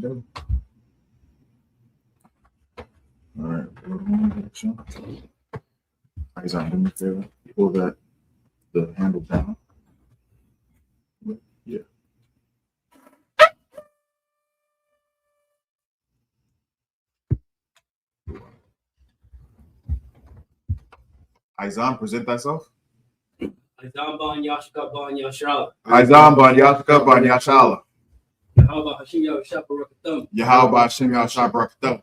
All right. Isaiah, do me a favor. Pull the handle down. Yeah. Isaiah, present thyself. Isaiah ban I.S.U.P.K ban Yashala. Isaiah ban I.S.U.P.K ban Yashala. Yahweh Hashem Yahushua Barakatam. Yahweh Hashem Yahushua Barakatam.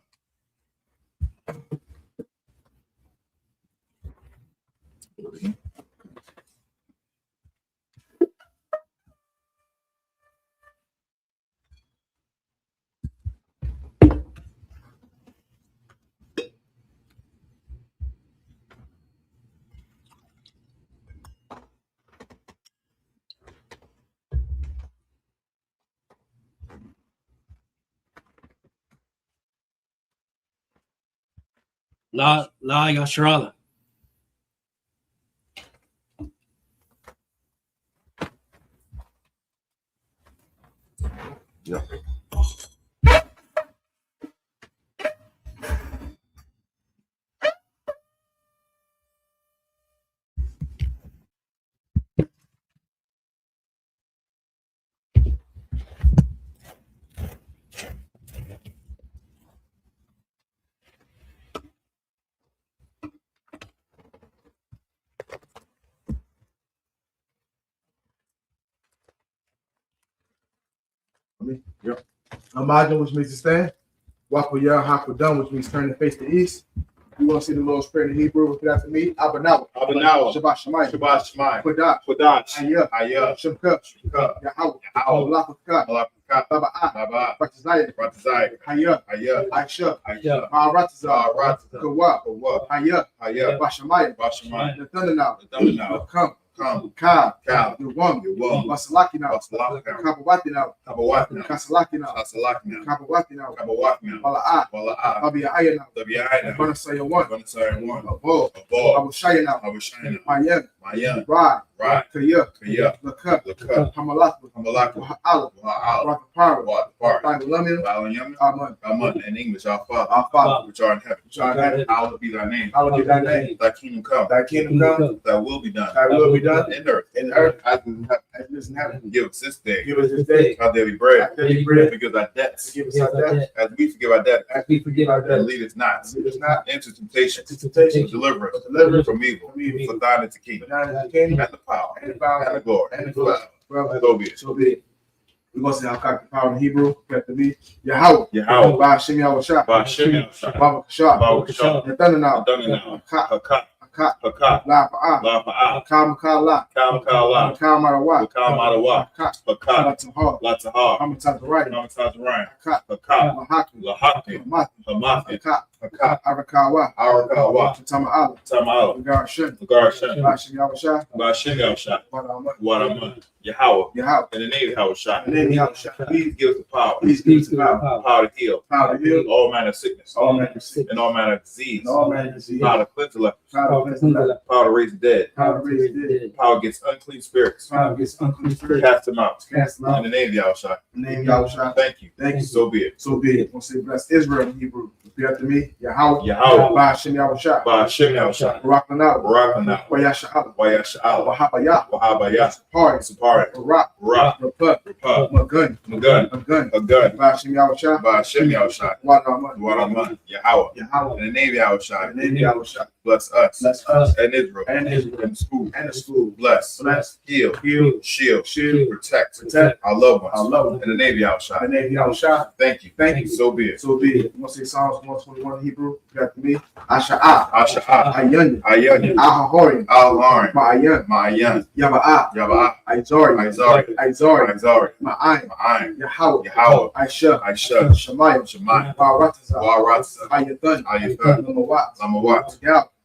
La Yashrala. Yeah. Yep. Imagine, which means to stand. Wakuyah Hakudam, which means turn the face to east. You want to see the Lord's Prayer in Hebrew? Repeat after me. Abanawa. Abanawa. Shabbat Shemayim. Shabbat Shemayim. Kodash. Kodash. I.S.U.P.K. Yahweh. Yahweh. Baba. Ratazai. I.S.U.P.K. Ratazai. Kawa. Bashamayim. The thunder now. Come. Ka. The one. Basalaki now. Kabawati now. Kasalaki now. Kabawati now. Wala'a. Abiyaya now. Banasaya one. Above. Abushaya now. Mayem. Right. Kaya. Lakab. Hamalak. Waha'ala. Amen. In English, our Father, which art in heaven, hallowed be thy name. Thy kingdom come. Thy will be done. In earth as it is in heaven. Give us this day our daily bread. Forgive our debts as we forgive our debtors. And lead us not into temptation. Deliver us from evil. For thine is the kingdom, and the power, and the glory. So be it. We're going to say how cock the power in Hebrew. Got to be Yahweh. Yahweh. Hashem Yahushua. Baba Kashah. The thunder now. Hakak. La. Kamakala. Kamarawa. Latahar. Hamatazarayim. Lahaki. Hamathi. Arakawa. Tama'ala. Garashem. Hashem Yahushua. Wadaman. Yahweh. In the name of Yahushua. Please give us the power. Power to heal. All manner of sickness. And all manner of disease. Power to cleanse the leper. Power to raise the dead. Power against unclean spirits. Cast them out. In the name of Yahushua. Thank you. So be it. We'll say bless Israel in Hebrew. Repeat after me. Yahweh. Hashem Yahushua. Barakana. Wayasha'ala. Sapari. Rock. Magun. Hashem Yahushua. Wadaman. Yahweh. In the name of Yahushua. Bless us. And Israel. And the school. Bless. Heal. Shield. Protect. Our loved ones. In the name of Yahushua. Thank you. So be it. We're going to say Psalms 121 in Hebrew. Got to me. Asha'a. Ayanya. Ahahorim. Ma'ayan. Yaba'a. Aizari. Ma'ayin. Yahweh. Aisha. Shemayim. Baratazah. Ayathan. Lamawat.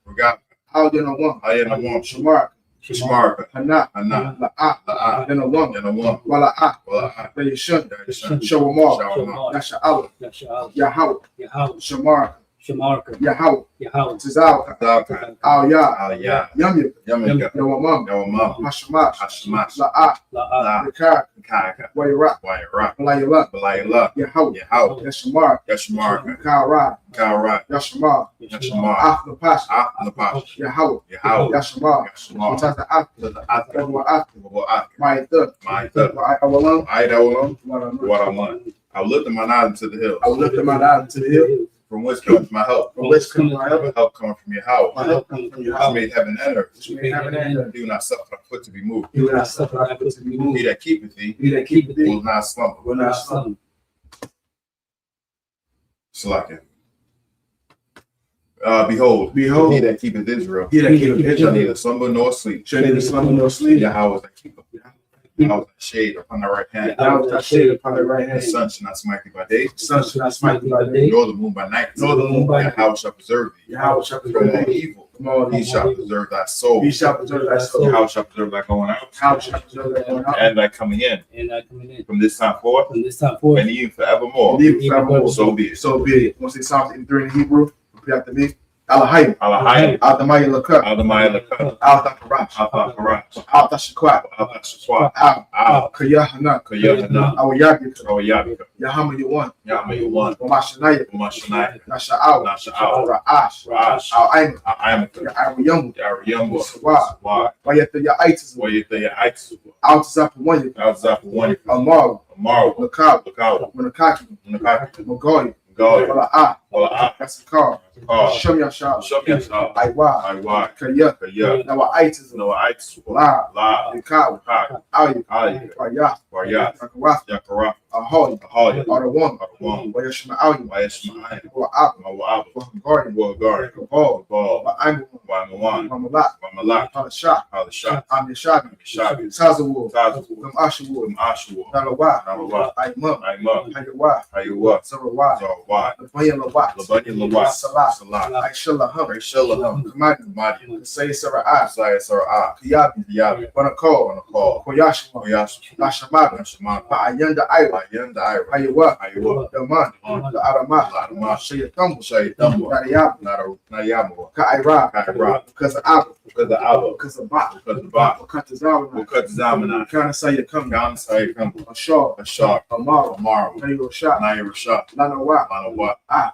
Regard. Hayana one. Shamarka. Hana. La'a. Then a woman. Wala'a. Yashun. Shawamal. Yasha'ala. Yahweh. Shamarka. Shamarka, Yahweh, Yahweh, Tizal, Al Yah, Yum, Yawamam, Hashamash, La'ah, Rikah, Wayra, Balayala, Yahweh, Yashamar, Kara, Yashamar, After Pasha, Yahweh, Yashamar, my third, I will lift my eyes to the hills. I will lift my eyes to the hill. From whence comes my help? From whence comes my help? My help coming from your house. My help comes from your I house. made heaven and earth. Which made heaven and earth. Do not suffer thy foot to be moved. Do not suffer thy foot to be moved. He that keepeth thee He that keepeth thee will not slumber. will not slumber. Slacken. Behold, he that keepeth Israel He that keepeth shall Israel neither slumber nor sleep. shall neither slumber nor sleep. Yahweh is thy keeper. Yahweh is thy shade upon thy right hand. Thou thy shade upon the right The hand. sun shall not smite thee by day, The sun shall not smite thee by day, nor the moon by night. nor the moon by night. Yahweh shall preserve thee Yahweh shall from preserve all thee evil. from all He evil. shall preserve thy soul. He shall preserve thy soul. Yahweh shall preserve thy going out Yahweh shall preserve thy going out. and thy coming in. and I coming in. From this time forth From this time forth, and even forevermore. And even forevermore. So be it. So be it. Want to say Psalms 83 in Hebrew? Repeat after me. Alahayim. Alahayim, Adamai Lakar. Adamai Lakar, Al-Takarash. Al-Farash, Al-Tashakwa. Al-Tashwa, Al. Al, Kayahana. Kayahana, Awayabika. Rawayabika, Yahama Yuwan. Yahmayuwan, Wamashanaya. Umashanai, Nasha'al. Nasha'al, Ra'ash. Ra'ash, Al-Aim. A'amaka, Ya'awiyamu. Yariyambo, Sawa. Wa, Wayata Ya'aitis. Wayita Ya'aitis, Al-Tazapawanya. Al-Zapawani, Amar. Amaro, Lakab. Lakao, Munakaki. Nakaki, Magoy. Goy, Wala'ah. Wala, That's a car. Kar, Shum Yashab. Shumyasha, Aiwa. Aiwa, Kaya. Kaya, Nawa'aitis. Noaitis, La. La, Yakaw. Kai, Ali. Ali, Wayah. Warya, Nakawaf. Yakara, Ahoy. Ahoy, Arwan. Arwan, Wayashma'awi. Wayashma'ai, Wa'ab. Mawab, Garden. Wagari, Ball. Ball, Wa'amu. Wamawan, Mamalak. Wamalak, Shah. Al-Shah, Amyashabi. Shabi, Sazawul. Tazawu, Ashawul. Ashwa, Nalawa. Nalawa, Aimam. Aimam, Hayawa. Hayuwa, Sarawat. Zawad, Labayan Lawat. Labani Lawat, Salah. Salah, Aishalaham. Rishallaham, Kamadi. Kamadi, Say Sara'ah. Isaiah Sarah, Kiyabi. Yabi, Wanakol. Wanakol, Koyashma. Oyash, Nashamada. Nashama, Ayanda Ira. Ayanda Ira, Hayawa. Hayuwa, Daman. The Arama. Ladama, Shayatambu. Shaytambo, Nariyab. Nayamu, Ka'ira. Kaira, Because of Abu. because the Abba, Because of Ba. because the Ba, Cut the Zalman. who cut the Zamana, Kana say you come. Gam Say Kumbu, A shaw. a shark, Amara. Amaru, Nayo shot. Naira Shah, Lana wa. Manawa, Ah.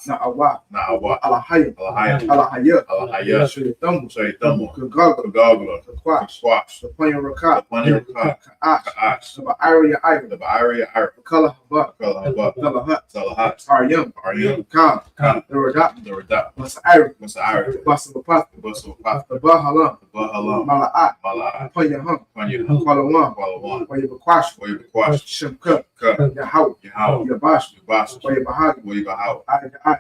Na awa. Naawa, Alahayim. Alahaya, Alahaya. Alahaya, Shayatambu. Shaytamu, Kagaga. Kagagla, Kakwash. Squash, The Panya the Rakat. Punny Rakat, Ka'ash. Ka'ash, The Ira Ira. the Ba'aria Ira, The color Haba. Kalahaba, Color Hut. Salahat, Aryam. Aryam, Kam. Kam, The Radat. the Radat, Masa Ira. Masa Ira, The Basa Bapat. the Bustle Pat, The Bahalam. the Bahalam, Mala'at. Mala'at, Panya Hum. Punny, Kualawan. Kualawan, Wayabakwash. Wayabakwash, Shimka. Cut, Yahau. Yahau, Yabash. Yabash, Wayabahag. Wayabahau, Ayah.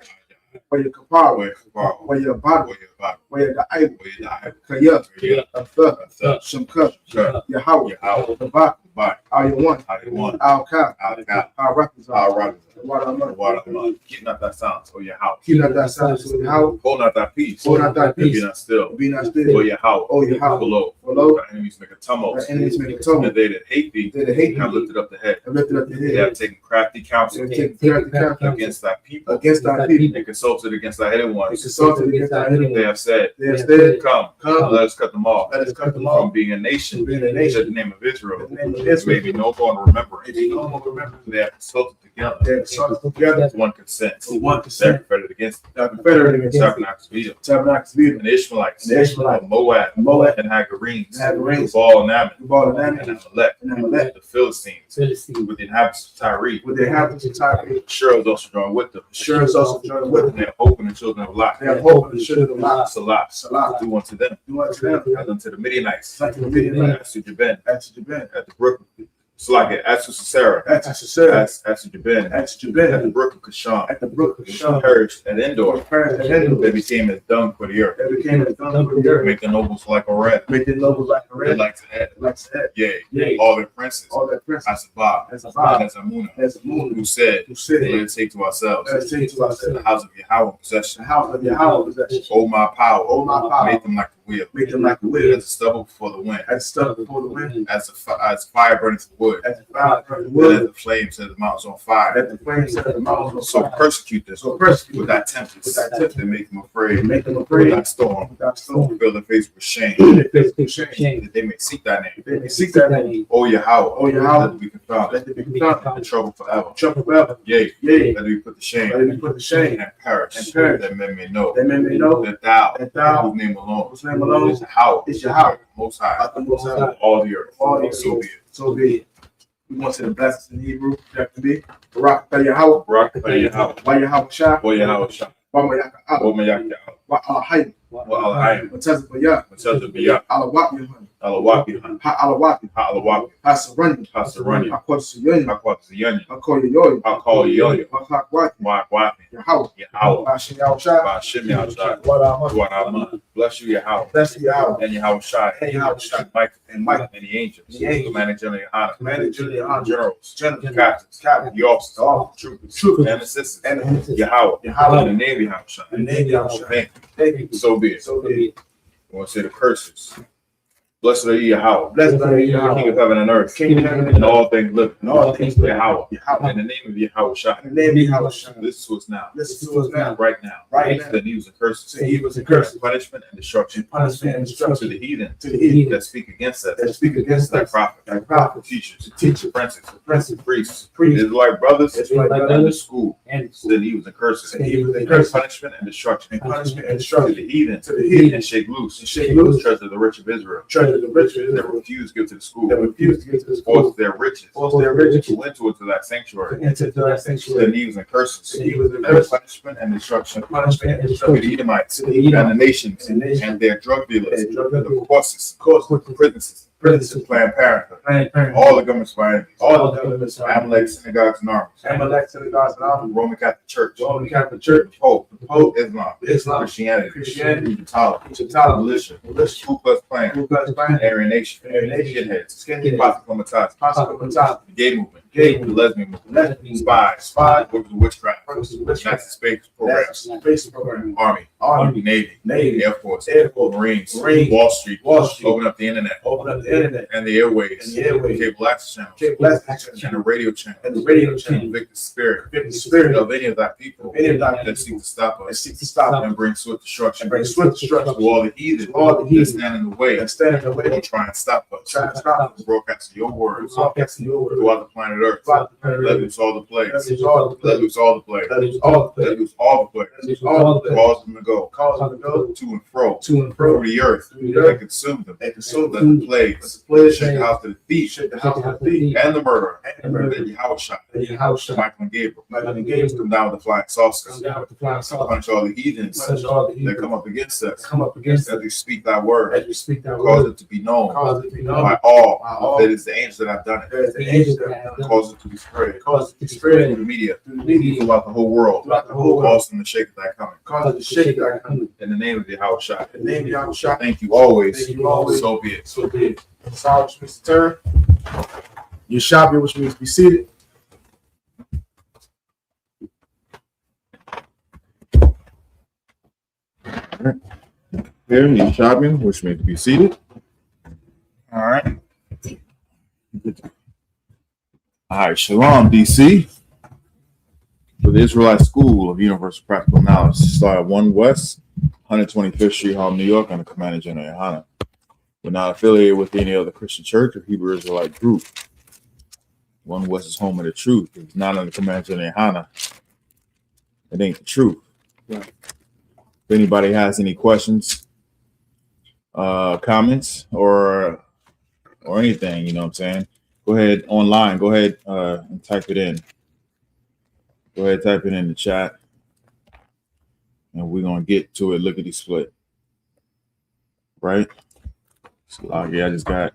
Wayakapar. Wayakapar, Wayabad. Wayabah, Wayada'ay. Wayadai, Kaya. Kaya, Atha. Atha, Shimka. Cut, Yahau. Yahau, Tabak. Bye, Ayawan. Ayawan, Al-Ka. Al-Ka, Al-Rapazah. Al-Rabbah, Wadaman. Watermelon, get not that sound, or your house. Keep not that sound to the house. Hold not that peace. Hold not that peace. Be not still. Be not Or still. your house. Oh, your house. Below. Below. The enemies make a tumult. The enemies make a tumult. And they that hate thee They that hate have thee lifted up the head. have lifted up the They head. have taken crafty counsel They have taken counsel against thy people. against thy people. And consulted against thy hidden They ones. consulted against thy enemy. They have said, They have said, Come, Come, let us cut them off. let us cut them From off. being a nation, Being a to nation. the name of Israel. In the name of May Israel. be no more remembrance. They no longer remember. They have consulted together. They have consulted together. With one consent. With one They consent. confederate against They are confederated against Tabernacles of Edom. Tabernacles of Edom. And the Ishmaelites, And the Ishmaelites. of Moab, Moab, and Hagarenes, and Hagarenes, Baal and Ammon, Baal and Ammon, and Amalek, and Amalek, the Philistines, Philistine, with the inhabitants of Tyre. with the inhabitants of Tyre. Sure is also joined with them. Sure is also joined with them. And they have hope in the children of Lot. They have hope in the children of Lot. Salah, Salah. do unto them, Do unto them. as unto the Midianites, Unto the Midianites. as to Jabin, As to Jabin. at the brook, Slaget, as to Sisera, As to Sisera. as to Jabin, As to at the Jabin. brook of Kishon, At the brook of Sham. perished at Endor. Parents and Hindu. They became as dung for the earth. They became a thumb for the earth. Make the nobles like a rat. Make the nobles like a They red. like to add, Like said. yea, Yea. all their princes, All that princes. Asabah, As a father. as Amunah, As a moon. who said, Who said. let us take to ourselves Let us take to the ourselves. house of Yahweh possession. The house of Yahweh possession. Oh my power, Oh my power. make them like the wheel. Make them like a wheel. As a stubble before the wind. As stubble before the wind. As fire burning through wood. As fire burning And wood. as the flames set the mountains on fire. Let the flames set the mountains on So fire. persecute them. So persecute with that tempest. With that tempest. That make them afraid. Make them afraid. With that storm. With that storm. Fill their face with shame. Shame. That they may seek thy name. They may seek that name. O Yahweh. O Yahweh. Let it be confounded. Let it be confounded. In trouble forever. Trouble forever. Yea. Yea. Let it be put to shame. Let it be put to shame. And perish. And perish. That men may know. That men may know. That thou. Thou. Whose name alone. Whose name alone. Is Yahweh. Is Yahweh. Most high. At the Most High. All the earth. All the earth. So be it. So be it. We want to the blessings in Hebrew. Chapter B. Barak Yahweh. Barak Yahweh. Why Yahweh Shah. O Yahweh Shah. Why Mayaka Allah. O Mayaka. Why Al-Hayy. Al-Hayy. Matazah Bayah. Matazah Bayah. Al-Wap Yahanna. Al-Wapi. Ha Al-Wapi. Ha-Al-Wapi. Ha-Sarani. Ha-Sarani. Ha-Kwatsuyanni. Ha-Kwatsuyanni. Ha-Koyoyoyi. Ha-Koyoyoyi. Ha-Hakwati. Wa-Wapi. Yahweh. Yahweh. Bashim Yahweh Shah. Bashim Yahweh Shah. What Wa-Rahman. Bless you, Yahweh. Bless you, Yahweh. And Yahweh Shah. And Yahweh Shah. Mike. And Mike. And the angels. The angels. Commander General Yahanna. Commander General Yahanna. Generals. General. Captains. Captain. The officers. All Troopers. Troopers. And assistants. And assistants. Yahweh. Yahweh. And the name Yahweh Shah. The name Yahweh Shah. Thank you. Thank you. So be it. So be it. I want to say the curses. Blessed are you, Yahweh. Blessed are you, Yahweh. King of heaven and earth. King of heaven And all things living. And all things living. Yahweh. Yahweh. In the name of Yahweh Shah. In the name of Yahweh Shah. Listen to us now. Listen to us now. Right now. Right now. To the evils and curses. To evils and curses. Punishment and destruction. Punishment and To destruction. the heathen. To the heathen. That speak against us. That speak against Thy us. prophets. Thy prophets. Teachers. Teachers. Princes. Princes. Priests. Priests. Israelite brothers. Israelite And the brothers. school. And To the evils and curses. To the evils and And curses. punishment and destruction. And punishment and To destruction. the heathen. To the heathen. And shake loose. And shake loose. Treasure of the rich of Israel. Treasure of the rich of That Israel. refuse to give to the school. That refuse to get to the Force school. their riches. Force their riches. To enter into that sanctuary. To enter to that To sanctuary. the evils and curses. To the evils and And curses. punishment and destruction. Punishment and To destruction. the Edomites. To the Edomites. And the nations. And nations. And their drug dealers. Their drug dealers. The courses. Courses. Prisons. Prisons. Planned Parenthood. Planned Parenthood. All the governments by enemies. All the governments. Amalek, synagogues, and armies. Amalek, synagogues, and armies. Roman Catholic Church. Roman Catholic Church. Pope. Pope. Islam. Islam. Christianity. Christianity. Egyptology. Egyptology. Militia. Militia. Ku Klux Klan. Ku Klux Klan. Aryan Nation. Aryan Nation. Skinheads. Skinheads. Possible Possible The gay movement. Gay The lesbian movement. Lesbian. Spies. Spies. Workers of witchcraft. Witchcraft. Nazi space programs. Space program. Army. Army. Navy. Navy. Air Force. Air Force. Marines. Marines. Wall Street. Wall Street. Open up the internet. Open up the internet. And the airways. And the airways. Cable access channels. Cable access And the radio channel. And the radio And channel. convict the spirit. Convict the spirit of any of thy people Any of thy that seek to stop and us seek to stop and bring swift destruction and bring swift destruction to all the heathen all the that heathen stand in the way and stand in the way and try and stop us. trying to stop us. Broadcasting your words Broadcasting your word. throughout the planet Earth. Throughout the Let planet. loose all the plagues. Let loose all the Let plagues. loose all the plagues. Let loose all the Let plagues. loose all the plagues. Let loose all the plagues. Cause them to go Cause them to go to and fro to and through fro the earth through the earth and consume them. and consume Let them. the plagues Plague shake the house of the thief shake the house of the thief and the murderer and the and murder. Yahweh Shah, And your house shall Michael and Gabriel. Michael and Gabriel Come down with the flying come saucers. down with the flying saucer. Punish all the heathens Punish all the that heathen come up against us come up against as us we speak thy word. as we speak that Cause word. it to be known Cause it to be known by all by all that is the angels that have done it. there is the angels that have done Cause it to be spread cause it to be through spread the media through the media throughout the whole world. throughout the whole world. Cause them to shake thy coming. Cause it to shake that coming. In the name of Yahweh Shah. In the name of Yahweh Shah. Thank you always. Thank you always. So be it. So be it. Saul, which means to turn. Yeshabia, which means be seated. Here, you shopping, which means to be seated. All right. All right, Shalom, DC. For the Israelite School of Universal Practical Knowledge, start at 1 West, 125th Street, Harlem, New York, under Commander General Yahanna. We're not affiliated with any other Christian church or Hebrew Israelite group. 1 West is home of the truth. If it's not under Commander General Yahanna, it ain't the truth. Right. If anybody has any questions, comments, or anything, you know what I'm saying, go ahead online. Go ahead and type it in. Go ahead, type it in the chat, and we're gonna get to it. Lickety split, right? So, yeah, I just got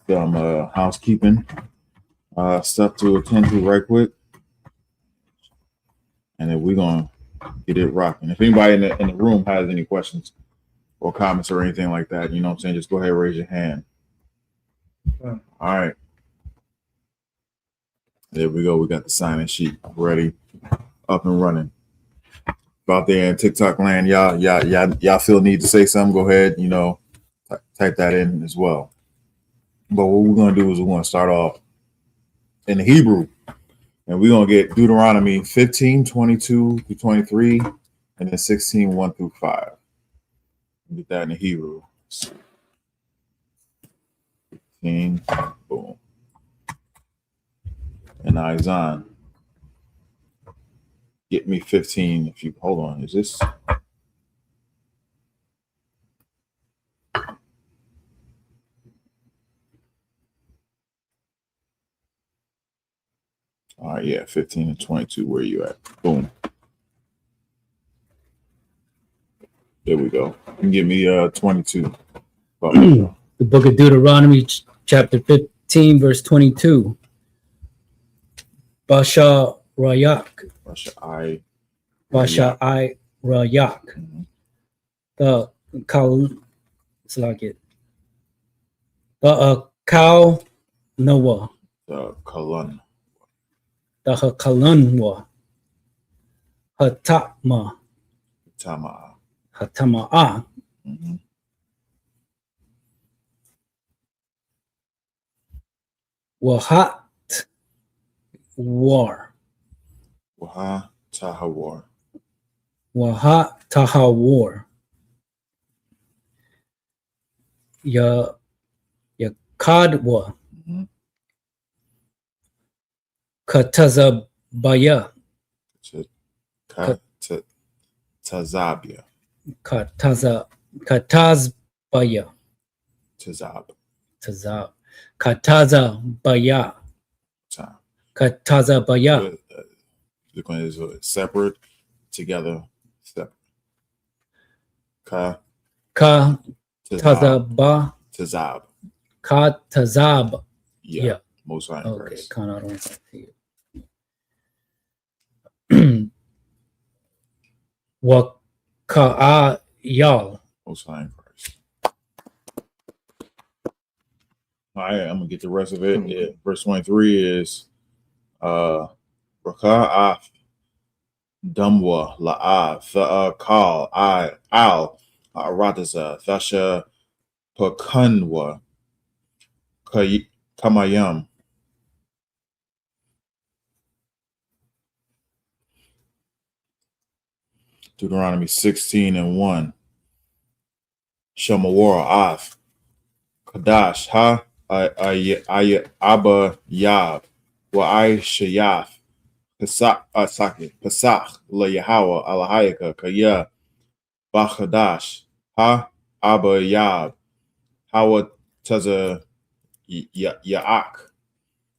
some housekeeping stuff to attend to right quick, and then we're gonna get it rocking. If anybody in the room has any questions or comments or anything like that, you know what I'm saying, just go ahead and raise your hand. All right. There we go. We got the sign-in sheet ready, up and running. About out there in TikTok land, y'all feel need to say something, go ahead, type that in as well. But what we're gonna do is we're gonna start off in the Hebrew, and we're gonna get Deuteronomy 15, 22 through 23, and then 16, 1 through 5. Get that in the Hebrew. 15, boom. And Izan, get me 15 if you hold on. Is this? All right, yeah, 15 and 22. Where you at? Boom. There we go. You give me 22. The book of Deuteronomy, chapter 15, verse 22. Basha Rayak. Basha I Rayak. The cow, it's like it. The cow Noah. The Kalan. The Hakalanwa. Hatama. Hatama'a. Wahat war. Waha Tahawar. Wahat Tahawar. Yakadwa. Katazabaya. Tazabia. Katazbaya. Tazab. Katazabaya. Katazabaya. Is separate, together, separate. Tazab. Tazab. Yeah. Most High in Okay, Christ. Waka'ayal. Most High in Christ. All right, I'm gonna get the rest of it. Yeah. Verse 23 is Raka'af Dumwa La'af Kal Al Rataza Thasha Pakunwa Kamayam. Deuteronomy 16 and 1. Shamawara Af Kadash Ha Abba Yab Wa I Shayaf Pesach La Yahweh Alahayaka Kaya Bachadash Ha Abba Yab Hawa Taza Ya'ak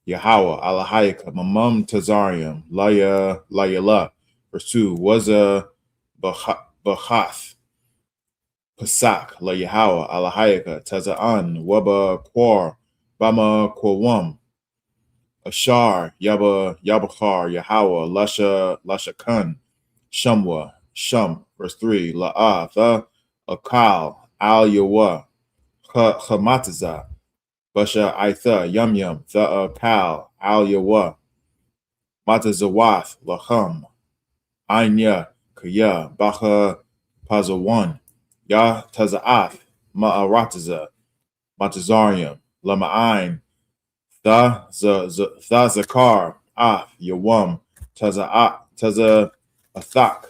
Yahweh Alahayaka Mamam Tazarium Layala. Verse 2 was a Bachath Pesach La Yahweh Alahayaka Tazaan Waba Quar Bama Quawam Ashar Yabachar Yahweh Lasha Kun Shamwa Sham. Verse 3 La'ah the Akal Al Yawa Chamataza Basha Aitha Yum Yum the Akal Al Yawa Matazawath Lacham Anya Kaya Bacha Pazawan Ya Tazaath Ma'arataza Matazarium Lama'ain Tha Zakar Af Yawam Taza Athak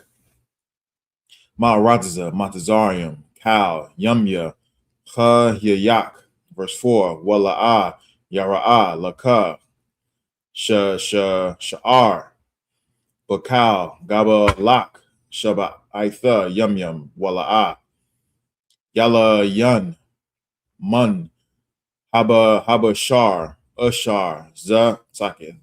Ma'arataza Matazarium Kal Yumya Ha Yayak. Verse 4 Wala'ah Yara'ah Laka Sha'ar Bakal Gaba Lak Shaba Aitha Yum Yum Wala'ah Yala Yun Mun Haba Shar Ushar Za Sakit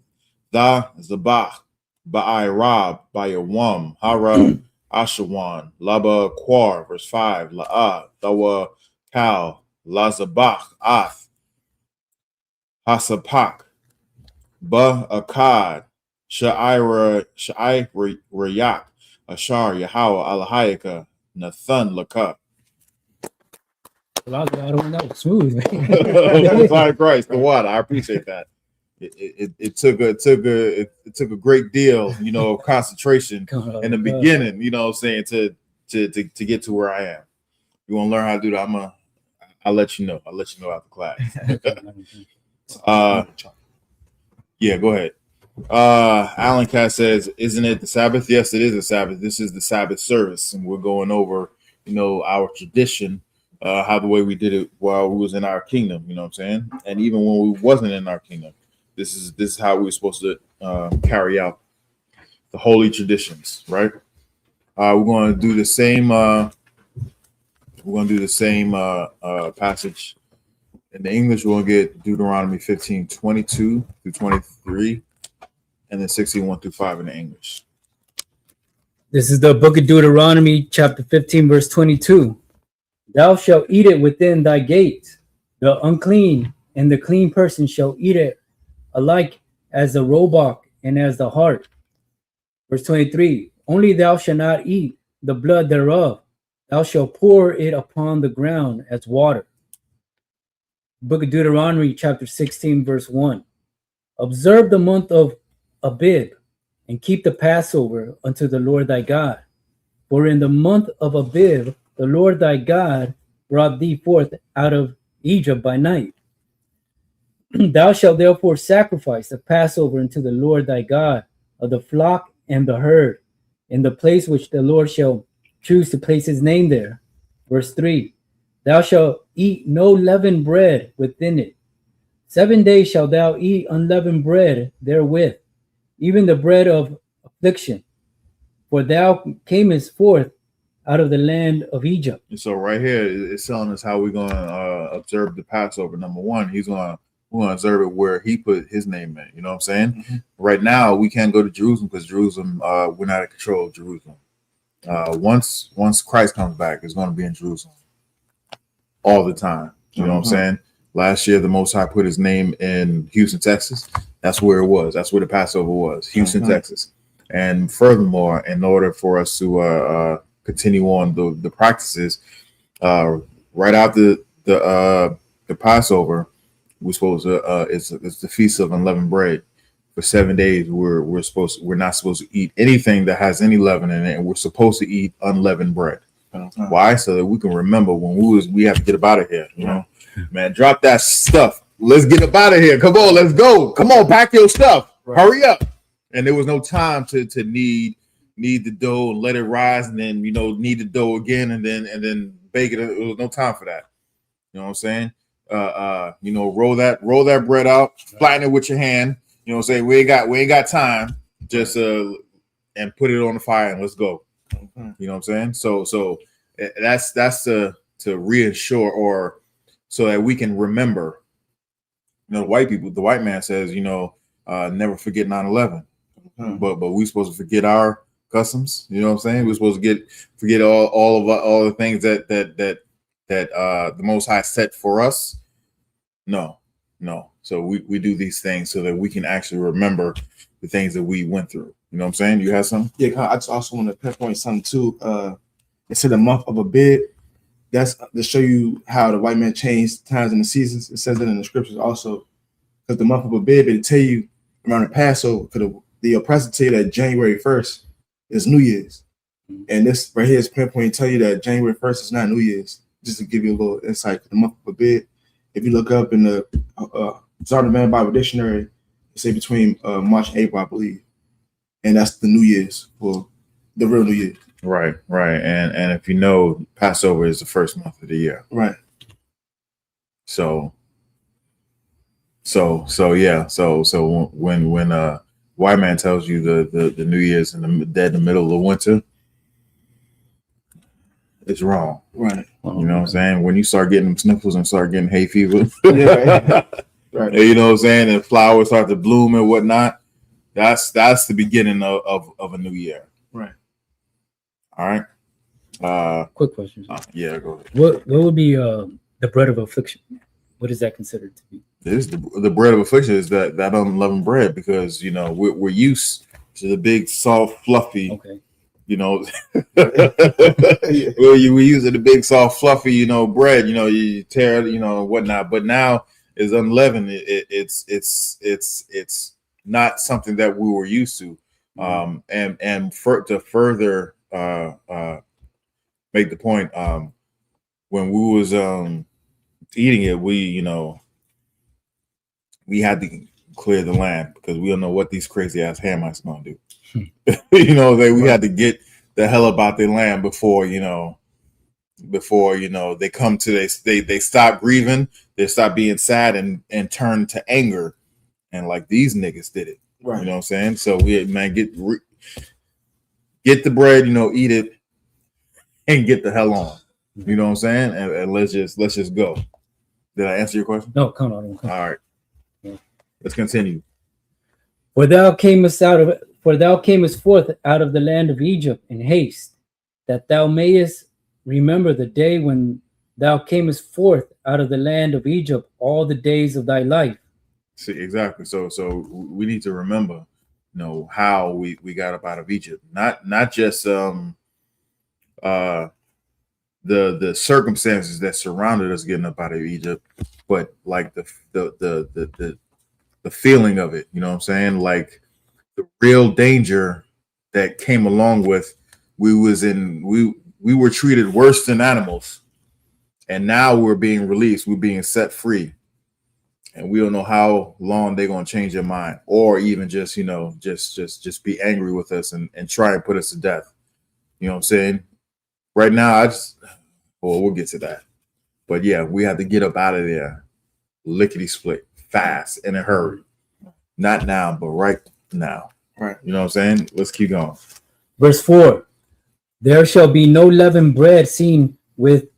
Da Zabach Ba'ai Rab Bayawam Hara Ashawan Laba Quar. Verse 5 La'ah Dawa Kal Lazabach Ath Hasapak Ba Akkad Sha'ira Rayak Ashar Yahweh Alahayaka Nathan Laka. That was smooth, man. Sorry, Christ, the what? I appreciate that. it took a great deal, of concentration in the beginning, you know what I'm saying, to get to where I am. You want to learn how to do that? I'll let you know. I'll let you know after class. Yeah, go ahead. Alan Cass says, isn't it the Sabbath? Yes, it is the Sabbath. This is the Sabbath service, and we're going over, our tradition, how the way we did it while we was in our kingdom, you know what I'm saying? And even when we wasn't in our kingdom, this is how we were supposed to carry out the holy traditions, right? We're going to do the same. Passage in the English. We're going to get Deuteronomy 15:22 through 23, and then 16:1-5 in the English. This is the book of Deuteronomy, chapter 15, verse 22. Thou shalt eat it within thy gate. The unclean and the clean person shall eat it alike as the roebuck and as the hart. Verse 23. Only thou shalt not eat the blood thereof. Thou shalt pour it upon the ground as water. Book of Deuteronomy, chapter 16, verse 1. Observe the month of Abib, and keep the Passover unto the Lord thy God. For in the month of Abib, the Lord thy God brought thee forth out of Egypt by night. Thou shalt therefore sacrifice the Passover unto the Lord thy God of the flock and the herd, in the place which the Lord shall choose to place his name there. Verse 3. Thou shalt eat no leavened bread within it. 7 days shalt thou eat unleavened bread therewith, even the bread of affliction, for thou camest forth out of the land of Egypt. And so right here, it's telling us how we're going to observe the Passover. Number one, we're going to observe it where he put his name in. You know what I'm saying? Mm-hmm. Right now, we can't go to Jerusalem because Jerusalem, we're not in control of Jerusalem. Once Christ comes back, it's going to be in Jerusalem all the time. You know what I'm saying? Last year, the Most High put his name in Houston, Texas. That's where it was. That's where the Passover was, Houston, Texas. And furthermore, in order for us to continue on the practices, right after the Passover, we're supposed to it's the Feast of Unleavened Bread. For 7 days, we're not supposed to eat anything that has any leaven in it, and we're supposed to eat unleavened bread. Why? So that we can remember when we have to get up out of here. You know, man, drop that stuff. Let's get up out of here. Come on, let's go. Come on, pack your stuff. Hurry up. And there was no time to need the dough and let it rise, and then knead the dough again, and then bake it. There was no time for that. You know what I'm saying? Roll that bread out, flatten it with your hand. You know what I'm saying? We ain't got time. Just and put it on the fire and let's go. You know what I'm saying? So that's to reassure, or so that we can remember. The white man says, never forget 9/11. But we supposed to forget our customs. You know what I'm saying? We're supposed to forget all the things that the Most High set for us. No. So we do these things so that we can actually remember the things that we went through. You know what I'm saying? You have something? Yeah, I just also want to pinpoint something too. It's in the month of Abib. That's to show you how the white man changed times and the seasons. It says that in the scriptures also. Because the month of Abib, it'll tell you around the Passover, because the oppressor tell you that January 1st is New Year's. And this right here is pinpoint tell you that January 1st is not New Year's. Just to give you a little insight. The month of Abib, if you look up in the Zardavan Bible Dictionary, it say between March and April, I believe. And that's the New Year's, for the real New Year. Right. And if you know, Passover is the first month of the year. Right. So yeah. So when white man tells you the New Year's in the middle of the winter, it's wrong. Right. You know what I'm saying? When you start getting sniffles and start getting hay fever, yeah, right. You know what I'm saying? And flowers start to bloom and whatnot. That's the beginning of a new year. Right. All right. Quick question. Yeah, go ahead. What would be the bread of affliction? What is that considered to be? This the bread of affliction is that unleavened bread, because we're used to the big, soft, fluffy. Okay. We're using the big, soft, fluffy, bread. You tear it, whatnot. But now is unleavened. It's not something that we were used to. To further make the point, when we was eating it, we had to clear the land because we don't know what these crazy ass Hamites gonna do. We had to get the hell about their land before they come to they stop grieving, they stop being sad and turn to anger, and like these niggas did it. Right. You know what I'm saying? So we get the bread, eat it, and get the hell on. You know what I'm saying? And let's just go. Did I answer your question? No, come on. All right. Let's continue. For thou camest forth out of the land of Egypt in haste, that thou mayest remember the day when thou camest forth out of the land of Egypt all the days of thy life. See, exactly. So we need to remember, how we got up out of Egypt. Not just the circumstances that surrounded us getting up out of Egypt, but like the feeling of it. You know what I'm saying? Like the real danger that came along with we were treated worse than animals, and now we're being released. We're being set free. And we don't know how long they're gonna change their mind, or even just be angry with us and try and put us to death. You know what I'm saying? Right now, we'll get to that. But yeah, we have to get up out of there, lickety split, fast, in a hurry. Not now, but right now. Right. You know what I'm saying? Let's keep going. Verse 4: There shall be no leavened bread seen with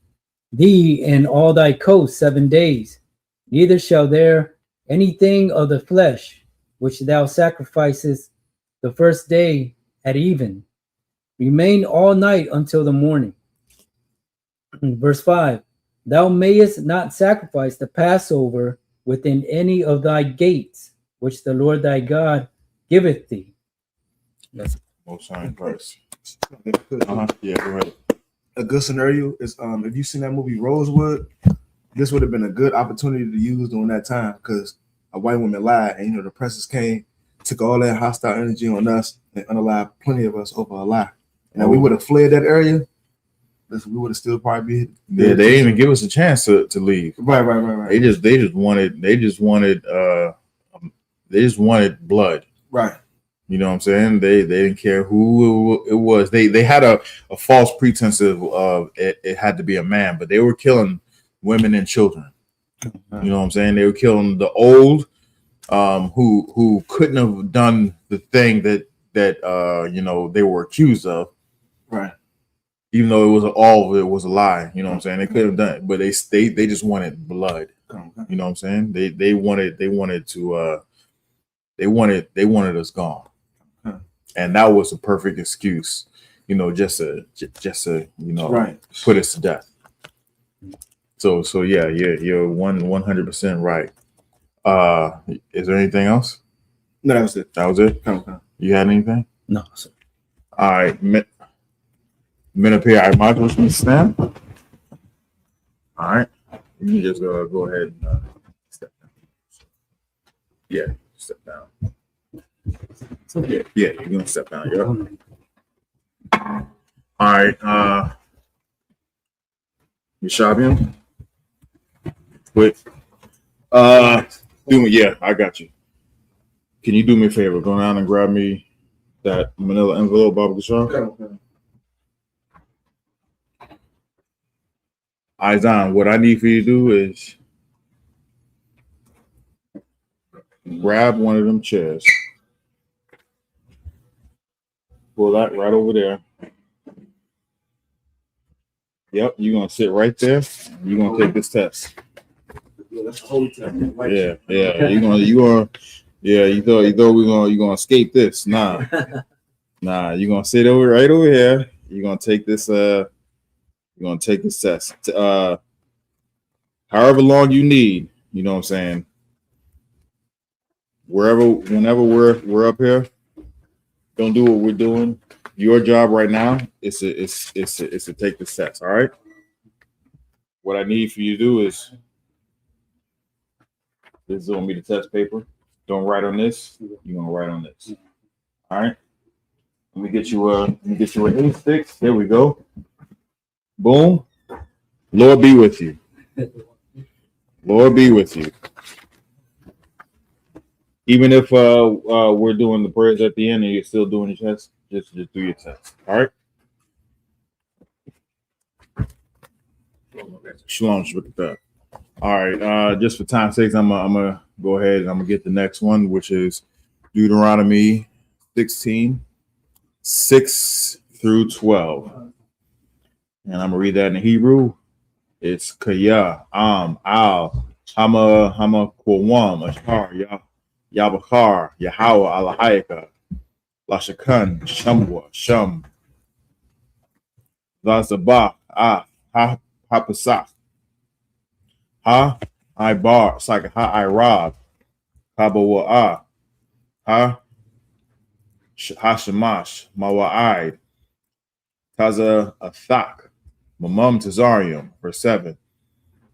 thee in all thy coasts 7 days. Neither shall there anything of the flesh which thou sacrificest the first day at even remain all night until the morning. Verse 5: Thou mayest not sacrifice the Passover within any of thy gates, which the Lord thy God giveth thee. That's most sign verse. Yeah, go ahead. A good scenario is if you seen that movie Rosewood, this would have been a good opportunity to use during that time, because a white woman lied, and the oppressors came, took all that hostile energy on us, and unalived plenty of us over a lie. And we would have fled that area. We would have still probably been. Yeah, they didn't even give us a chance to leave. Right. They just wanted blood. Right. You know what I'm saying? They didn't care who it was. They had a false pretense of it had to be a man, but they were killing women and children. You know what I'm saying? They were killing the old, who couldn't have done the thing that they were accused of. Right. Even though it was a lie. You know what I'm saying? They could have done it, but they just wanted blood. You know what I'm saying? They wanted us gone. And that was a perfect excuse, just to right, put us to death. So yeah, you're 100% right. Is there anything else? No, that was it. That was it? Okay. You had anything? No, sir. All right. Men up here, I might as well stand. All right. You can just go ahead and step down. Yeah, step down. Yeah, you're gonna step down. Yeah. All right. You shopping? Quick. Yeah, I got you. Can you do me a favor? Go down and grab me that manila envelope, Baba Gashar. Okay. Izan, what I need for you to do is grab one of them chairs. Pull that right over there. Yep, you're gonna sit right there. You're gonna take this test. Yeah, that's a holy test. Yeah. You're gonna. You thought you're gonna escape this? Nah. You're gonna sit right over here. You're gonna take this. You're gonna take this test. However long you need. You know what I'm saying. Whenever we're up here, don't do what we're doing. Your job right now is to take this test. All right. What I need for you to do is This is gonna be the test paper. Don't write on this. You're gonna write on this. All right. Let me get you an A6. There we go. Boom. Lord be with you. Lord be with you. Even if we're doing the prayers at the end and you're still doing your test, just do your test. All right. Shalom. All right. Just for time's sake, I'm gonna go ahead and I'm gonna get the next one, which is Deuteronomy 16, 6 through 12. And I'm gonna read that in Hebrew. It's Kaya, Al, Hama, Kwam, Ashar, Yabakar, Yahweh, Alahayaka, Lashakan, Shamwa, Sham, Lazabah, Hapasach, Ha, Ibar, Saka, Ha, Irab, Kabawa, Ha, Hashamash, Mawa'id, Taza, Athak, Mamam Tazarium, verse 7.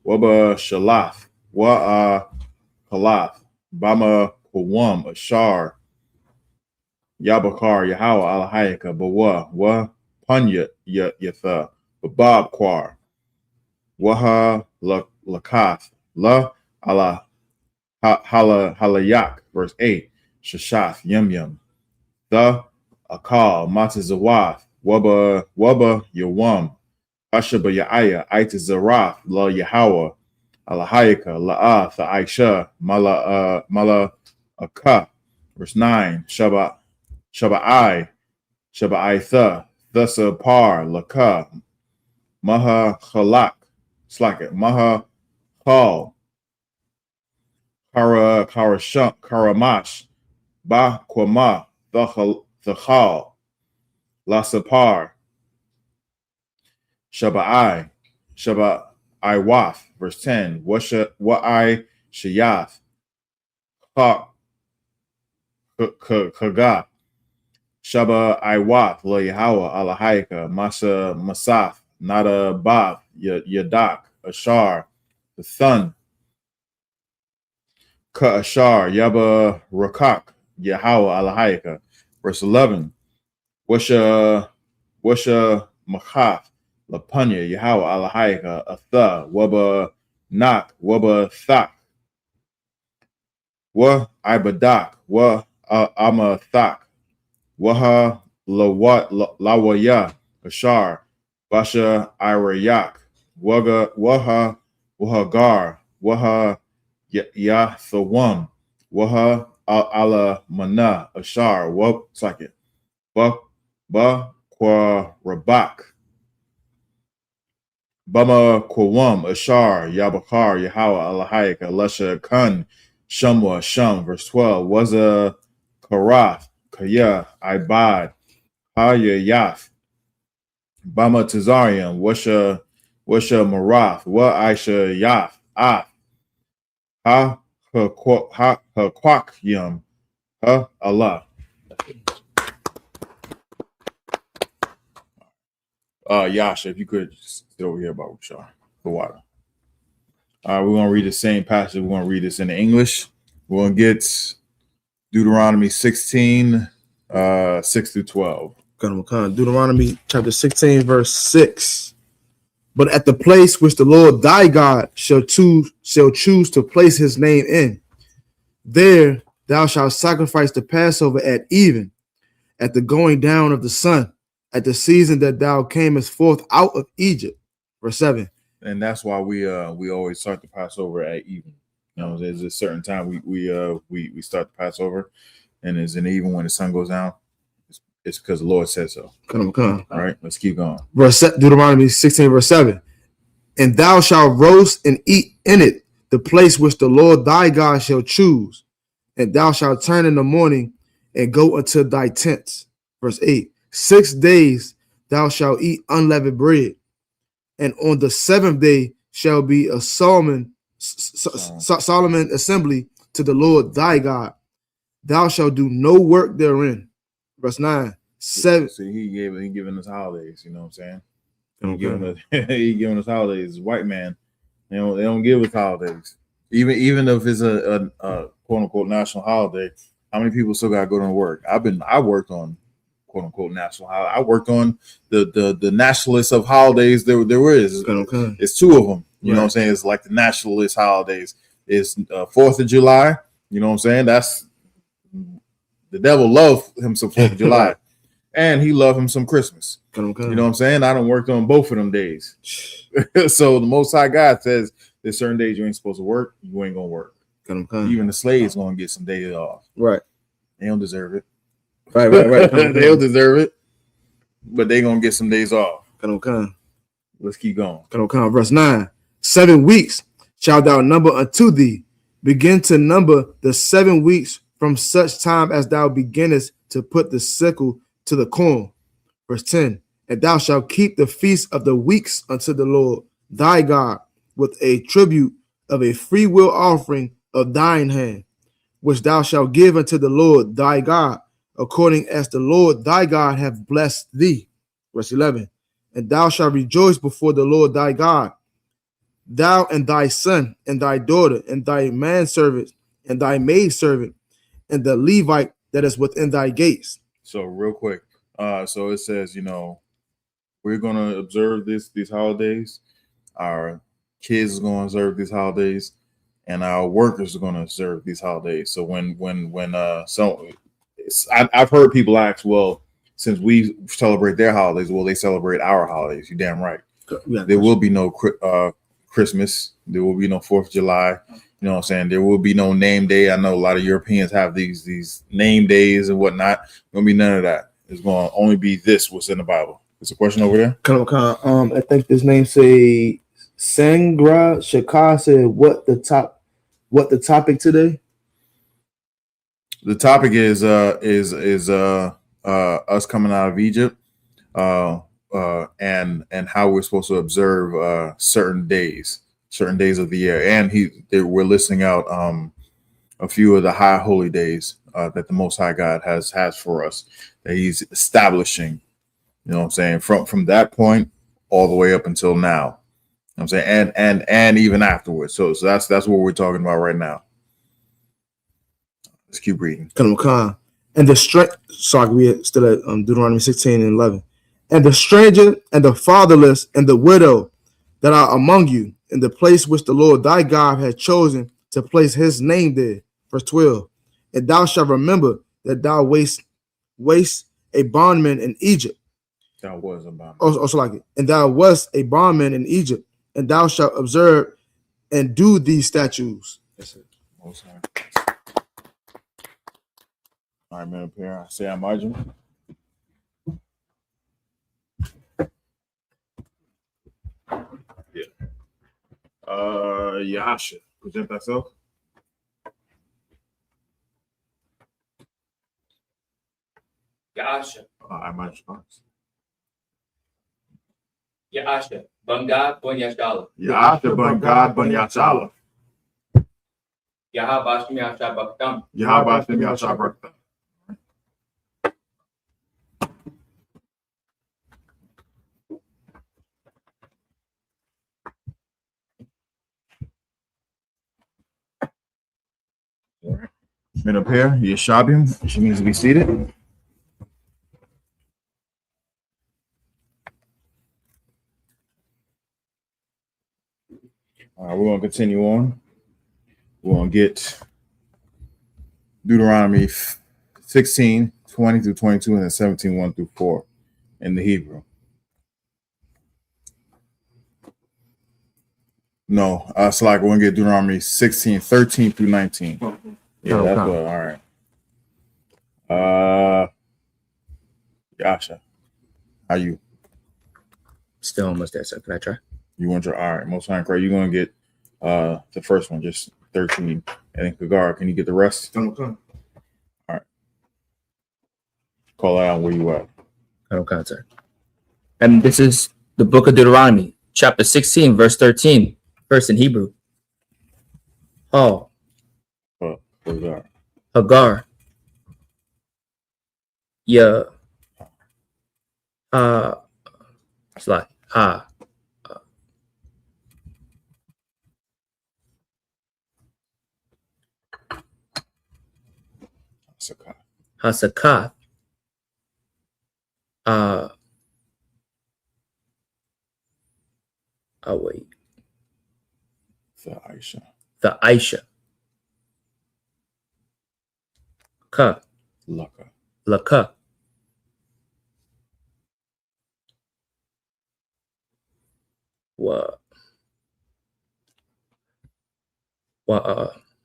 Waba Shalath, Wa Kalath, Bama Kwam, Ashar, Yabakar, Yahweh, Alahayaka, Bawa, Wa Punya Yatha, Babab Kwar, Waha Lakath, La Allah Halayak, verse 8. Shashath, Yum, The Akal, Matazawath, Waba Yawam, Ashaba Yaaya, Aitazarath, La Yahweh, Alahayaka, La'ath, Aisha, Mala Aka, verse 9. Shaba'ai, Thasa Par, Laka, Maha Khalak, Slacket, Maha Khal, Karamash, Ba Kwama, Thachal, Lasapar, Shaba'ai, Wath, verse 10. Wa'ai Shayath, Kaga, Shaba Iwath, La Yahweh, Alahayaka, Masa Masaf, Nada Bath, Yadak, Ashar, the Thun, Ka Ashar, Yaba Rakak, Yahweh, Alahayaka. Verse 11. Washa Machath, Lapunya, Yahweh, Alahayaka, Atha, Waba Nak, Waba Thak, Wa Ibadak, Wa Amathak, Waha Lawaya, Ashar, Basha Irayak, Waha Wahagar, Waha Yathawam, Waha Ala Mana, Ashar, Sakit, Ba Kwa Rabak, Bama Kwam, Ashar, Yabakar, Yahweh, Alahayaka, Lasha Kun, Shamwa, Sham, verse 12. Waza Karath, Kaya, Ibad, Haya Yath, Bama Tazarium, Washa Marath, Wa Aisha Yath, Ha Kwak Yum, Ha Allah. Yasha, if you could just sit over here about Rashar for water. All right, we're gonna read the same passage. We're gonna read this in English. We're gonna get Deuteronomy 16, 6 through 12. Deuteronomy chapter 16, verse 6. But at the place which the Lord thy God shall choose to place his name in, there thou shalt sacrifice the Passover at even, at the going down of the sun, at the season that thou camest forth out of Egypt. Verse 7. And that's why we always start the Passover at even. You know, there's a certain time we start the Passover, and it's an even when the sun goes down. It's because the Lord said so. All right, let's keep going. Deuteronomy 16, verse 7. And thou shalt roast and eat in it the place which the Lord thy God shall choose, and thou shalt turn in the morning and go unto thy tents. Verse 8. 6 days thou shalt eat unleavened bread, and on the 7th day shall be a solemn assembly to the Lord thy God. Thou shalt do no work therein. Verse 9. 7. See, he giving us holidays. You know what I'm saying? He giving us holidays. White man, they don't give us holidays. Even if it's a quote unquote national holiday, how many people still got to go to work? I worked on quote unquote national holiday. I worked on the nationalist of holidays there is. Okay. It's two of them. You know Right. what I'm saying? It's like the nationalist holidays. It's 4th of July. You know what I'm saying? That's the devil loved him some 4th of July. Right. And he loved him some Christmas. Okay. You know what I'm saying? I done worked on both of them days. So the Most High God says there's certain days you ain't supposed to work, you ain't gonna work. Okay. Even the slaves gonna get some days off. Right. They don't deserve it. Right. They don't deserve it, but they gonna get some days off. Okay. Let's keep going. Okay. Verse 9. 7 weeks shalt thou number unto thee. Begin to number the 7 weeks from such time as thou beginnest to put the sickle to the corn. Verse 10. And thou shalt keep the feast of the weeks unto the Lord thy God with a tribute of a free will offering of thine hand, which thou shalt give unto the Lord thy God, according as the Lord thy God hath blessed thee. Verse 11. And thou shalt rejoice before the Lord thy God, thou and thy son and thy daughter and thy manservant and thy maidservant and the Levite that is within thy gates. So real quick, so it says, we're gonna observe these holidays. Our kids are gonna observe these holidays, and our workers are gonna observe these holidays. So I've heard people ask, well, since we celebrate their holidays, will they celebrate our holidays? You're damn right. Yeah, there will be no Christmas. There will be no 4th of July. You know what I'm saying? There will be no name day. I know a lot of Europeans have these name days and whatnot. Gonna be none of that. It's gonna only be what's in the Bible. There's a question over there. I think this name say Sangra Shaka said what the topic today? The topic is us coming out of Egypt, and how we're supposed to observe certain days of the year, and we're listing out a few of the high holy days that the Most High God has for us, that He's establishing. You know what I'm saying? From that point all the way up until now. You know what I'm saying? And even afterwards. So that's what we're talking about right now. Let's keep reading. And the strength. Sorry, we still at Deuteronomy 16 and 11. And the stranger and the fatherless and the widow that are among you in the place which the Lord thy God had chosen to place His name there. Verse 12. And thou shalt remember that thou waste a bondman in Egypt. That was a bondman. Also like it. And thou wast a bondman in Egypt, and thou shalt observe and do these statutes. That's it. Oh, sorry. All right, man, up here. I say I'm margin. Yeah. Yasha, present thyself. Yasha. I might response. Yasha. Bangad Bunyashala. Yasha Bangad Bunyashala. Yahabashim Yasha Baktam. Yahabashim Yasha Baktam. Men up here, Yeshabim. She needs to be seated. All right, we're going to continue on. We're going to get Deuteronomy 16, 20 through 22, and then 17, 1 through 4 in the Hebrew. No, it's like we're going to get Deuteronomy 16, 13 through 19. Yeah, that's what. All right. Yasha, how you? Still almost there, so can I try? You want your all right, Most High Craig. You're gonna get the first one, just 13. And then Kagar, can you get the rest? Okay. All right. Call out where you at. Okay, sir. And this is the book of Deuteronomy, chapter 16, verse 13, verse in Hebrew. Hagar. Yeah. It's like Hasaka. Hasakath. Wait. The Aisha. The Aisha. Ka. Laka. Laka. Wa.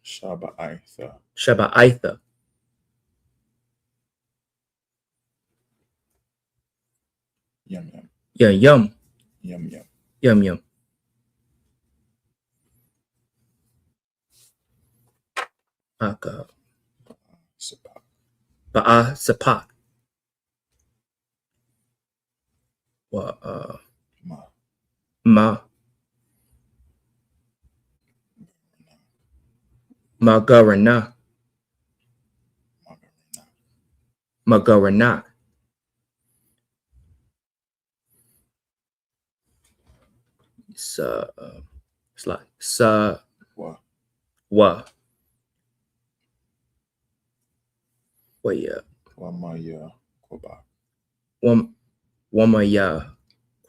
Shaba Aitha. Shaba'aitha. Yum yum. Yeah, yum. Yum yum. Yum yum. Aka. Sapa. Ba'a sapak. Wa Ma. ma. Magarana. Magarana. Magarana. It's like Wa. wa. Wait, Wamaya. Kwaba. Wamaya.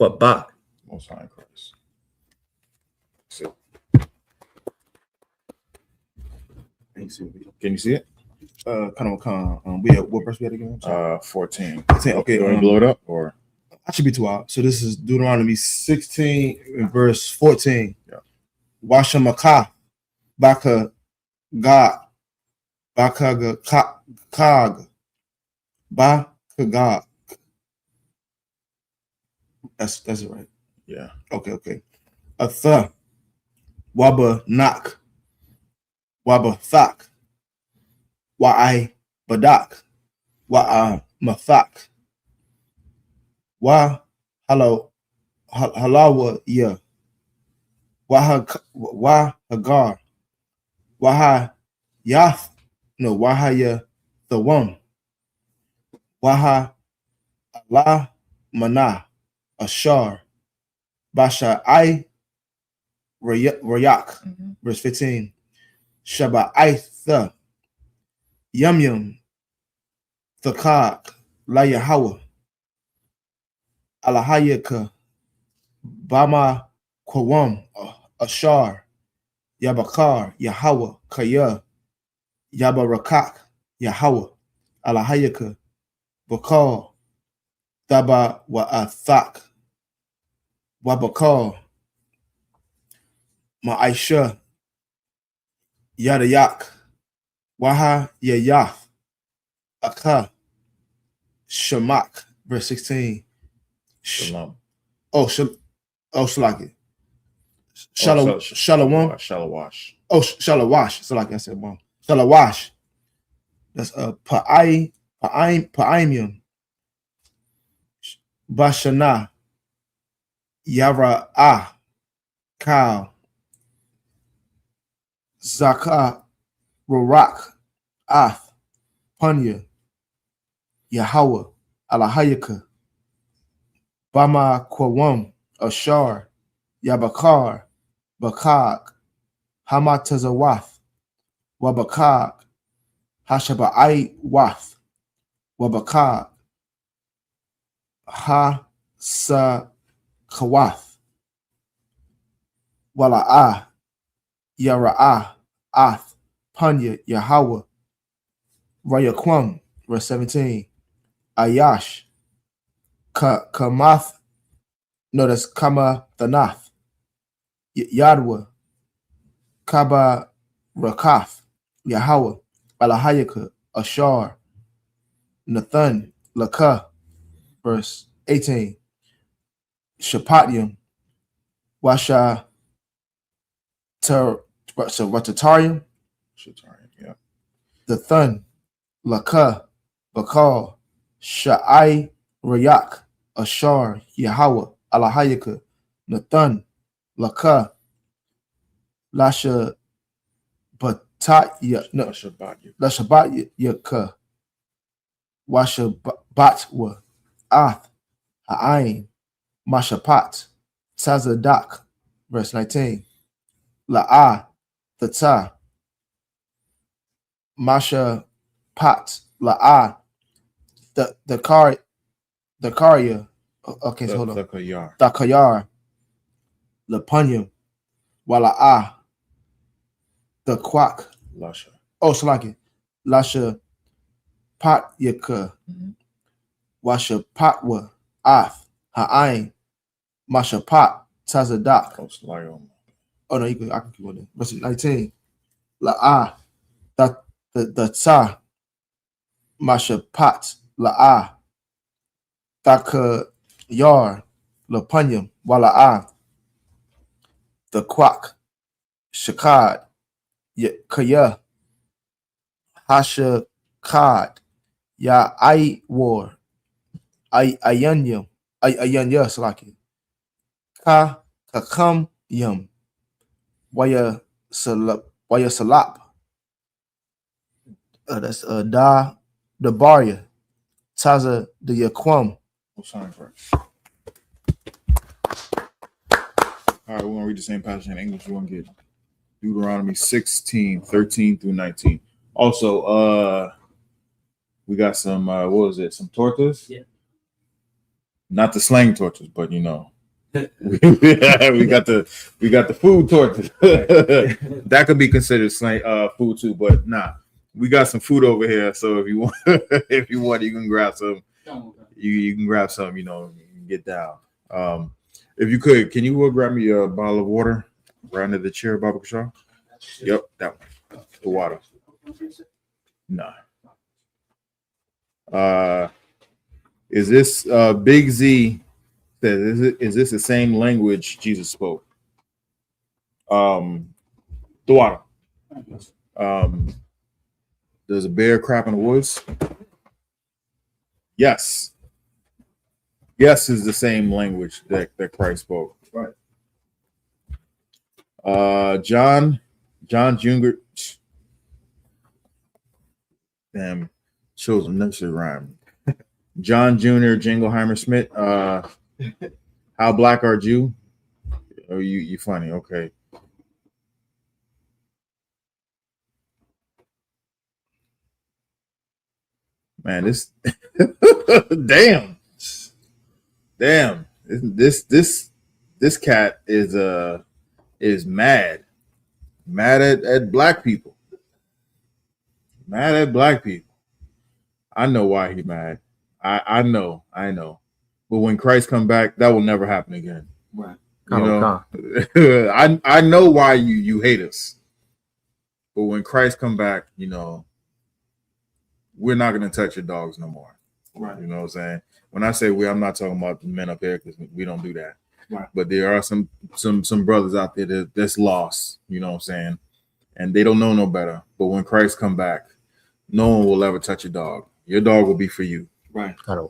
Kwabak. Most High in Christ. Can you see it? We have what verse we had again? 14. Okay, You want to blow it up or? I should be too out. So this is Deuteronomy 16 and verse 14. Yeah. Washamaka, Baka God, Baka Kag, Baka God. That's it, right? Yeah. Okay. Atha, Waba Nak, Waba Thak, Wa'ai Badak, Wa'a Mathak, Wa Halawa Ya, Wa Hagar, Waha Yath, no, Wahaya the one, Waha Allah Mana, Ashar, Basha I Rayak, verse 15, Shaba Aitha, Yum Thakak, La Yahweh, Alahayaka, Bama Kwam, Ashar, Yabakar, Yahweh, Kaya, Yabarakak, Yahweh, Alahayaka, Bakar, Daba wa Athak, Wabakar, Ma'aisha, Yadayak, Waha Yayath, Aka, Shamak, verse 16. Shalom. Shalaki. Shalom. Shalom. Shalawash. Shalawash. So like I said, wrong. Shalawash. That's Pa'imium. Bashana. Yara Kal. Zaka. Rarak. Ath. Punya. Yahweh. Alahayaka. Bama Kwam. Ashar. Yabakar. Bakak. Hamatazawath. Wabakak. Hashaba'ai Wath. Wabakak. Ha Sa Kawath. Wala'ah. Yara'ah. Ath. Punya. Yahweh. Rayakwam. Verse 17. Ayash. Kamath. No, that's Kama Thanath. Yadwa. Kaba Rakath. Yahweh. Alahayaka. Ashar. Nathan. Laka. Verse 18. Shapatium. Washa Ratatarium. Yeah. The Thun. Laka. Bakal. Sha'ai Rayak. Ashar. Yahweh. Alahayaka. Nathan. Laka. Lasha Bataya. No, Lashabat Yaka. Washa Batwa. Ath. Ha'ain. Mashapat. Tazadak. Verse 19. La'ah. Thata. Masha Pat. La'ah. The Karya. Okay, so hold on. The Kayar. The Kayar. Lapunyam. Wala'ah. The Quack. Lasha. Oh, Salaki. Lasha Patyaka. Washa Patwa. Ath. Ha'ain. Masha Pat. Tazadak. Oh, Slayo. Oh, no, I can keep on there. Verse 19. La'ah. The Tza. Masha Pat. La'ah. Thaka Yar. Lapunyam. Wala'ah. The Quack. Shakad. Kaya. Hasha Kad. Ya I War. Ayanya. Ayanya Salaki. Ka Kakam Yum. Waya Salap. That's Da the Barya. Taza the Yaquam. What's sign for it? All right, we're gonna read the same passage in English. We're gonna get Deuteronomy 16, 13 through 19. Also, we got some what was it? Some tortas? Yeah. Not the slang tortas, but we got the food tortas. That could be considered slang food too, but nah. We got some food over here, so if you want, you can grab some. You can grab some, you can get down. If you could, can you grab me a bottle of water right under the chair, Baba Kashaw? Yep, that one. The water. Nah. Is this Big Z says, is this the same language Jesus spoke? The water. Does a bear crap in the woods? Yes. Yes is the same language that Christ spoke. Right. John Jr. Damn, shows them nursery rhyme. John Jr. Jingleheimer Smith. How black are you? Oh, you funny. Okay. Man, this damn. This cat is mad at black people. Mad at black people. I know why he's mad. I know. But when Christ come back, that will never happen again. Right. I know why you hate us. But when Christ come back, we're not gonna touch your dogs no more. Right. You know what I'm saying? When I say we, I'm not talking about the men up here because we don't do that. Right. But there are some brothers out there that's lost, you know what I'm saying? And they don't know no better. But when Christ come back, no one will ever touch a dog. Your dog will be for you. Right. Your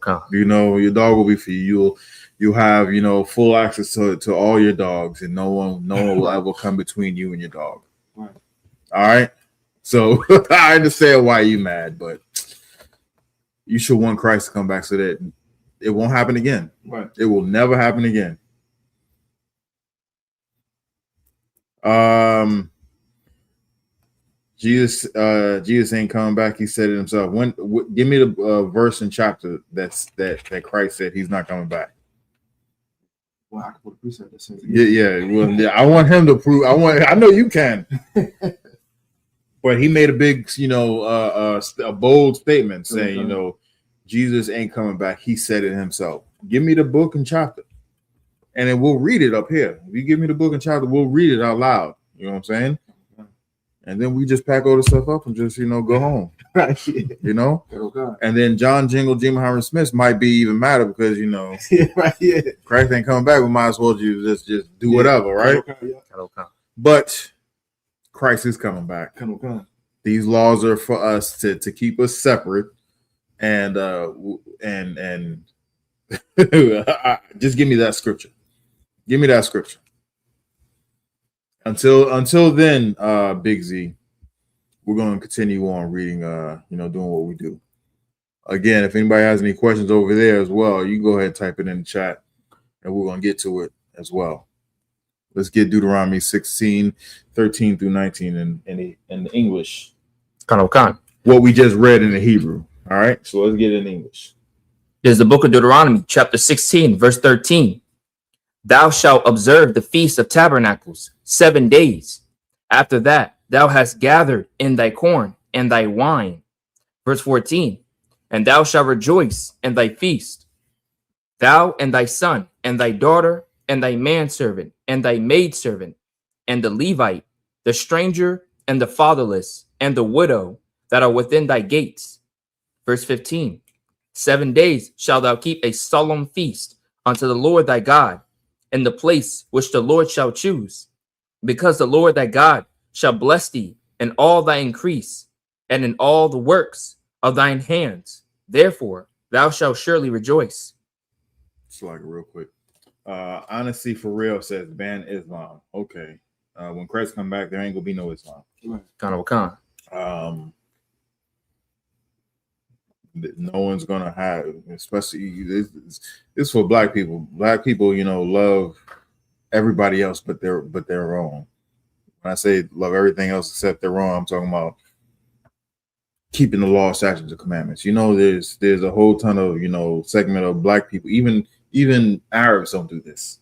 dog will be for you. You'll have, full access to all your dogs, and no one will ever come between you and your dog. Right. All right. So I understand why you mad, but you should want Christ to come back so that it won't happen again. Right. It will never happen again. Jesus ain't coming back. He said it himself. Give me the verse and chapter that Christ said he's not coming back. Well, I can put a precept that says Yeah. Well, I want him to prove. I know you can. But he made a big, a bold statement saying, Jesus ain't coming back. He said it himself. Give me the book and chapter, and then we'll read it up here. If you give me the book and chapter, we'll read it out loud. You know what I'm saying? And then we just pack all the stuff up and just, go home. Right. And then John Jingleheimer Smith might be even madder because, Right. Yeah. Christ ain't coming back. We might as well just do whatever, right? But Christ is coming back. These laws are for us to keep us separate, and just give me that scripture. Give me that scripture. Until then, Big Z, we're going to continue on reading, doing what we do. Again, if anybody has any questions over there as well, you can go ahead and type it in the chat, and we're going to get to it as well. Let's get Deuteronomy 16, 13 through 19 in the English. Khan. What we just read in the Hebrew. All right, so let's get it in English. There's the book of Deuteronomy, chapter 16, verse 13. Thou shalt observe the feast of tabernacles 7 days. After that, thou hast gathered in thy corn and thy wine. Verse 14. And thou shalt rejoice in thy feast, thou and thy son and thy daughter and thy manservant and thy maidservant and the Levite, the stranger and the fatherless and the widow that are within thy gates. Verse 15. 7 days shalt thou keep a solemn feast unto the Lord thy God in the place which the Lord shall choose, because the Lord thy God shall bless thee in all thy increase and in all the works of thine hands. Therefore, thou shalt surely rejoice. It's like real quick. Honesty for real says ban Islam. Okay. When Christ come back, there ain't gonna be no Islam. No one's gonna have, especially this for black people. Black people, love everybody else but their own. When I say love everything else except their own, I'm talking about keeping the law, statutes, and commandments. There's a whole ton of segment of black people, even Arabs don't do this.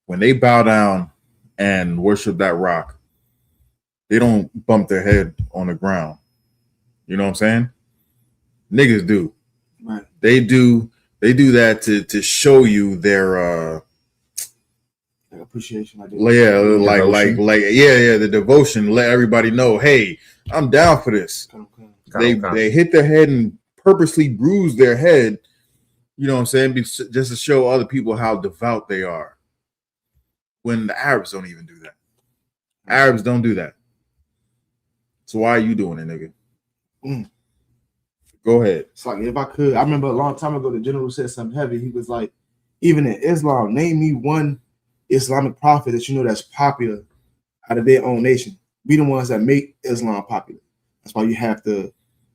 When they bow down and worship that rock, they don't bump their head on the ground. You know what I'm saying? Niggas do. Right. They do that to show you their appreciation. The devotion. Let everybody know, hey, I'm down for this. They hit their head and purposely bruise their head, you know what I'm saying, just to show other people how devout they are. When the Arabs don't even do that. Arabs don't do that. So why are you doing it, nigga? Go ahead. It's like, if I could, I remember a long time ago, the general said something heavy. He was like, even in Islam, name me one Islamic prophet that that's popular out of their own nation. We the ones that make Islam popular. That's why you have the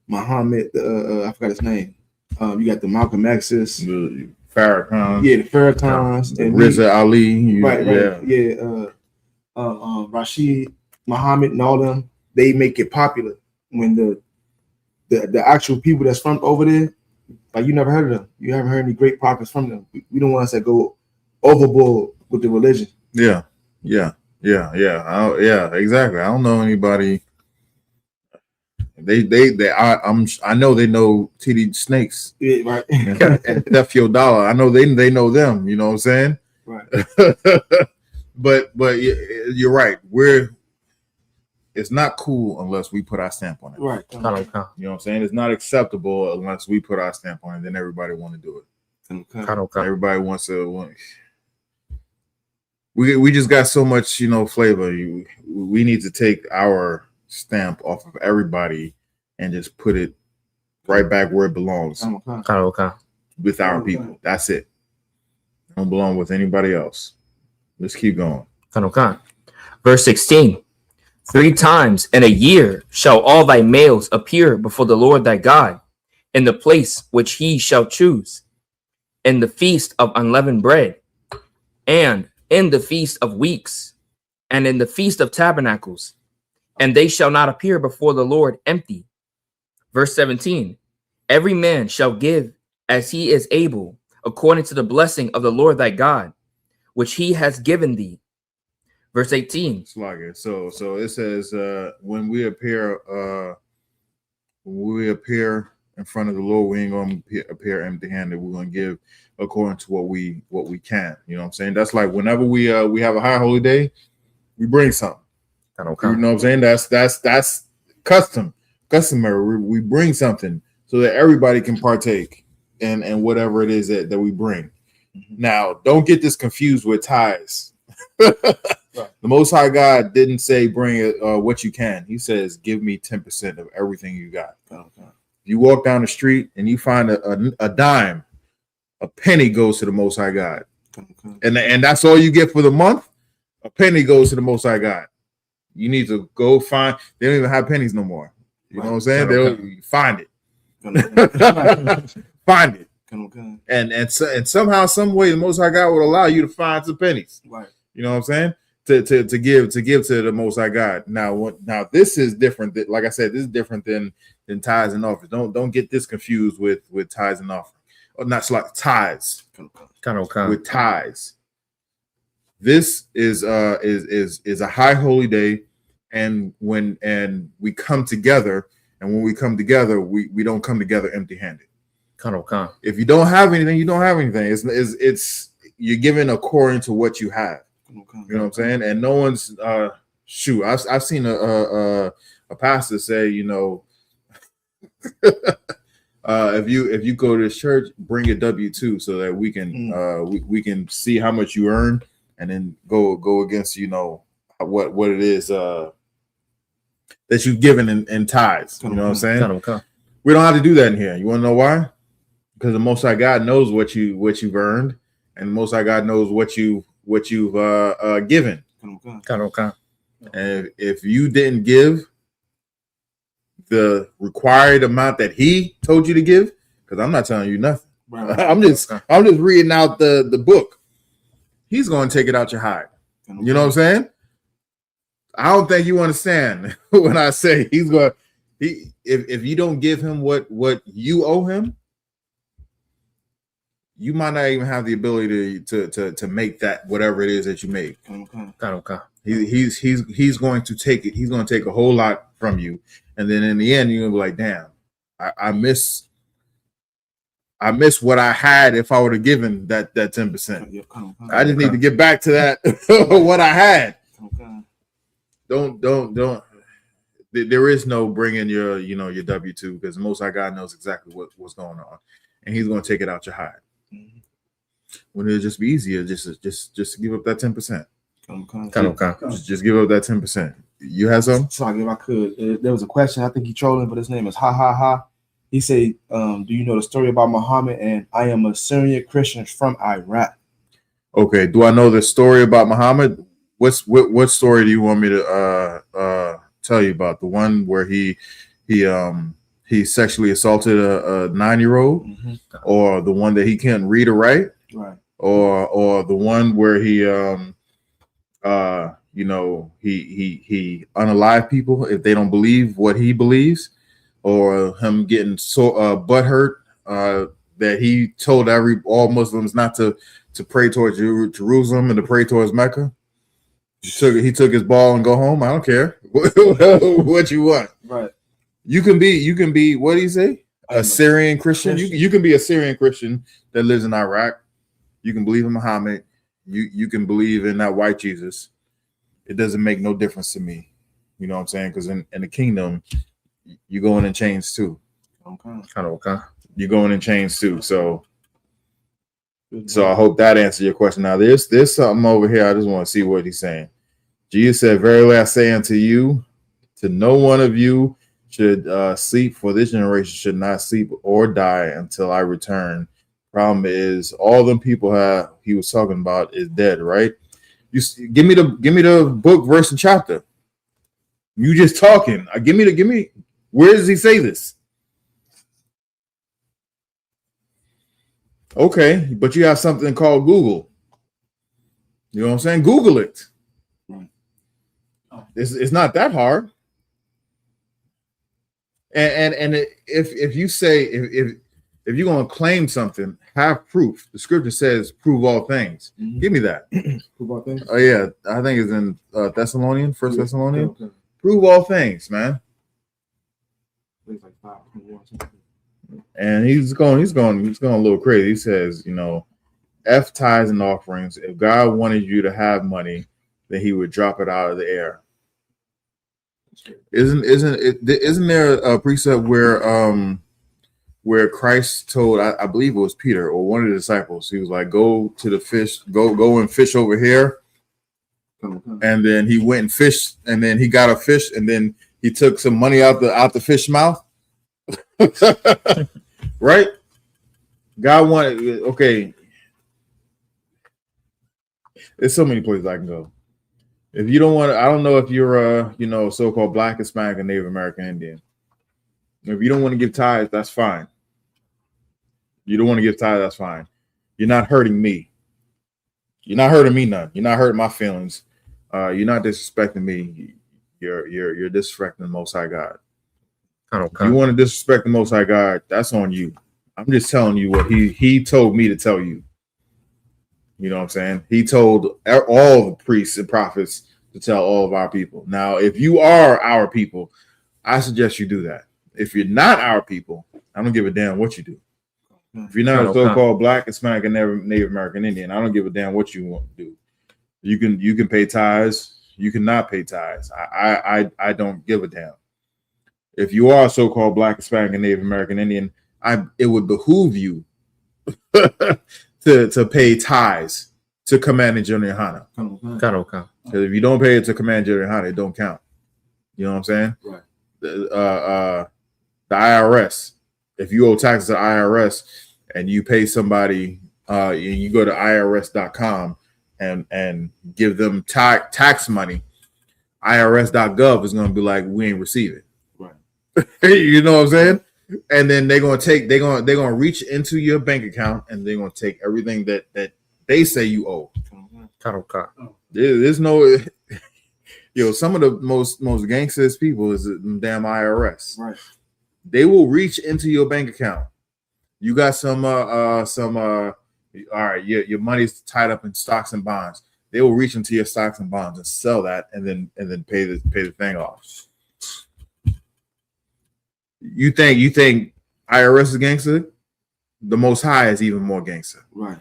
Muhammad, I forgot his name. You got the Malcolm X's, the Farrakhan. Yeah, the Farrakhans. And Rizza Ali. Right. Yeah. Rashid, Muhammad, and all them, they make it popular. When the actual people that's from over there, like, you never heard of them. You haven't heard any great prophets from them. We the ones that go overboard with the religion. Yeah, exactly. I don't know anybody. I know they know TD Snakes, right? And Thefio Dollar. I know they know them. You know what I'm saying? Right. but you're right. It's not cool unless we put our stamp on it. Right. You know what I'm saying? It's not acceptable unless we put our stamp on it. Then everybody want to do it. Everybody wants to. We just got so much, flavor. We need to take our stamp off of everybody and just put it right back where it belongs. With our people. That's it. Don't belong with anybody else. Let's keep going. Verse 16. 3 times in a year shall all thy males appear before the Lord thy God in the place which he shall choose, in the feast of unleavened bread, and in the feast of weeks, and in the feast of tabernacles, and they shall not appear before the Lord empty. Verse 17. Every man shall give as he is able, according to the blessing of the Lord thy God, which he has given thee. Verse 18. So it says, when we appear in front of the Lord, we ain't gonna appear empty-handed. We're gonna give according to what we can. You know what I'm saying? That's like whenever we have a high holy day, we bring something. You know what I'm saying? That's customary. We bring something so that everybody can partake in whatever it is that we bring. Now, don't get this confused with tithes. Right. The Most High God didn't say bring what you can. He says give me 10% of everything you got. You walk down the street and you find a dime, a penny goes to the Most High God, and that's all you get for the month. A penny goes to the Most High God. You need to go find. They don't even have pennies no more. You know what I'm saying? They'll find it. Find it. And somehow, some way, the Most High God would allow you to find some pennies. Right. You know what I'm saying? to give to the Most High God. Now this is different. Like I said, this is different than tithes and offerings. Don't get this confused with tithes and offerings, or not like tithes. With tithes. This is a high holy day, and when we come together, and when we come together, we don't come together empty-handed. If you don't have anything, you don't have anything. It's you're giving according to what you have. You know what I'm saying? And no one's shoot. I've seen a pastor say, you know, if you go to this church, bring a W-2 so that we can we can see how much you earn, and then go against, you know, what it is that you've given in tithes. You know what I'm saying? We don't have to do that in here. You want to know why? Because the Most High God knows what you've earned, and the Most High God knows what you've given. And if you didn't give the required amount that He told you to give, because I'm not telling you nothing. Right. I'm just reading out the book. He's going to take it out your hide. You know what I'm saying? I don't think you understand when I say he's going. If you don't give him what you owe him, you might not even have the ability to make that whatever it is that you make. He's going to take it. He's going to take a whole lot from you, and then in the end, you're gonna be like, "Damn, I miss what I had if I would have given that 10%. I just need to get back to that what I had." Don't. There is no bringing your W-2, because Most High God knows exactly what's going on, and He's going to take it out your hide. When it'll just be easier, just give up that 10%. Just give up that 10%. You have some? Sorry, if I could. There was a question. I think he trolling, but his name is Ha. He said, "Do you know the story about Muhammad?" And I am a Syrian Christian from Iraq. Okay. Do I know the story about Muhammad? What story do you want me to tell you about? The one where he sexually assaulted a 9-year-old, or the one that he can't read or write, right? Or the one where he he unalive people if they don't believe what he believes, or him getting so butthurt that he told all Muslims not to pray towards Jerusalem and to pray towards Mecca. He took his ball and go home. I don't care what you want. Right. You can be what do you say? A Syrian Christian. You can be a Syrian Christian that lives in Iraq. You can believe in Muhammad. You can believe in that white Jesus. It doesn't make no difference to me. You know what I'm saying? Because in the kingdom, you going in chains too. Okay. You're going in chains too. So I hope that answers your question. Now there's something over here. I just want to see what he's saying. Jesus said, "Verily I say unto you, to no one of you should sleep, for this generation should not sleep or die until I return." Problem is, all them people he was talking about is dead, right? You give me the book, verse, and chapter. You just talking. Give me. Where does he say this? Okay, but you have something called Google. You know what I'm saying? Google it. It's not that hard. And if you say if you're going to claim something, have proof. The scripture says, "Prove all things." Give me that. Prove all things. Oh yeah, I think it's in Thessalonians, First Thessalonians. Okay. Prove all things, man. And he's going a little crazy. He says, F tithes and offerings. If God wanted you to have money, then He would drop it out of the air. Isn't there a precept where Christ told, I believe it was Peter or one of the disciples, he was like, "Go to the fish, go and fish over here." And then he went and fished, and then he got a fish, and then he took some money out the fish mouth. Right? God wanted, okay. There's so many places I can go. If you don't want to, I don't know if you're a so-called Black, Hispanic, and Native American Indian. If you don't want to give tithes, that's fine. You don't want to give tithes, that's fine. You're not hurting me. You're not hurting me none. You're not hurting my feelings. You're not disrespecting me. You're disrespecting the Most High God. If you want to disrespect the Most High God, that's on you. I'm just telling you what he told me to tell you. You know what I'm saying? He told all the priests and prophets to tell all of our people. Now, if you are our people, I suggest you do that. If you're not our people, I don't give a damn what you do. If you're not a so-called Black, Hispanic, and Native American Indian, I don't give a damn what you want to do. You can pay tithes. You cannot pay tithes. I don't give a damn. If you are a so-called Black, Hispanic, and Native American Indian, it would behoove you to pay tithes to Commanding General Yahanna. Because if you don't pay it to Commanding General Yahanna, it don't count. You know what I'm saying? Right. The IRS. If you owe taxes to IRS and you pay somebody, you go to IRS.com and give them tax money, IRS.gov is going to be like, we ain't receive it. Right. You know what I'm saying? And then they're gonna reach into your bank account and they're gonna take everything that they say you owe. There's no some of the most gangsters people is the damn IRS. Right. They will reach into your bank account. You got some all right, your money's tied up in stocks and bonds. They will reach into your stocks and bonds and sell that and then pay the thing off. You think IRS is gangster? The Most High is even more gangster. Right.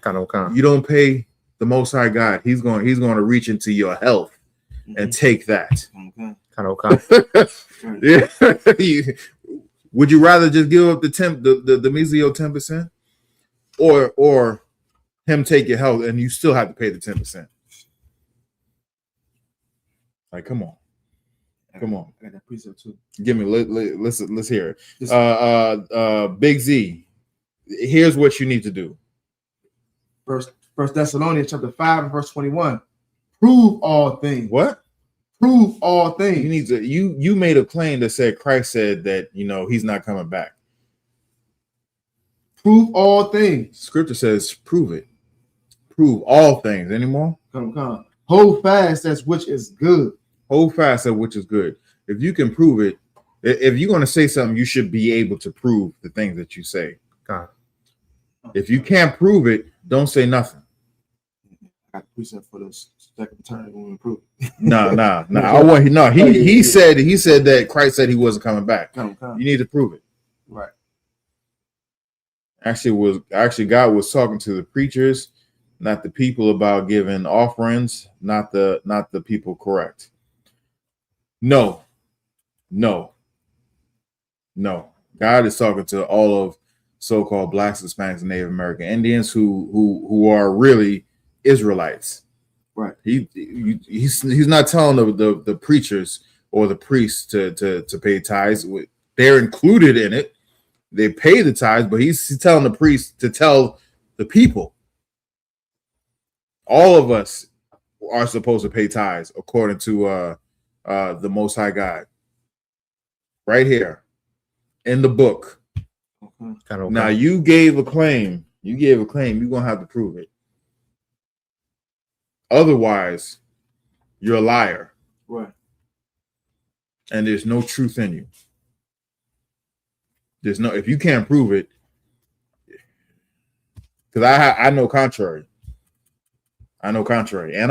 You don't pay the Most High God. He's going to reach into your health and take that. Yeah. Would you rather just give up the measly 10%, or him take your health and you still have to pay the 10%? Like, come on. Come on. I got that precept too. Give me let's hear it. Big Z. Here's what you need to do. First Thessalonians chapter 5 and verse 21. Prove all things. What? Prove all things. You need to you made a claim that said Christ said that he's not coming back. Prove all things. Scripture says prove it. Prove all things. Any more? Come. Hold fast as which is good. Hold fast at which is good. If you can prove it, if you're going to say something, you should be able to prove the things that you say. God. If you can't prove it, don't say nothing. I got the precept for this second turn when we prove it. No. He said that Christ said he wasn't coming back. Come. You need to prove it. Right. Actually God was talking to the preachers, not the people, about giving offerings, not the people, correct. No. God is talking to all of so-called Blacks, Hispanics, and Native American Indians who are really Israelites. Right. He's not telling the preachers or the priests to pay tithes. They're included in it. They pay the tithes, but he's telling the priests to tell the people. All of us are supposed to pay tithes according to the Most High God. Right here in the book. Now you gave a claim. You're gonna have to prove it. Otherwise, you're a liar. Right. And there's no truth in you. If you can't prove it, because I know contrary. And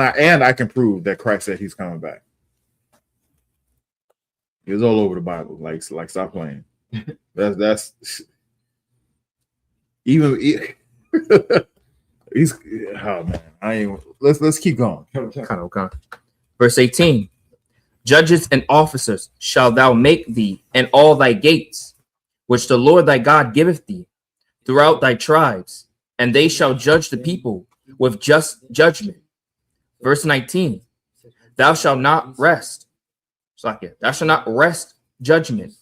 I can prove that Christ said he's coming back. It's all over the Bible. Like stop playing. That's even he's oh man. Let's keep going. Verse 18. Judges and officers shalt thou make thee in all thy gates, which the Lord thy God giveth thee, throughout thy tribes, and they shall judge the people with just judgment. Verse 19. Thou shalt not rest. Thou shalt not rest judgment.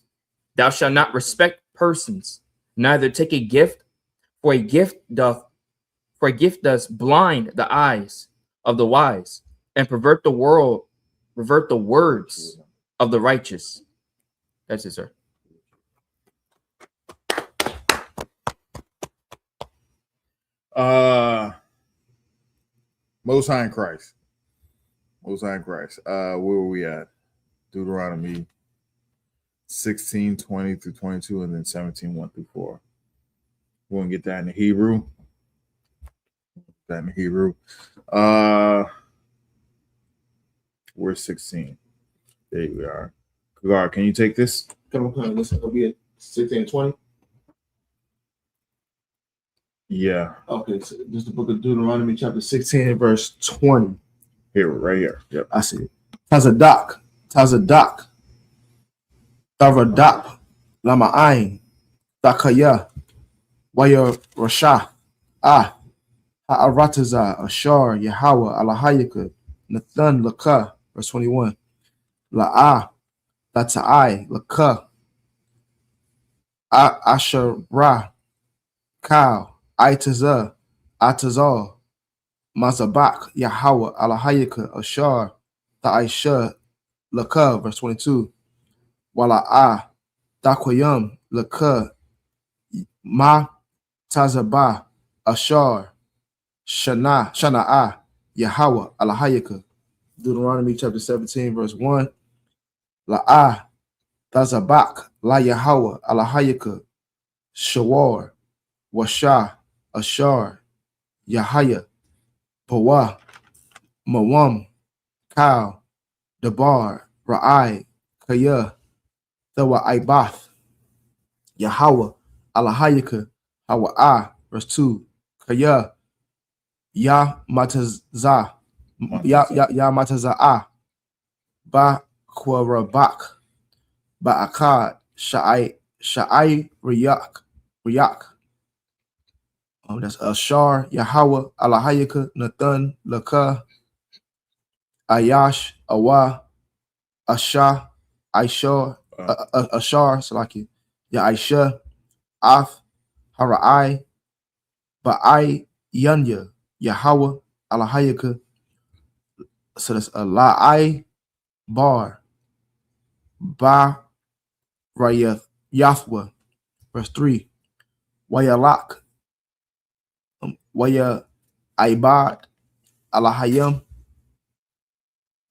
Thou shalt not respect persons, neither take a gift, for a gift does blind the eyes of the wise, and pervert the words of the righteous. That's it, sir. Most High in Christ. Most High Christ. Where were we at? Deuteronomy 16:20 through 22, and then 17:1 through 4. We're gonna get that in the Hebrew. Where's 16? There we are. Kagar, can you take this? Come on, listen. It'll be at 16 and 20. Yeah. Okay, so this is the book of Deuteronomy, chapter 16, and verse 20. Here, right here. Yep. I see it. Tazadak, Tavadak, Lama'ain, Dakaya, Waya Rasha, Ha'arataza, Ashar, Yahweh, Alahayaka, Nathan, Laka, verse 21. La'ah, Lata'ai, Laka, Asherah, Kal, Itazah, Atazal, Mazabak, Yahweh, Alahayaka, Ashar, Ta'aisha, Laka, verse 22. Wala'ah, Dakwayam, Laka, Ma, Tazabah, Ashar, Shana'ah, Yahweh, Alahayaka. Deuteronomy chapter 17, verse 1. La'ah, Tazabak, La Yahweh, Alahayaka, Shawar, Washah, Ashar, Yahaya, Pawah, Mawam, Kal, Dabar, Ra'ai, Kaya, Thawa Ibath, Yahweh, Alahayaka, Hawa'ah, verse 2. Kaya, Ya Matazah, Ya Mataza'ah, Ba Kwarabak, Ba'akad, Sha'ai Riyak. That's Ashar, Yahweh, Alahayaka, Nathan, Laka, Ayash, Awa, Asha, Aishar, Ashar, Salaki, Ya Aisha, Af, Hara'ai, Ba'ai, Yanya, Yahweh, Alahayaka. So that's a La'ai, Bar, Ba, Rayath, Yahweh, verse 3. Wayalak, Waya Ibad, Alahayam,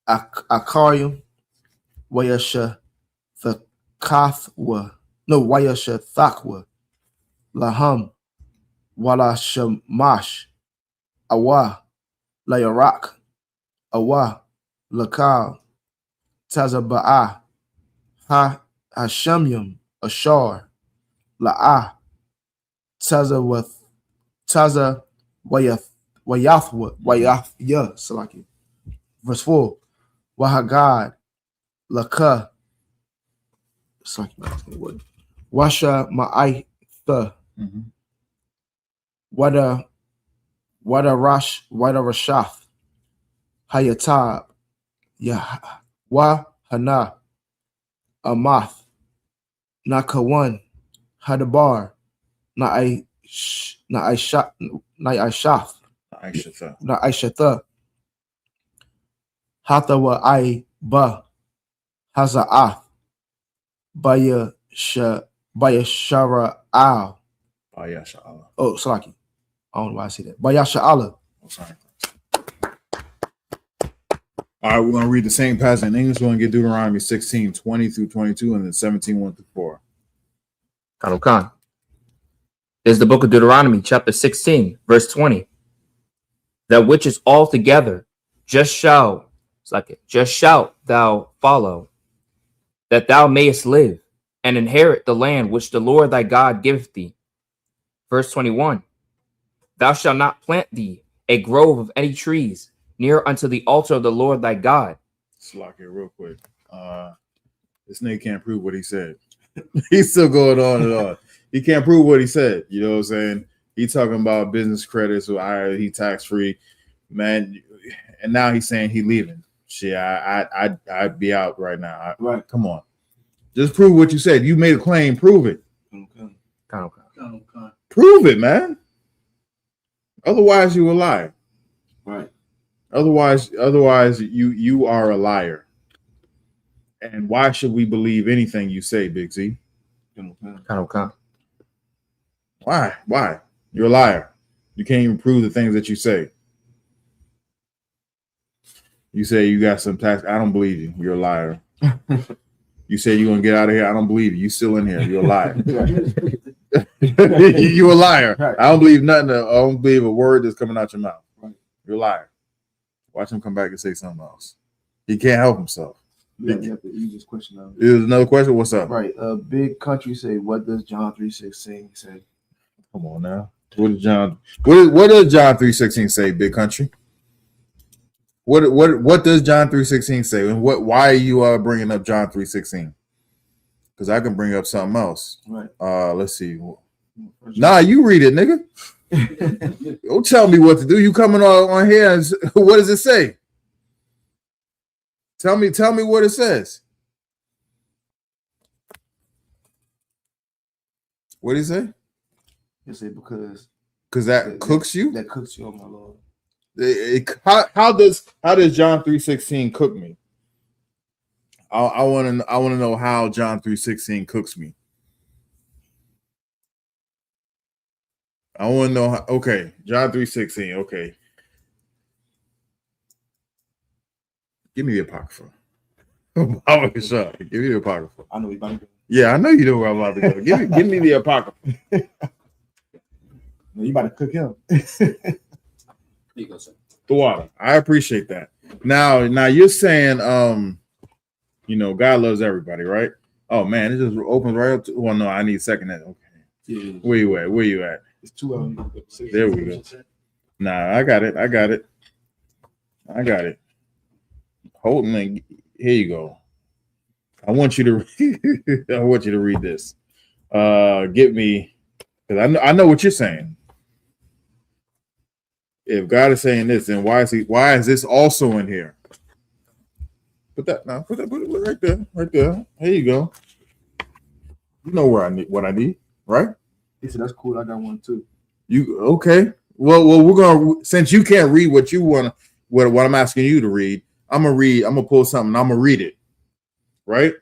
Akarium, Wayasha Thakathwa, no, Wayasha Thakwa, Laham, Wala Shamash, Awa, Layarak, Awa, Lakal, Tazaba'ah, Hashamyam, Ashar, La'ah, Tazawath, Taza, Wayathwa, Salaki. Verse 4. Wahagad, Laka, Salaki, Washa Ma'aitha, Wada Rashath, Hayatab, Wahana, Amath, Nakawan, Hadabar, Na'aishaf, Na'aishatha, Hathawa I Ba, Haza'ath, Baya Shara Al. Oh, Salaki. I don't know why I say that. Bayasha Allah. Oh, sorry. All right, we're going to read the same passage in English. We're going to get Deuteronomy 16:20 through 22, and then 17:1 through 4. Khan. This is the book of Deuteronomy, chapter 16, verse 20. That which is altogether just shalt thou follow, that thou mayest live and inherit the land which the Lord thy God giveth thee. Verse 21. Thou shalt not plant thee a grove of any trees near unto the altar of the Lord thy God. Slack here real quick. This nigga can't prove what he said. He's still going on and on. He can't prove what he said. You know what I'm saying? He talking about business credits or he tax free, man. And now he's saying he leaving. Shit, I'd be out right now. Right. Come on. Just prove what you said. You made a claim. Prove it. Prove it, man. Otherwise, you a liar. Right. Otherwise, you are a liar. And why should we believe anything you say, Big Z? Why? You're a liar. You can't even prove the things that you say. You say you got some tax. I don't believe you. You're a liar. You say you're gonna get out of here. I don't believe you. You still in here. You're a liar. You're a liar. Right. I don't believe nothing. I don't believe a word that's coming out your mouth. Right. You're a liar. Watch him come back and say something else. He can't help himself. You have to use this question now. There's another question. What's up? Right. Big country say, what does John 3:16 say? Come on now. What does John 3:16 say, big country? What does John 3:16 say? And why are you bringing up John 3:16? Because I can bring up something else. Right. Let's see. Nah, you read it, nigga. Don't tell me what to do. You coming on here and what does it say? Tell me what it says. What did he say? He said because that cooks you. That cooks you, oh my Lord. How does John 3:16 cook me? I want to know how John 3:16 cooks me. I want to know how. Okay, John 3:16. Okay, give me the apocrypha. Shut up. Give me the apocrypha. I know you about to go. Yeah, I know you know where I'm about to go. Give me the apocrypha. No, you about to cook him. Here you go, sir. The water. I appreciate that. Now you're saying, God loves everybody, right? Oh man, it just opens right up to. Well, no, I need second that. Okay. Yeah. Where you at? It's 2 of them. There we go. Nah, I got it. Holden, here you go. I want you to read this. Get me, because I know what you're saying. If God is saying this, then why is this also in here? Put it right there. Here you go. You know what I need, right? He said that's cool. I got one too. You okay? Well, we're gonna, since you can't read what you want, what I'm asking you to read. I'm gonna pull something. I'm gonna read it, right?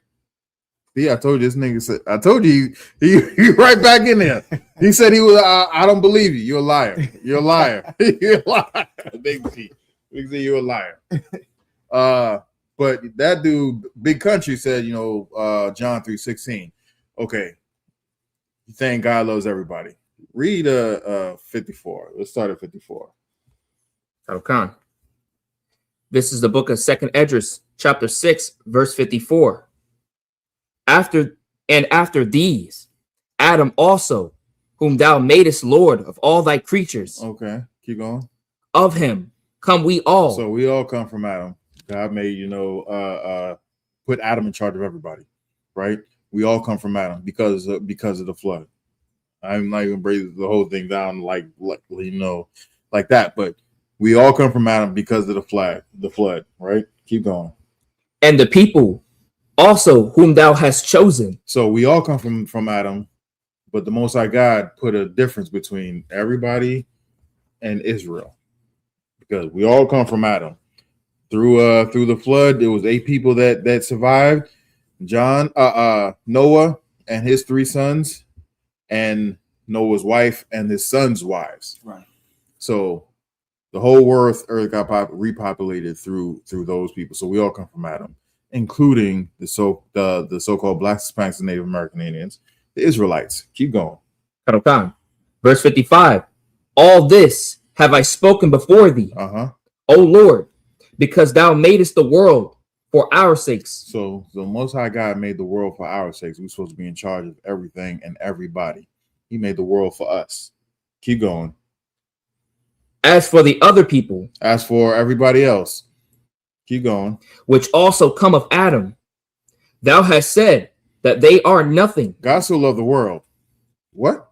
See, I told you this nigga said. I told you he right back in there. He said he was. I don't believe you. You're a liar. You're a liar. You're a liar. Big C. You're a liar. But that dude, Big Country, said, John 3:16. Okay. You think God loves everybody? Read 54. Let's start at 54. Khan. This is the book of 2nd Esdras, chapter 6, verse 54. After these, Adam also, whom thou madest Lord of all thy creatures. Okay, keep going. Of him come we all. So we all come from Adam. God made, put Adam in charge of everybody, right? We all come from Adam because of the flood. I'm not even breaking the whole thing down like that, but we all come from Adam because of the flood, right? Keep going. And the people also whom thou hast chosen. So we all come from Adam, but the Most High God put a difference between everybody and Israel, because we all come from Adam. Through the flood, there was 8 people that survived. Noah and his 3 sons, and Noah's wife and his sons' wives. Right. So the whole earth got repopulated through those people. So we all come from Adam, including the so-called Blacks, Hispanics, and Native American Indians, the Israelites. Keep going. Verse 55. All this have I spoken before thee, O Lord, because thou madest the world for our sakes. So the Most High God made the world for our sakes. We're supposed to be in charge of everything and everybody. He made the world for us. Keep going. As for the other people, as for everybody else, keep going, which also come of Adam, thou hast said that they are nothing. God so loved the world. What?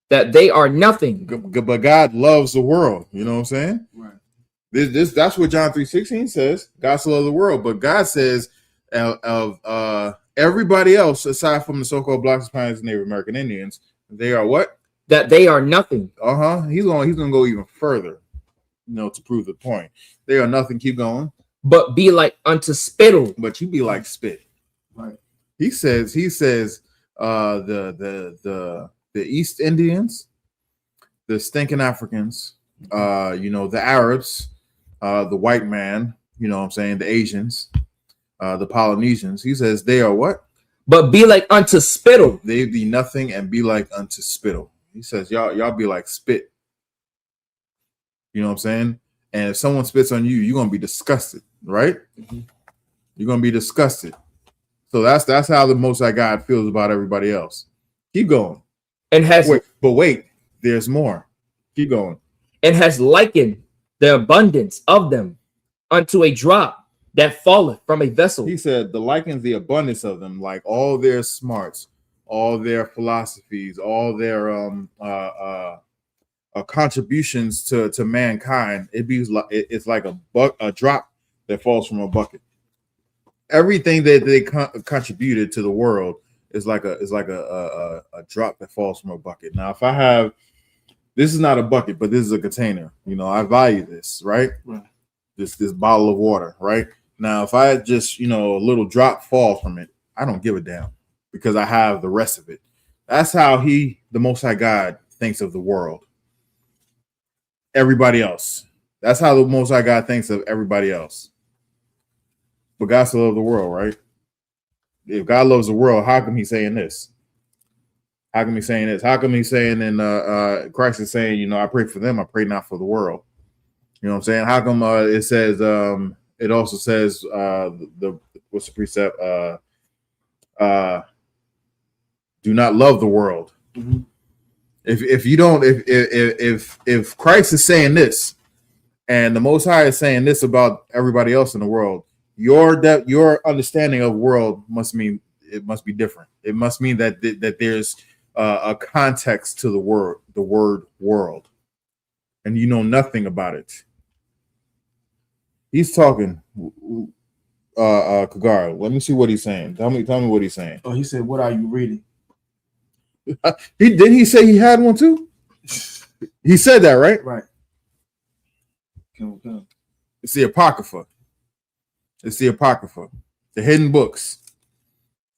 That they are nothing. But God loves the world. You know what I'm saying? Right. That's what John 3:16 says. God so loved the world. But God says of everybody else, aside from the so-called Blacks, Hispanics, and Native American Indians, they are what? That they are nothing. He's gonna go even further, to prove the point. They are nothing. Keep going. But be like unto spittle. But you be like spit. Right. He says the East Indians, the stinking Africans, the Arabs, the white man, you know what I'm saying, the Asians, the Polynesians. He says they are what? But be like unto spittle. They be nothing and be like unto spittle. He says y'all be like spit. You know what I'm saying? And if someone spits on you, you're gonna be disgusted, right? Mm-hmm. You're gonna be disgusted. So that's how the Most High God feels about everybody else. Keep going. And has wait, there's more. Keep going. And has likened the abundance of them unto a drop that falleth from a vessel. He said the likens the abundance of them, like all their smarts, all their philosophies, all their contributions to mankind. It's like a drop that falls from a bucket. Everything that they contributed to the world is like a drop that falls from a bucket. Now, if I have, this is not a bucket, but this is a container. You know, I value this, right? This bottle of water, right? Now, if I just, a little drop fall from it, I don't give a damn because I have the rest of it. That's how the Most High God, thinks of the world. Everybody else. That's how the Most High God thinks of everybody else. But God still loves the world, right? If God loves the world, how come he's saying this? How come he's saying this? How come he's saying Christ is saying, I pray for them, I pray not for the world. You know what I'm saying? How come it says it also says what's the precept? Do not love the world. Mm-hmm. If Christ is saying this and the Most High is saying this about everybody else in the world, your understanding of world must be different. It must mean that there's a context to the word world, and you know nothing about it. He's talking, Kagara. Let me see what he's saying. Tell me what he's saying. Oh, he said, "What are you reading?" Didn't he say he had one too? He said that, right? Right. Come. It's the Apocrypha. It's the Apocrypha, the hidden books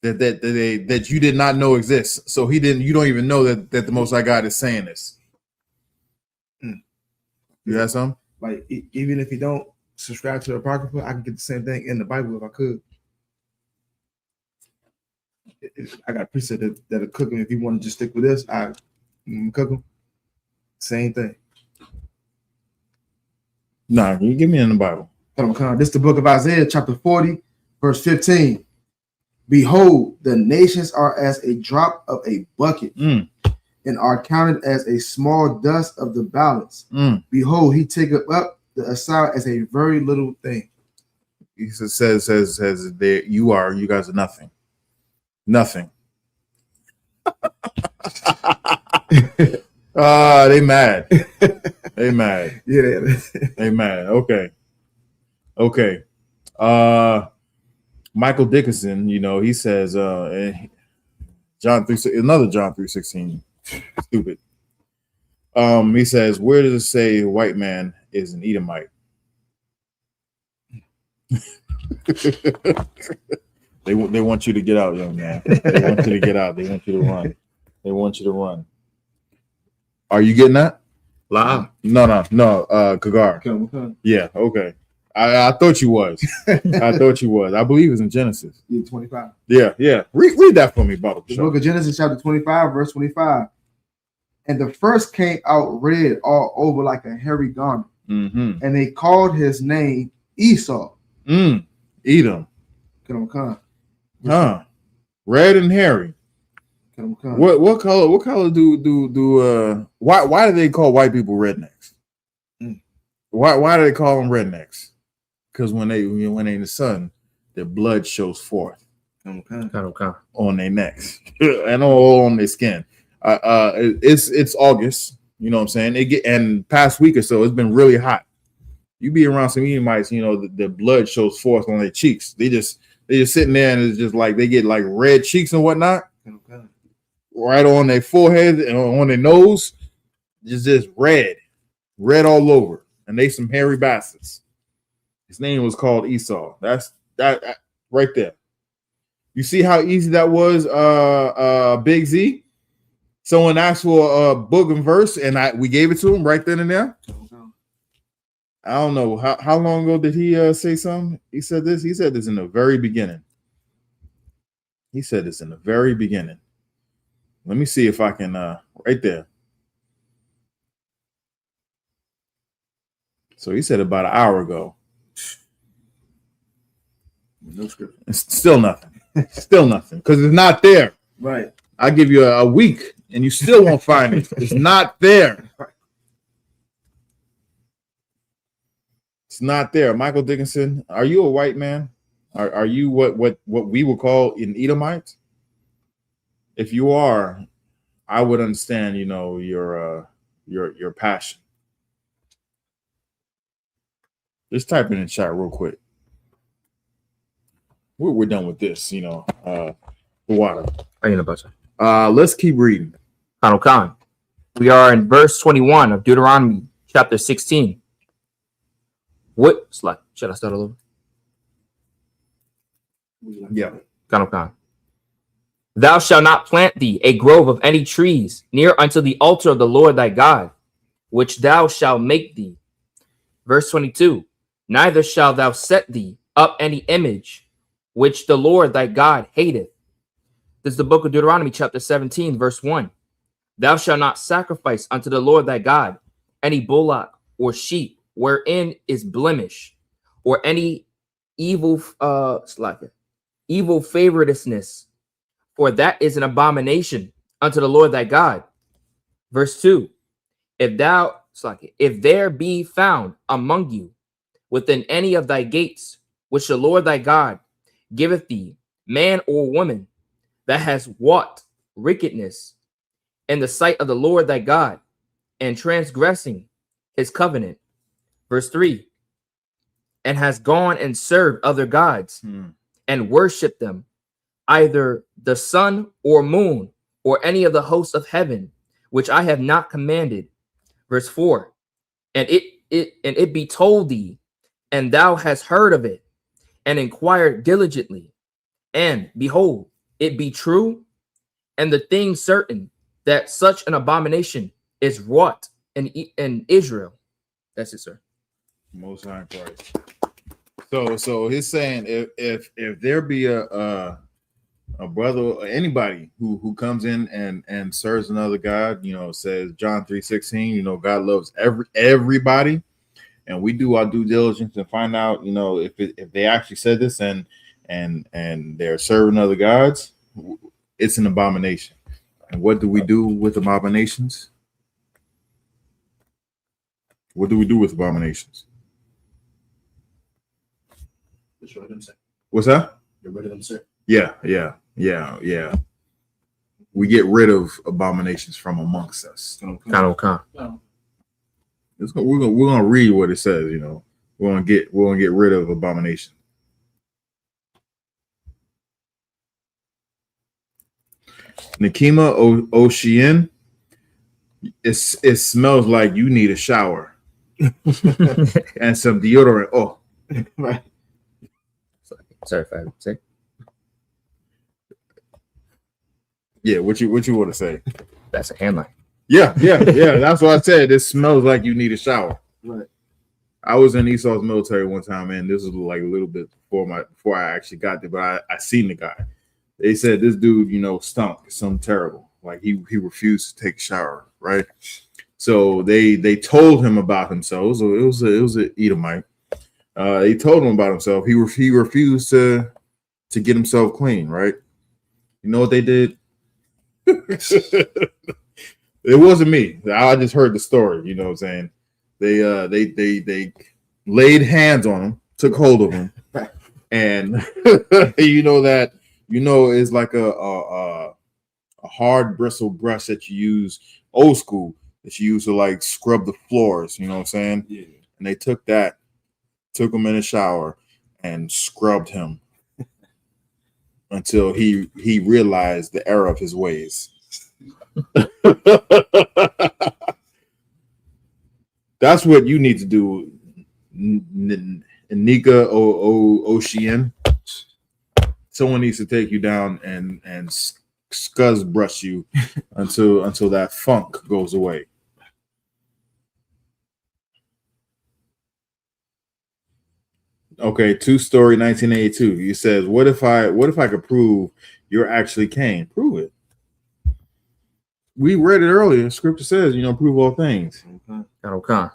that you did not know exist. So you don't even know that the Most High God is saying this. You have some? Like, even if you don't subscribe to the Apocrypha, I can get the same thing in the Bible if I could. I got a precept that'll cook them. If you want to just stick with this, I cook them. Same thing. Nah, you give me in the Bible. This is the book of Isaiah, chapter 40, verse 15. Behold, the nations are as a drop of a bucket and are counted as a small dust of the balance. Behold, he taketh up the aside as a very little thing. He says there you guys are nothing. Nothing. They mad. They mad. Yeah. They mad. Okay. Michael Dickinson, he says John 3, another John 3:16. Stupid. He says, where does it say white man is an Edomite? They want you to get out, young man. They want you to get out. They want you to run. They want you to run. Are you getting that? La. No. Kagar. Come. Yeah. Okay. I thought you was. I thought you was. I believe it's in Genesis. Yeah, 25. Yeah. Read that for me, Bible. The book of Genesis, chapter 25, verse 25. And the first came out red all over like a hairy garment. Mm-hmm. And they called his name Esau. Edom. Come. Red and hairy. Come. What color do why do they call white people rednecks? Why do they call them rednecks? Because when they in the sun, their blood shows forth on their necks and all on their skin. It's August, you know what I'm saying? And past week or so, it's been really hot. You be around some Edomites, the blood shows forth on their cheeks. They just sitting there and it's just like they get like red cheeks and whatnot, right on their forehead and on their nose, just red all over, and they some hairy bastards. His name was called Esau. That's that right there. You see how easy that was, Big Z? Someone asked for a book and verse, and we gave it to him right then and there. I don't know how long ago did he say something? He said this. He said this in the very beginning. He said this in the very beginning. Let me see if I can right there. So he said about an hour ago. No scripture. It's still nothing. Still nothing. Because it's not there. Right. I give you a week and you still won't find it. It's not there. It's not there. Michael Dickinson, are you a white man? Are you what we would call an Edomite? If you are, I would understand, you know, your passion. Just type it in the chat real quick. We're done with this, you know. The water. Let's keep reading. Khan. We are in verse 21 of Deuteronomy chapter 16. What slide? Should I start all over? Yeah. Khan. Thou shalt not plant thee a grove of any trees near unto the altar of the Lord thy God, which thou shalt make thee. Verse 22. Neither shalt thou set thee up any image which the Lord thy God hateth. This is the book of Deuteronomy chapter 17, verse 1. Thou shalt not sacrifice unto the Lord thy God any bullock or sheep wherein is blemish, or any evil favoritousness, for that is an abomination unto the Lord thy God. Verse 2. If there be found among you within any of thy gates, which the Lord thy God giveth thee, man or woman, that has wrought wickedness in the sight of the Lord thy God, and transgressing his covenant. Verse 3. And has gone and served other gods and worshiped them, either the sun or moon or any of the hosts of heaven, which I have not commanded. Verse 4. And it be told thee, and thou hast heard of it, and inquired diligently, and behold, it be true, and the thing certain, that such an abomination is wrought in Israel. That's it, sir. Most High Christ. So he's saying if there be a brother or anybody who comes in and serves another God, you know, says John 3:16, you know, God loves everybody, and we do our due diligence and find out, you know, if they actually said this and they're serving other gods, it's an abomination. And what do we do with abominations? What do we do with abominations? Destroy them, sir. What's that? Get rid of them, sir. Yeah. We get rid of abominations from amongst us. Khan. We're gonna read what it says. You know, we're gonna get rid of abomination. Nikema Ocean. It smells like you need a shower and some deodorant. Oh, Right. Sorry if I say. Yeah, what you want to say? That's a handline. Yeah. That's what I said. It smells like you need a shower. Right. I was in Esau's military one time, and this was like a little bit before I actually got there, but I seen the guy. They said this dude, you know, stunk something terrible. Like he refused to take a shower, right? So they told him about himself. So it was an Edomite. They told him about himself. He refused to get himself clean, right? You know what they did? It wasn't me. I just heard the story. You know what I'm saying? They laid hands on him, took hold of him, and it's like a hard bristle brush that you use old school that you use to like scrub the floors. You know what I'm saying? Yeah. And they took him in a shower and scrubbed him until he realized the error of his ways. That's what you need to do, Nika Ocean. Someone needs to take you down and scuzz brush you until that funk goes away. Okay, 2 Story 1982. You says, what if I could prove you're actually Cain? Prove it. We read it earlier. Scripture says, prove all things. Okay.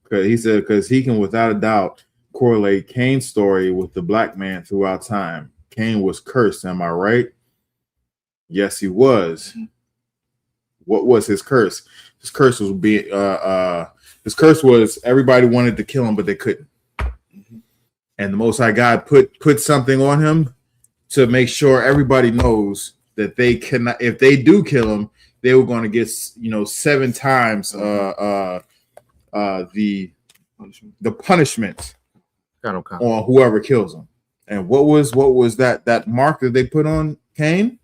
Because he said, because he can without a doubt correlate Cain's story with the black man throughout time. Cain was cursed, am I right? Yes, he was. What was his curse? His curse was his curse was everybody wanted to kill him, but they couldn't. And the Most High God put something on him to make sure everybody knows that they cannot, if they do kill him, they were going to get 7 times the punishment on whoever kills him. And what was that mark that they put on Cain?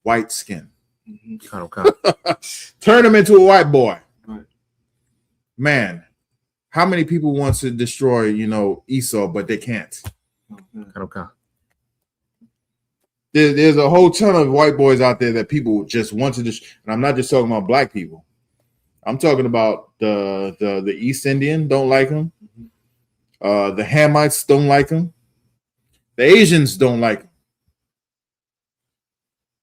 White skin. Turn him into a white boy. Right. Man, how many people want to destroy, Esau, but they can't? There's a whole ton of white boys out there that people just want to destroy. And I'm not just talking about black people. I'm talking about the East Indian don't like him. The Hamites don't like him. The Asians don't like him.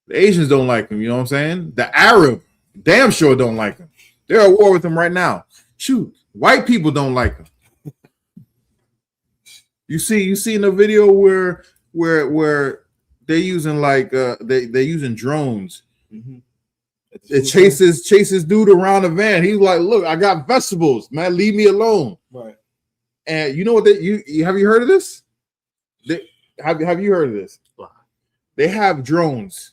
The Asians don't like him. You know what I'm saying? The Arab damn sure don't like him. They're at war with him right now. Shoot, white people don't like him. You see in the video where they're using they're using drones. It chases dude around the van. He's like, look, I got vegetables, man. Leave me alone. Right. And you know what? Have you heard of this? Have you heard of this? They have drones,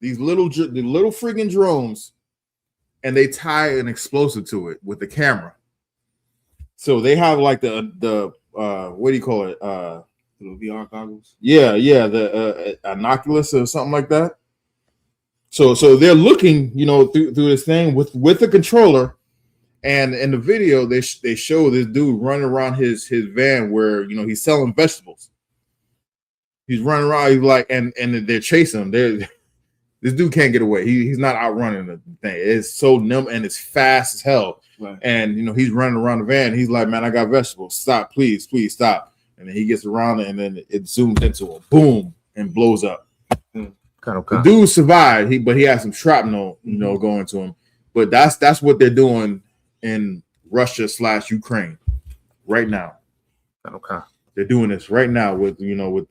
the little friggin' drones, and they tie an explosive to it with the camera. So they have like the what do you call it? Little VR goggles. Yeah, the Oculus or something like that. So they're looking, through this thing with the controller, and in the video they show this dude running around his van where he's selling vegetables. He's running around. He's like, and they're chasing him. This dude can't get away. He's not outrunning the thing. It's so nimble and it's fast as hell. Right. And he's running around the van. He's like, man, I got vegetables. Stop, please stop. And then he gets around it, and then it zooms into him, boom, and blows up. The dude survived, but he had some shrapnel, going to him. But that's what they're doing in Russia / Ukraine right now. They're doing this right now with the little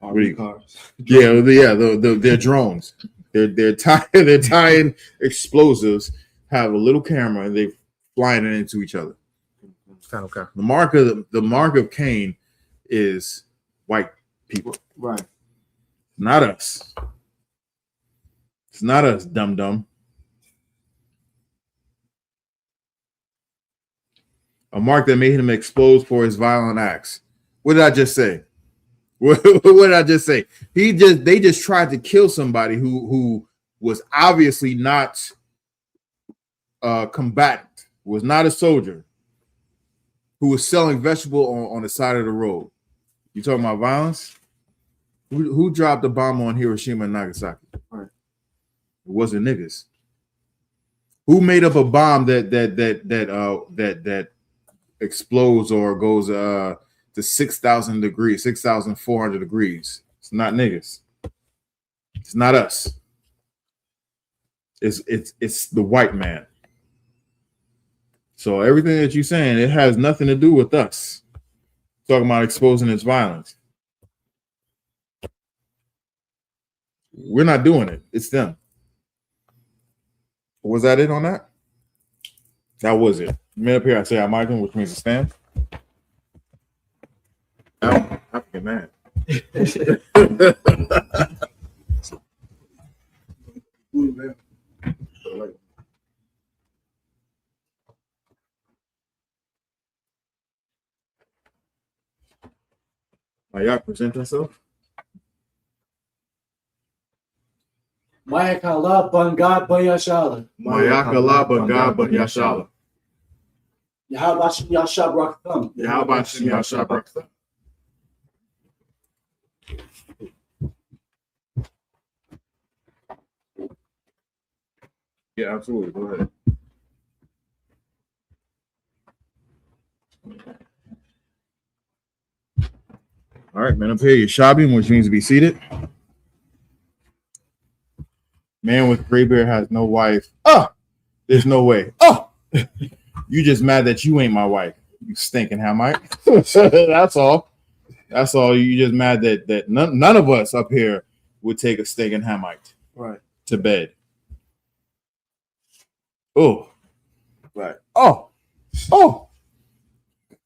RV cars. They're drones. They're tying explosives, have a little camera, and they flying it into each other. The mark of Cain is white people. Right. Not us. It's not us, dum. A mark that made him exposed for his violent acts. What did I just say? What did I just say? They just tried to kill somebody who was obviously not combatant, was not a soldier, who was selling vegetable on the side of the road. You talking about violence? Who dropped the bomb on Hiroshima and Nagasaki? Right. It wasn't niggas. Who made up a bomb that explodes or goes to 6,000 degrees, 6,400 degrees? It's not niggas. It's not us. It's the white man. So everything that you're saying, it has nothing to do with us. Talking about exposing its violence. We're not doing it. It's them. Was that it on that? That was it. Mid up here, I say Michael, which means to stand. I'm African man. Y'all present yourself. Mayakala Bangad Bayashala. Mayakala Bangad Yashala. Yahabashim Yashab Rakam. Yahabashim Yashab Rakam. Yeah, absolutely. Go ahead. man up here, Yashabim, which means to be seated. Man with gray beard has no wife. Oh, there's no way. Oh, you just mad that you ain't my wife. You stinking Hamite. That's all. That's all. You just mad that none of us up here would take a stinking Hamite Right. to bed. Oh, right. Oh.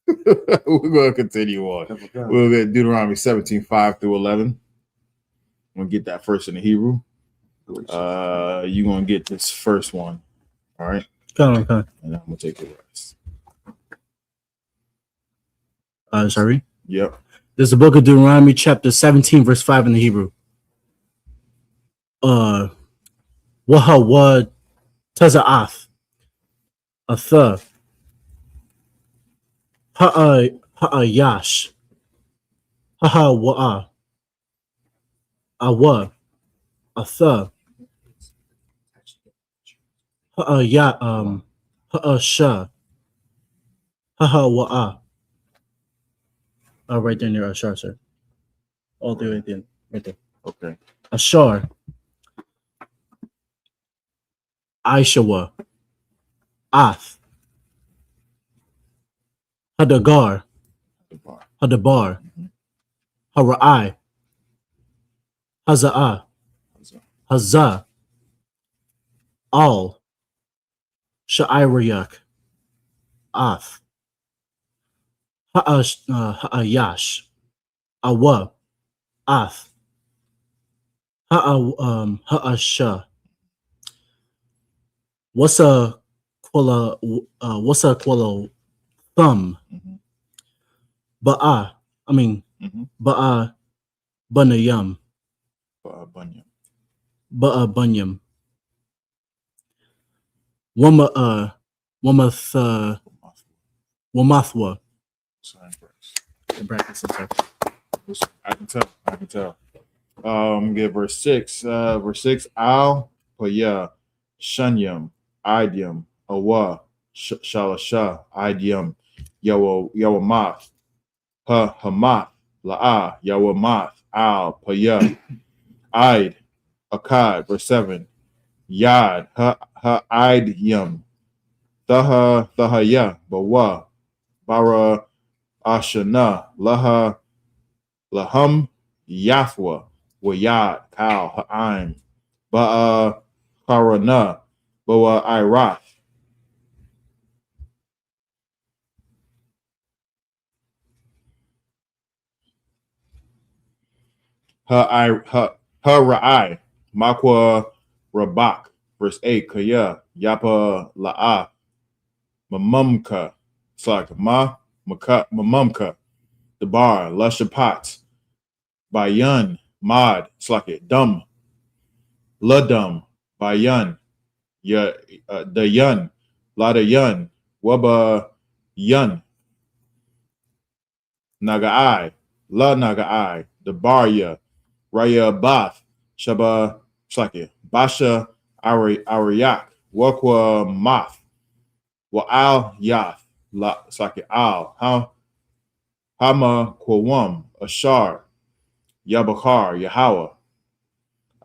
We're gonna continue on. We'll get Deuteronomy 17:5-11. We'll get that first in the Hebrew. You're gonna get this first one. All right. Okay. And I'm gonna take the rest. Sorry. Yep. There's the book of Deuteronomy, chapter 17, verse 5 in the Hebrew. Wahawad Taza'ath. Atha. Ha'ayash. Hahawa'a. Awa. Atha. Ha'asha. Hahawa'a. Right there near Ashar, sir. All the way at the end. Right there. Okay. Ashar. Aishawa. Ath. Hadagar. Hadabar. Hara'ai. Haza'ah. Hazah. Al. Sha'irayak. Ath. Ha'ayash. Awa. Ath. Ha'asha. What's a quala thumb? Ba'a. Ba'a Banayam. Ba'a Bunyam. Wamathwa. The brackets. I can tell. Get verse 6. Verse 6. Al Paya Shunyam Idium Awa Shalasha Idium Yawamath Hamath La'a Yawamath Al Paya Id Akkad. Verse 7. Yad Idium Thahaya Bawa Bara Ashana Laha Lahum Yathwa Wayad Kal Ha'im Ba'a Harana Ba'a Irath. Ra'ai Makwa Rabak. Verse 8. Kaya Yapa La'a Mamumka. It's like Mamumka. The bar, Lushapat, Bayan, Mod, it's like it, Dum, Ludum, Bayan, the Yun, Lada Yun, Waba Yun, Nagaai, La Nagaai, the Barya, Raya Bath, Shaba, it's like it, Basha, Ariyak, Wakwa Math, Wa'al Yath, it's like it, Al, how? Hama Kwawam, Ashar, Yabakar, Yahweh,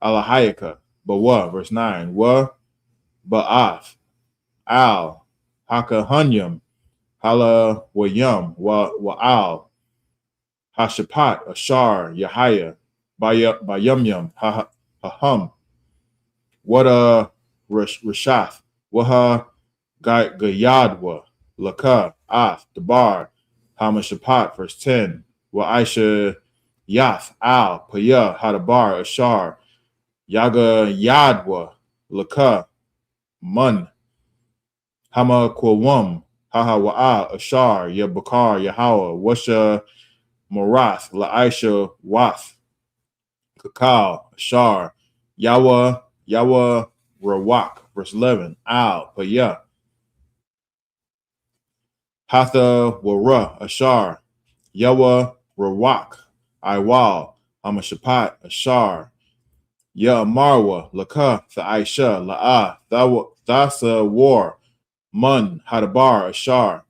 Alahayaka, Bawa, verse 9, Wa, Ba'ath, Al, Haka Hunyam, Hala Wayam, Wa'al, Hashapat, Ashar, Yahaya, Bayamyam, Hahum, Wada Rashath, Waha Gayadwa, Laka, Ath, Dabar, Hamashapat, verse 10. Wa Aisha Yath, Al, Paya, Hadabar, Ashar, Yaga Yadwa, Laka, Mun, Hama Kwawum, Haha Wa'a, Ashar, Yabakar, Yahweh, Washa Morath, La Aisha Wath, Kakal, Ashar, Yawa, Rawak, verse 11. Al, Paya, Hatha Wara, Ashar, Yawa Rawak, Iwal, Hamashapat, Ashar, Ya Marwa, Laka, Aisha, La'a, Thasa War, Mun, Hadabar, Ashar,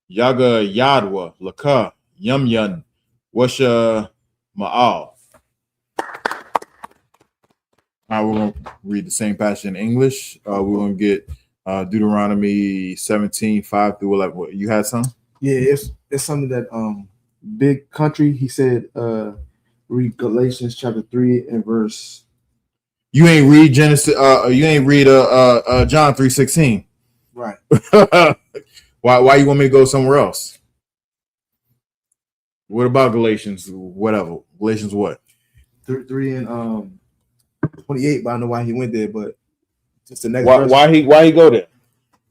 Yaga Yadwa, Laka, Yumyun, What's your ma'al? All right, we're going to read the same passage in English. We're going to get Deuteronomy 17, 5 through 11. What, you had some? Yeah, it's something that Big Country, he said, read Galatians chapter 3 and verse. You ain't read Genesis, you ain't read John 3:16. Right. Why you want me to go somewhere else? What about Galatians? Whatever. Galatians what? 3 and 28, but I don't know why he went there, but just the next Why verse. why he go there?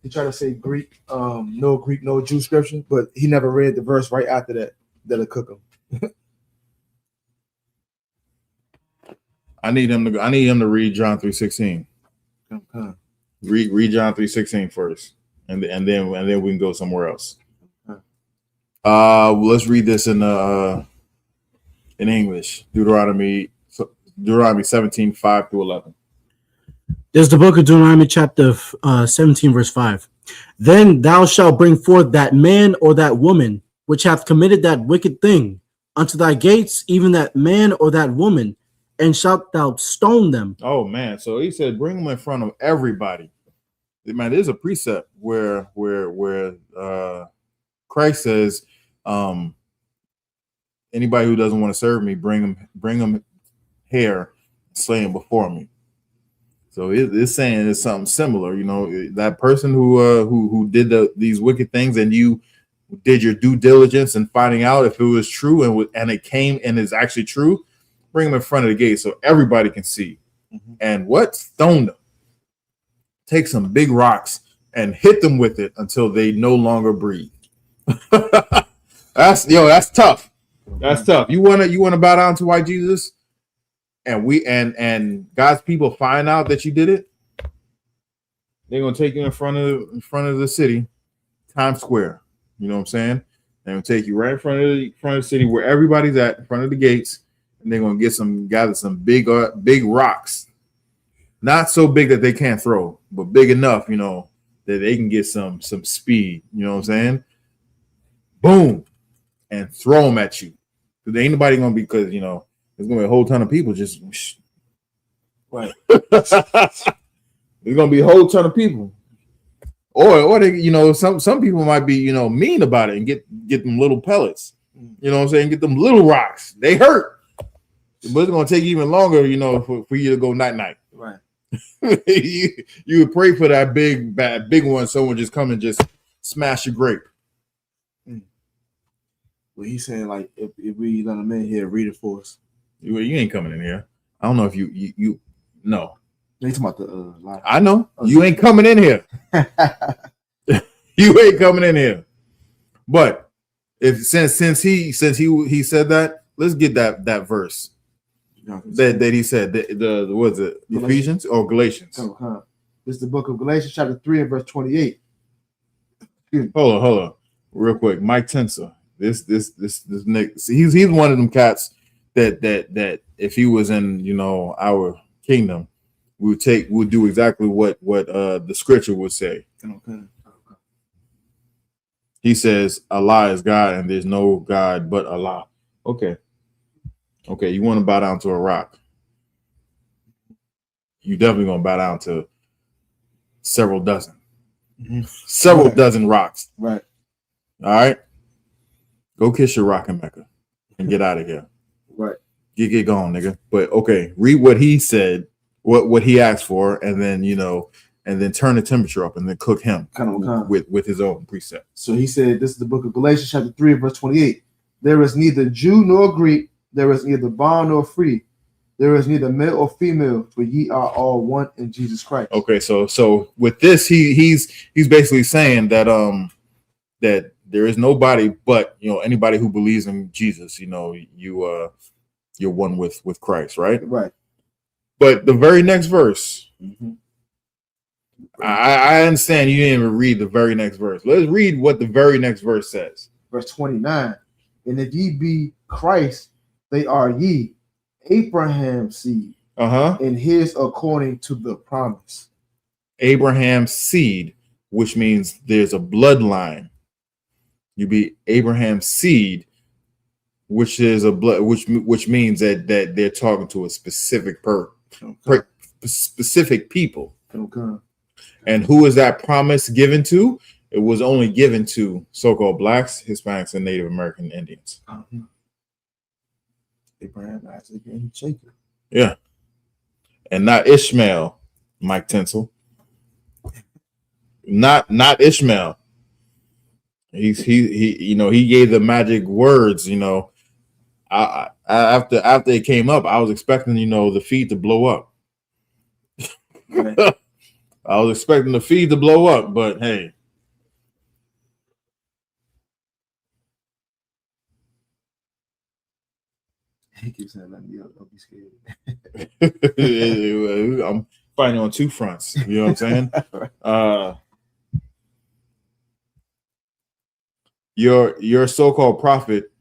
He tried to say Greek, no Jew scripture, but he never read the verse right after that that'll cook him. I need him to read John 3:16. Read John 3:16 first, and then we can go somewhere else. Let's read this in English. Deuteronomy 17, 5 through 11. There's the book of Deuteronomy chapter 17 verse 5. Then thou shalt bring forth that man or that woman which hath committed that wicked thing unto thy gates, even that man or that woman, and shalt thou stone them. Oh man, so he said bring them in front of everybody. Man, there's a precept where Christ says, anybody who doesn't want to serve me, bring them here, slay him before me. So it's saying it's something similar, you know, that person who did these wicked things, and you did your due diligence in finding out if it was true and it came and is actually true, bring them in front of the gate so everybody can see. And what? Stone them. Take some big rocks and hit them with it until they no longer breathe. That's tough. That's tough. You wanna bow down to white Jesus, and God's people find out that you did it, they're gonna take you in front of the city, Times Square. You know what I'm saying? They're gonna take you right in front of the city where everybody's at, in front of the gates, and they're gonna gather some big rocks. Not so big that they can't throw, but big enough, you know, that they can get some speed. You know what I'm saying? Boom, and throw them at you. Because ain't nobody gonna be, because you know there's gonna be a whole ton of people just right. There's gonna be a whole ton of people, or they, you know, some people might be, you know, mean about it and get them little pellets. You know what I'm saying? Get them little rocks. They hurt, but it's gonna take even longer, you know, for you to go night. Right. you would pray for that big one. Someone just come and just smash your grape. Well, he's saying like if we let him in here, read it for us. You ain't coming in here. I don't know if you no. He's talking about the I know you ain't coming in here. You ain't coming in here. But if since he said that, let's get that verse that he said. The what's it? Ephesians or Galatians? This is the book of Galatians, chapter 3 and verse 28. Hold on, real quick. Mike Tenser. This Nick. He's one of them cats that if he was in, you know, our kingdom, we'll do exactly what the scripture would say. He says Allah is God and there's no God but Allah. Okay, you want to bow down to a rock. You definitely gonna bow down to several dozen dozen rocks. Right. All right. Go kiss your rock in Mecca and get out of here. Right. Get going, nigga. But okay, read what he said, what he asked for, and then, you know, and then turn the temperature up and then cook him with his own precept. So he said, this is the book of Galatians, chapter 3, verse 28. There is neither Jew nor Greek, there is neither bond nor free, there is neither male or female, for ye are all one in Jesus Christ. Okay, so with this, he's basically saying that that there is nobody but, you know, anybody who believes in Jesus, you know, you're one with Christ, right? Right. But the very next verse, I understand you didn't even read the very next verse. Let's read what the very next verse says. Verse 29. And if ye be Christ, they are ye Abraham's seed, and his according to the promise. Abraham's seed, which means there's a bloodline. You be Abraham's seed, which is a blood, which means that they're talking to a specific specific people. Okay. And who is that promise given to? It was only given to so-called blacks, Hispanics, and Native American Indians. Abraham, Isaac, and Jacob. Yeah. And not Ishmael, Mike Tinsel. Not Ishmael. He he gave the magic words, after it came up, I was expecting, the feed to blow up. Right. I was expecting the feed to blow up, but hey. He keeps saying, "Let me up, don't be scared." I'm fighting on two fronts. You know what I'm saying? Your so-called prophet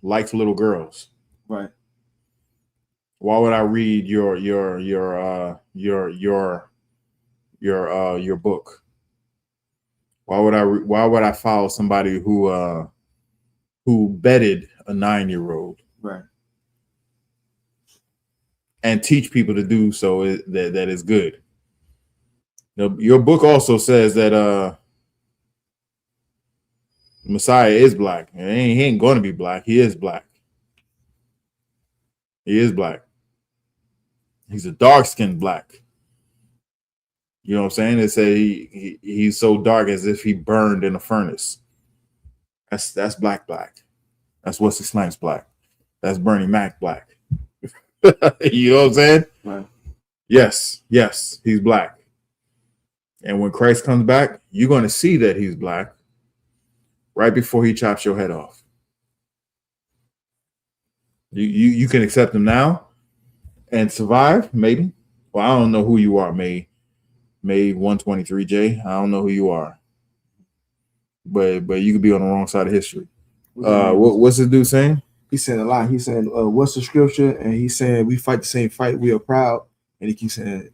likes little girls. Right. Why would I read your book? Why would I follow somebody who bedded a 9-year-old? Right. And teach people to do so that is good. Your book also says that Messiah is black. He ain't going to be black. He is black. He is black. He's a dark-skinned black. You know what I'm saying? They say he's so dark as if he burned in a furnace. That's black. That's Wesley Snipes black. That's Bernie Mac black. You know what I'm saying? Right. Yes, he's black. And when Christ comes back, you're going to see that he's black right before he chops your head off. You can accept him now and survive, maybe. Well, I don't know who you are, May 123J. I don't know who you are. But you could be on the wrong side of history. What's this dude saying? He's saying a lot. He's saying, what's the scripture? And he's saying, we fight the same fight. We are proud. And he keeps saying,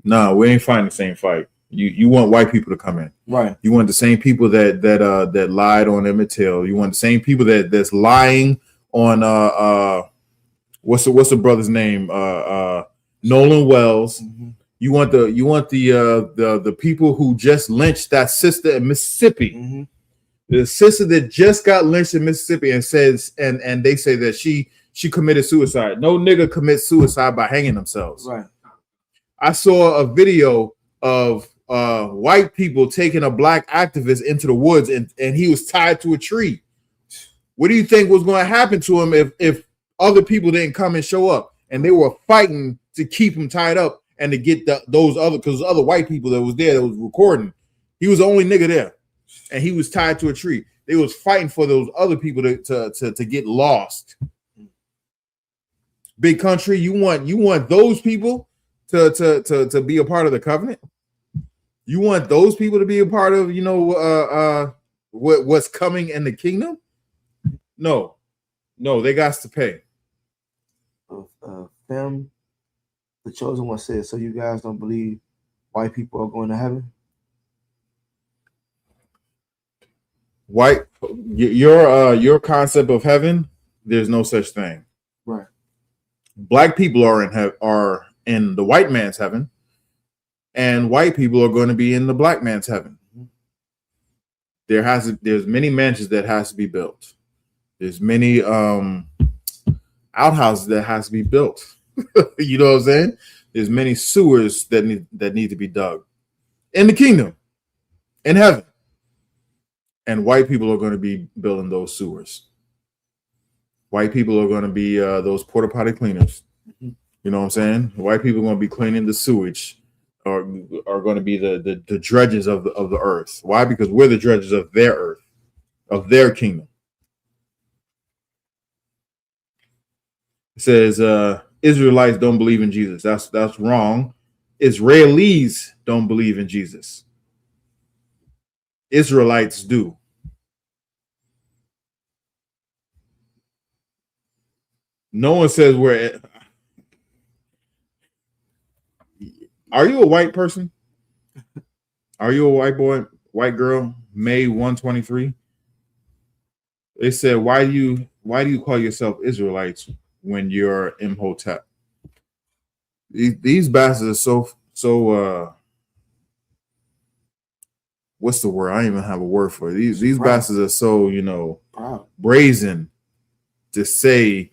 no, we ain't fighting the same fight. You want white people to come in. Right. You want the same people that lied on Emmett Till. You want the same people that's lying on what's the brother's name? Nolan Wells. Mm-hmm. You want the people who just lynched that sister in Mississippi. Mm-hmm. The sister that just got lynched in Mississippi and says and they say that she committed suicide. No nigga commits suicide by hanging themselves. Right. I saw a video of white people taking a black activist into the woods and he was tied to a tree. What do you think was going to happen to him if other people didn't come and show up and they were fighting to keep him tied up and to get those other white people that was there that was recording? He was the only nigga there. And he was tied to a tree. They was fighting for those other people to get lost. Big country, you want those people to be a part of the covenant? You want those people to be a part of what's coming in the kingdom? No, they got to pay. Them, the chosen one says, so you guys don't believe white people are going to heaven? White, your concept of heaven, there's no such thing. Right. Black people are in the white man's heaven, and white people are going to be in the black man's heaven. There's many mansions that has to be built. There's many outhouses that has to be built. You know what I'm saying? There's many sewers that need to be dug in the kingdom, in heaven. And white people are going to be building those sewers. White people are going to be those porta potty cleaners. You know what I'm saying? White people are going to be cleaning the sewage, are going to be the dredges of the earth. Why? Because we're the dredges of their earth, of their kingdom. It says Israelites don't believe in Jesus. That's wrong. Israelis don't believe in Jesus. Israelites do. No one says we're. Are you a white person? Are you a white boy, white girl, May 123? They said, why do you call yourself Israelites when you're Imhotep? These bastards are so what's the word? I don't even have a word for it. These bastards are so brazen to say,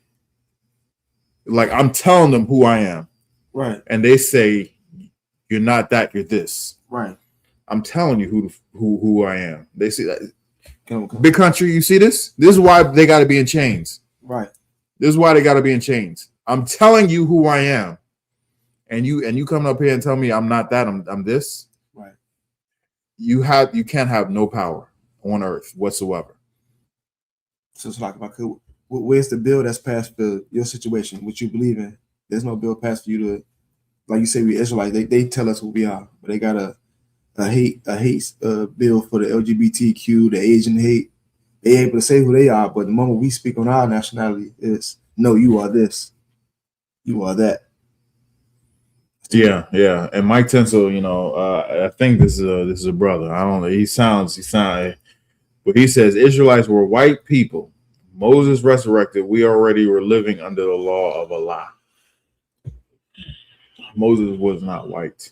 like, I'm telling them who I am. Right. And they say, you're not that, you're this. Right. I'm telling you who I am. They see that. Big country, you see this? This is why they got to be in chains. Right. This is why they got to be in chains. I'm telling you who I am. And you come up here and tell me I'm not that, I'm this. Right. You can't have no power on earth whatsoever. So it's like, if I could, where's the bill that's passed for your situation, what you believe in? There's no bill passed for you to, like you say, we Israelites. They tell us who we are, but they got a hate bill for the LGBTQ, the Asian hate. They able to say who they are, but the moment we speak on our nationality, is no, you are this, you are that. Yeah. And Mike Tinsel, I think this is a brother. I don't know. He sounds, but he says Israelites were white people. Moses resurrected. We already were living under the law of Allah. Moses was not white.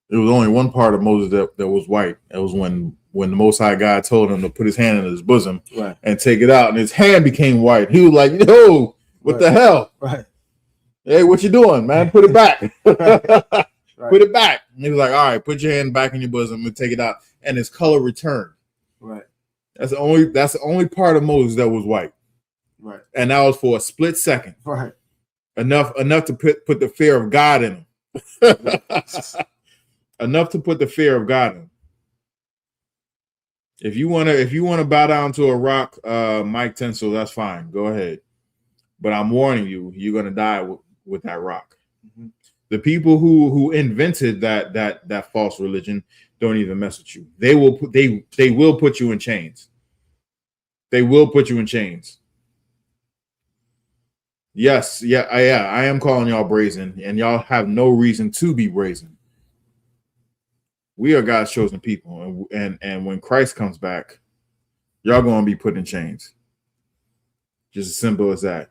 There was only one part of Moses that was white. It was when the Most High God told him to put his hand in his bosom and take it out, and his hand became white. He was like, "Yo, what the hell? Right. Hey, what you doing, man? Put it back. Put it back." And he was like, "All right, put your hand back in your bosom and take it out." And his color returned. Right. That's the only part of Moses that was white. Right. And that was for a split second. Right. Enough to put the fear of God in him. Enough to put the fear of God in him. If you wanna bow down to a rock, Mike Tinsel, that's fine. Go ahead. But I'm warning you, you're gonna die with that rock. Mm-hmm. The people who invented that false religion don't even mess with you. They will put you in chains. They will put you in chains. Yes, I am calling y'all brazen, and y'all have no reason to be brazen. We are God's chosen people, and when Christ comes back, y'all gonna be put in chains. Just as simple as that.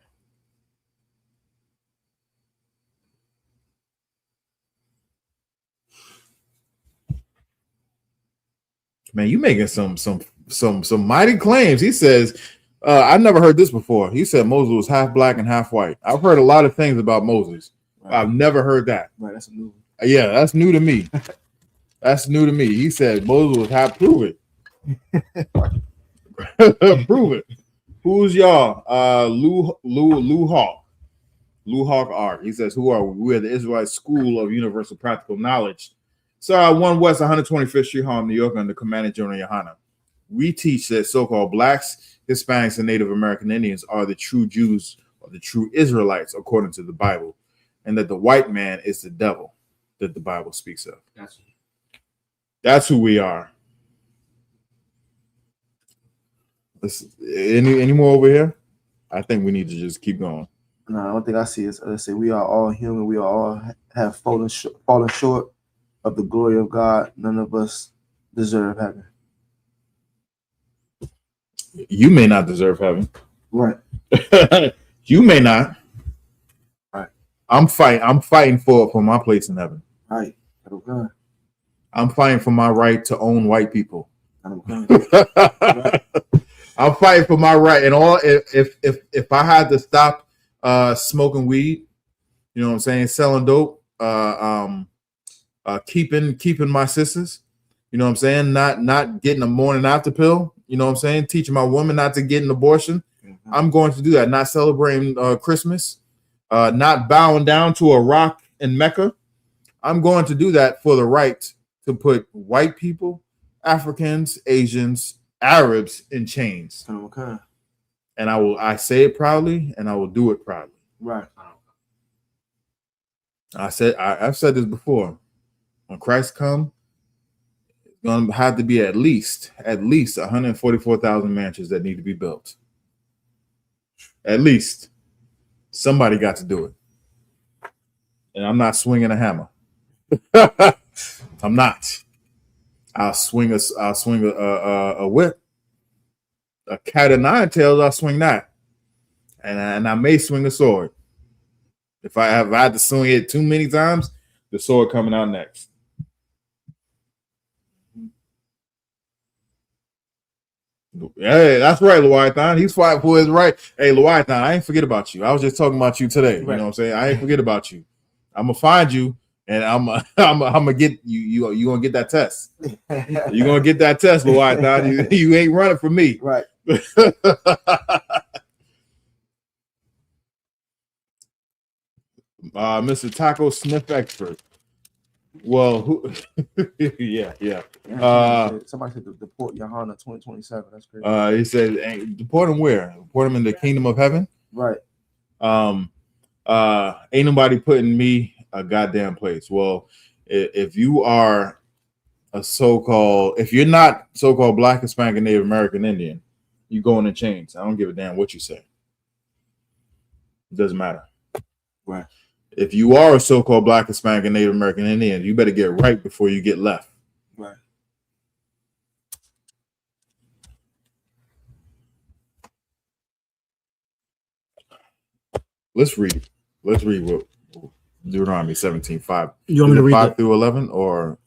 Man, you making some mighty claims. He says, I've never heard this before. He said Moses was half black and half white. I've heard a lot of things about Moses. Right. I've never heard that. Right, that's a new one. Yeah, that's new to me. That's new to me. He said Moses was half. Prove it. Prove it. Who's y'all? Lou Hawk. Lou Hawk Art. He says, who are we? We are the Israelite School of Universal Practical Knowledge. So 1 West 125th Street, Harlem, New York, under Commander General Yahanna. We teach that so-called blacks, Hispanics, and Native American Indians are the true Jews or the true Israelites, according to the Bible, and that the white man is the devil that the Bible speaks of. That's who we are. Any more over here? I think we need to just keep going. No, I don't think I see is say we are all human. We are all have fallen short of the glory of God. None of us deserve heaven. You may not deserve heaven. Right. You may not. Right. I'm fighting for my place in heaven. Right. Okay. I'm fighting for my right to own white people. Okay. Right. I'm fighting for my right. And all if I had to stop smoking weed, you know what I'm saying, selling dope, keeping my sisters, you know what I'm saying, not getting a morning after pill, you know what I'm saying, teaching my woman not to get an abortion. Mm-hmm. I'm going to do that. Not celebrating Christmas, not bowing down to a rock in Mecca. I'm going to do that for the right to put white people, Africans, Asians, Arabs in chains. Okay. And I say it proudly, and I will do it proudly. Right. I've said this before. When Christ comes, it's going to have to be at least 144,000 mansions that need to be built. At least somebody got to do it, and I'm not swinging a hammer. I'm not. I'll swing a whip. a cat of nine tails, I'll swing that, and I may swing a sword. If I had to swing it too many times, the sword coming out next. Hey, that's right, Leviathan. He's fighting for his right. Hey, Leviathan, I ain't forget about you. I was just talking about you today. You know what I'm saying? I ain't forget about you. I'm gonna find you, and I'm gonna get you. You gonna get that test. You gonna get that test, Leviathan. You ain't running from me, Right. Mr. Taco Sniff Expert. Well, who? yeah. Somebody said deport Yahanna 2027. That's crazy. He said, hey, deport him where? Deport him in the kingdom of heaven? Right. Ain't nobody putting me a goddamn place. Well, if you are if you're not so-called Black, Hispanic, Native American Indian, you going in chains. I don't give a damn what you say. It doesn't matter. Right. If you are a so-called Black, Hispanic, and Native American Indian, you better get right before you get left. Right. Let's read it. Let's read what Deuteronomy 17:5. You want me to read 5 through 11, or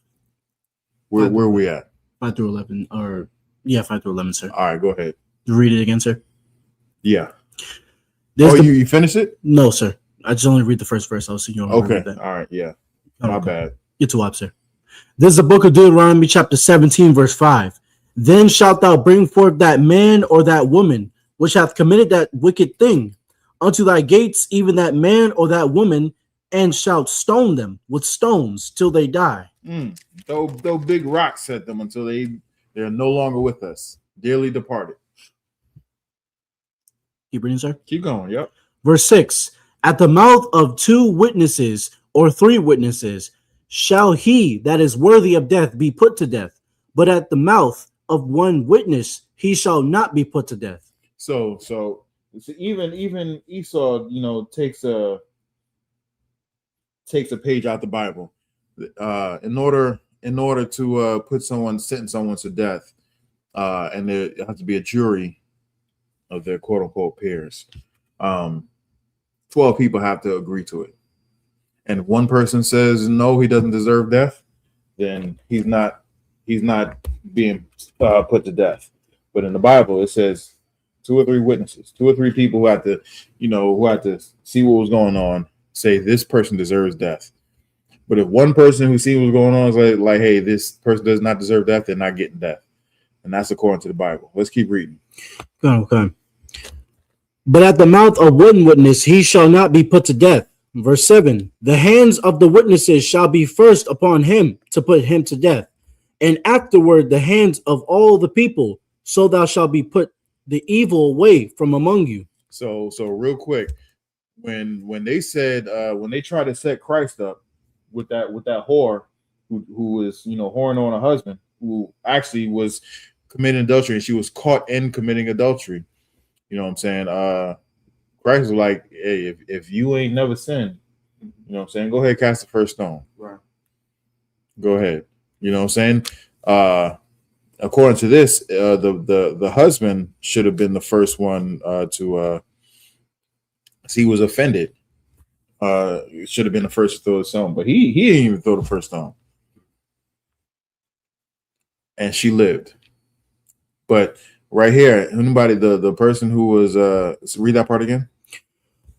where are we at? 5 through 11, or yeah, 5 through 11, sir. All right, go ahead. You read it again, sir. Yeah. There's you finished it? No, sir. I just only read the first verse. I was thinking. Okay. All right. Yeah. My bad. You're too up, sir. This is the book of Deuteronomy, chapter 17, verse 5. Then shalt thou bring forth that man or that woman which hath committed that wicked thing unto thy gates, even that man or that woman, and shalt stone them with stones till they die. Throw big rocks at them until they're no longer with us, dearly departed. Keep reading, sir. Keep going. Yep. Verse 6. At the mouth of 2 witnesses or 3 witnesses shall he that is worthy of death be put to death, but at the mouth of 1 witness he shall not be put to death. So even Esau, takes a page out the Bible. In order to sentence someone to death, and there has to be a jury of their quote unquote peers. 12 people have to agree to it. And if one person says no, he doesn't deserve death, then he's not being put to death. But in the Bible, it says 2 or 3 witnesses, 2 or 3 people who had to see what was going on, say this person deserves death. But if one person who sees what's going on is like, hey, this person does not deserve death, they're not getting death. And that's according to the Bible. Let's keep reading. Okay. But at the mouth of 1 witness he shall not be put to death. Verse 7. The hands of the witnesses shall be first upon him to put him to death, and afterward the hands of all the people, so thou shalt be put the evil away from among you. So real quick, when they said when they tried to set Christ up with that whore who was whoring on a husband who actually was committing adultery, and she was caught in committing adultery. You know what I'm saying? Christ was like, hey, if you ain't never sinned, you know what I'm saying, go ahead, cast the first stone. Right. Go ahead. You know what I'm saying? According to this, the husband should have been the first one to he was offended. Should have been the first to throw the stone, but he didn't even throw the first stone. And she lived. But right here, anybody, the person who was read that part again.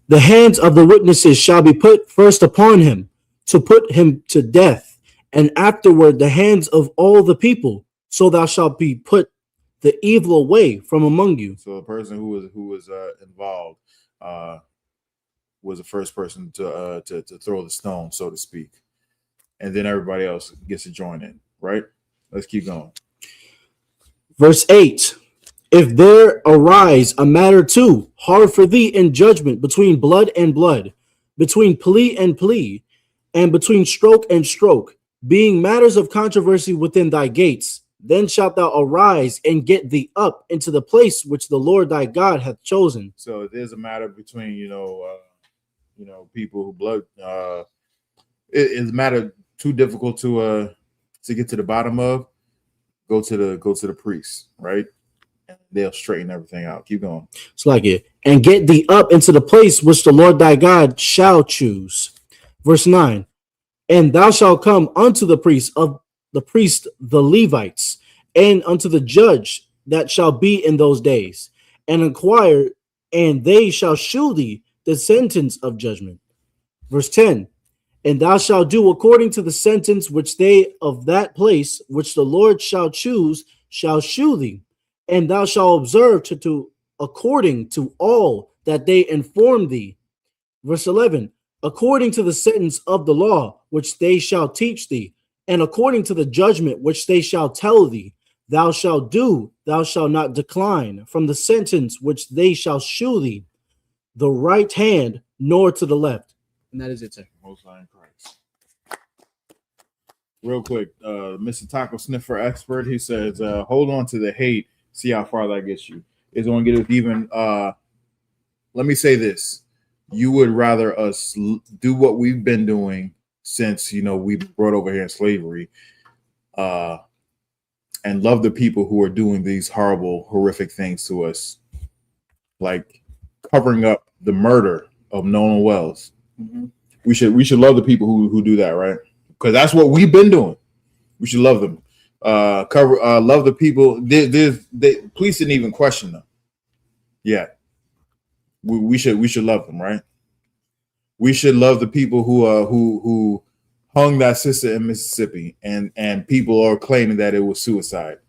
The hands of the witnesses shall be put first upon him to put him to death, and afterward the hands of all the people, so thou shalt be put the evil away from among you. So the person who was involved was the first person to throw the stone, so to speak, and then everybody else gets to join in. Right? Let's keep going. Verse 8. If there arise a matter too hard for thee in judgment between blood and blood, between plea and plea, and between stroke and stroke, being matters of controversy within thy gates, then shalt thou arise and get thee up into the place which the Lord thy God hath chosen. So there's a matter between people who blood. It's a matter too difficult to get to the bottom of. Go to the priest, right? and they'll straighten everything out. Keep going. It's like it. And get thee up into the place which the Lord thy God shall choose. Verse 9. And thou shalt come unto the priest the Levites, and unto the judge that shall be in those days, and inquire, and they shall shew thee the sentence of judgment. Verse 10. And thou shalt do according to the sentence which they of that place which the Lord shall choose shall shew thee, and thou shalt observe to do according to all that they inform thee. Verse 11. According to the sentence of the law which they shall teach thee, and according to the judgment which they shall tell thee, thou shalt do, thou shalt not decline from the sentence which they shall shew thee, the right hand nor to the left. And that is it, sir. Most High in Christ. Real quick, Mr. Taco Sniffer expert, he says, hold on to the hate, see how far that gets you. It's going to get us even. Let me say this. You would rather us do what we've been doing since, we brought over here in slavery, and love the people who are doing these horrible, horrific things to us, like covering up the murder of Nolan Wells. Mm-hmm. We should love the people who do that, right? Because that's what we've been doing. We should love them. Love the people. Police didn't even question them. Yeah. We should love them, right? We should love the people who hung that sister in Mississippi, and people are claiming that it was suicide.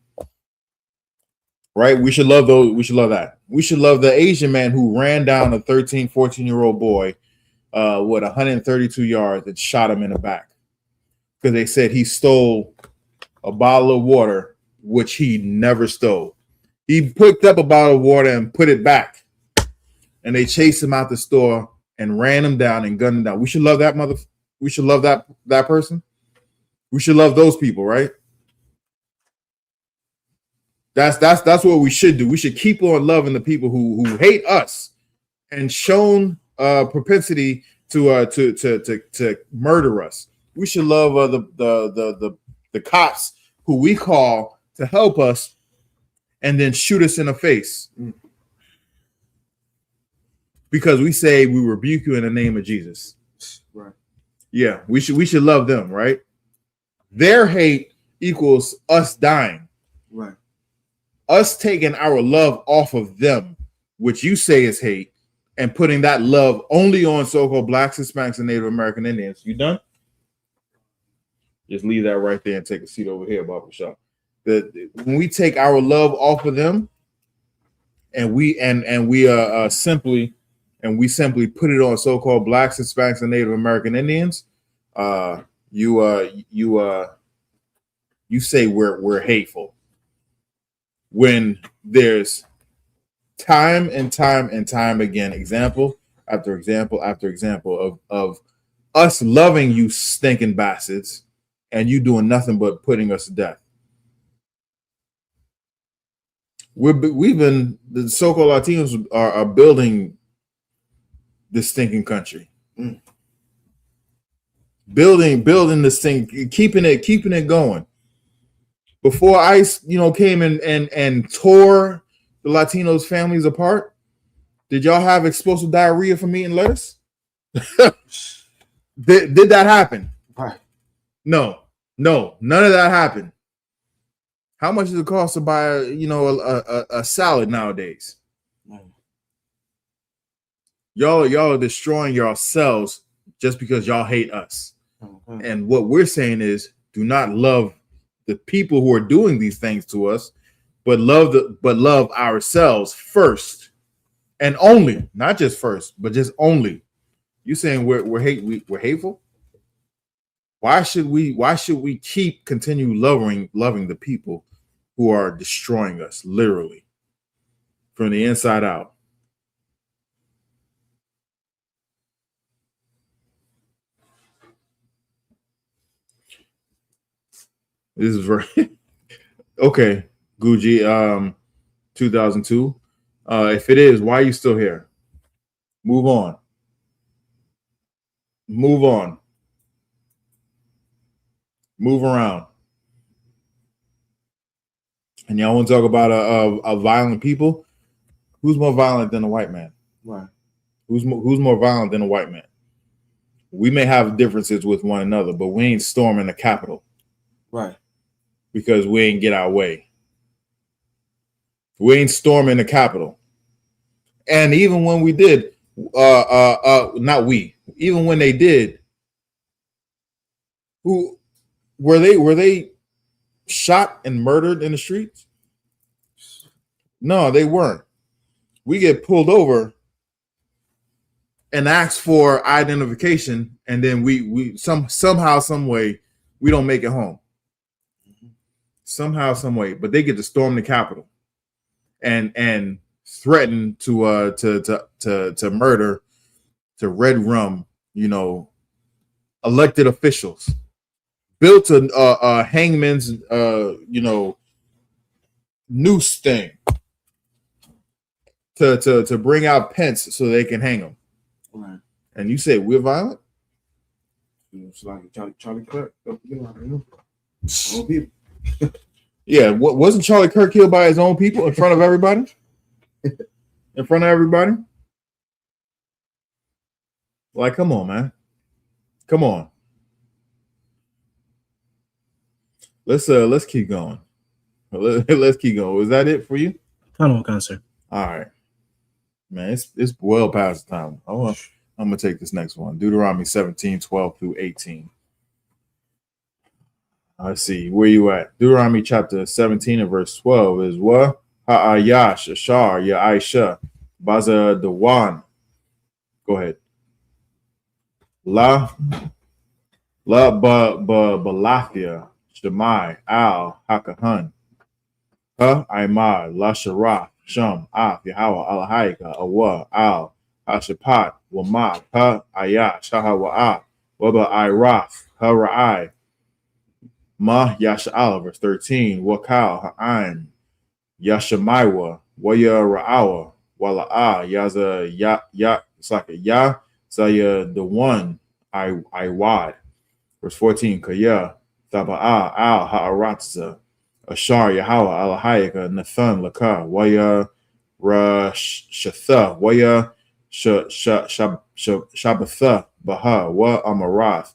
Right? We should love those. We should love that. We should love the Asian man who ran down a 13, 14-year-old boy with 132 yards and shot him in the back because they said he stole a bottle of water, which he never stole. He picked up a bottle of water and put it back. And they chased him out the store and ran him down and gunned him down. We should love that we should love that person. We should love those people, right? That's what we should do. We should keep on loving the people who hate us and shown propensity to murder us. We should love the cops who we call to help us and then shoot us in the face. Because we say we rebuke you in the name of Jesus. Right. Yeah, we should love them, right? Their hate equals us dying. Right. Us taking our love off of them, which you say is hate, and putting that love only on so-called blacks, Hispanics, and Native American Indians. You done? Just leave that right there and take a seat over here, Baba Shah. When we take our love off of them, and we simply put it on so-called blacks, Hispanics, and Native American Indians, you say we're hateful. When there's time and time again, example after example after example of us loving you stinking bastards, and you doing nothing but putting us to death. The so-called Latinos are building this stinking country. Building this thing, keeping it going. Before ICE, came and tore the Latinos' families apart, did y'all have explosive diarrhea from eating lettuce? Did that happen? Right. No, none of that happened. How much does it cost to buy a salad nowadays? Y'all are destroying yourselves just because y'all hate us. Mm-hmm. And what we're saying is, do not love the people who are doing these things to us, but love ourselves first and only, not just first, but just only. You saying we're hateful? Why should we continue loving the people who are destroying us, literally, from the inside out? This is very okay, Gucci. 2002. If it is, why are you still here? Move on. Move on. Move around. And y'all want to talk about a violent people? Who's more violent than a white man? Right. Who's more violent than a white man? We may have differences with one another, but we ain't storming the Capitol. Right. Because we ain't get our way. We ain't storming the Capitol. And even when we did, not we, even when they did, who were they shot and murdered in the streets? No, they weren't. We get pulled over and ask for identification, and then we somehow, some way, we don't make it home. Somehow, some way, but they get to storm the Capitol and threaten to murder, to red rum, elected officials, built a hangman's noose thing to bring out Pence so they can hang him. Right. And you say we're violent? It's like Charlie Kirk. Old people. Yeah, wasn't Charlie Kirk killed by his own people in front of everybody? In front of everybody? Like, come on, man. Come on. Let's keep going. Let's keep going. Was that it for you? Final answer. All right. Man, it's well past the time. I'm gonna take this next one. Deuteronomy 17:12-18. Let's see, where you at? Deuteronomy chapter 17 and verse 12 is what? Ha'ayash, Ashar, Ya'isha, Baza Dewan. Go ahead. Balafia, Shemai, Al, Hakahan, Aimar, La Sharaf, Shum, Af, Yahweh, Alahaika, Awa, Al, Hashapat, Wama, Ayash, Hahawa, Waba Iraf, Ra'ai, Ma Yasha'ala, verse 13, Wakal, Ha'ain, Yashamaiwa, Waya Ra'awa, Wala'a, Yaza, it's like a Ya, Zaya, the one, Iwad, verse 14, Kaya, Taba'a, Al, Ha'aratza, Ashar, Yahweh, Alahayaka, Nathan, Laka, Waya, Rashatha, Waya, Shabatha, Baha, Wa Amarath,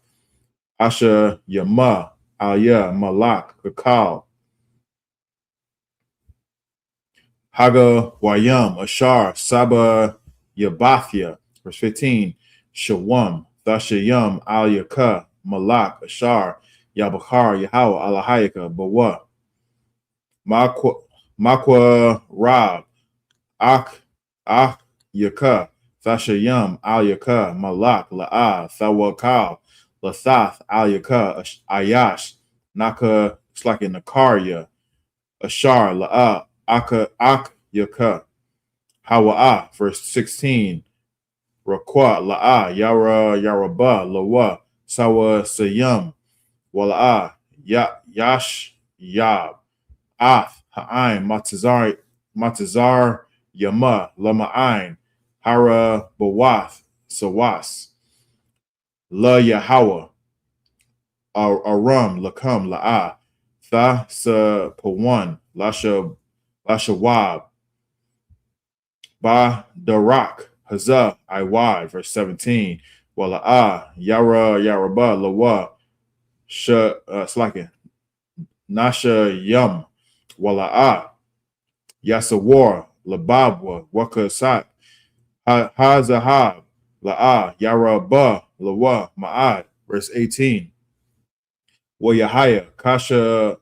Asha, Yama, Alya, Malak, Kakal, Haga, Wayam, Ashar, Saba, Yabathia, verse 15, Shawam, Thashayam, Alyaka, Malak, Ashar, Yabakar, Yahweh, Alahayaka, Bawa, Makwa, Rab, Ak, Yaka, Thashayam, Alyaka, Malak, La'a, Thawakal, Lathath, Alyaka, Ayash, Naka, it's like in Nakaria, Ashar, La'a, Yaka, Hawa'a, verse 16, Rakwa, La'a, Yaraba, Lawa, Sawa, Sayam, Wala'a, Yash, Yab, Ath, Ha'ain, Matazar, Yama, Lama'ain, Hara, Bawath, Sawas, La Yahweh, Aram, Lakam, La'a, Tha, Sa, Pawan, Lashawab, Ba, Darak, Hazah, Iwad, verse 17, Wala'a, Yaraba, Lawa, Slakin, Nasha, Yum, Wala'a, Yasawar, Lababwa, Wakasat, Hazahab, La'a, Yaraba, Lawa, Ma'ad, verse 18. Wayahaya,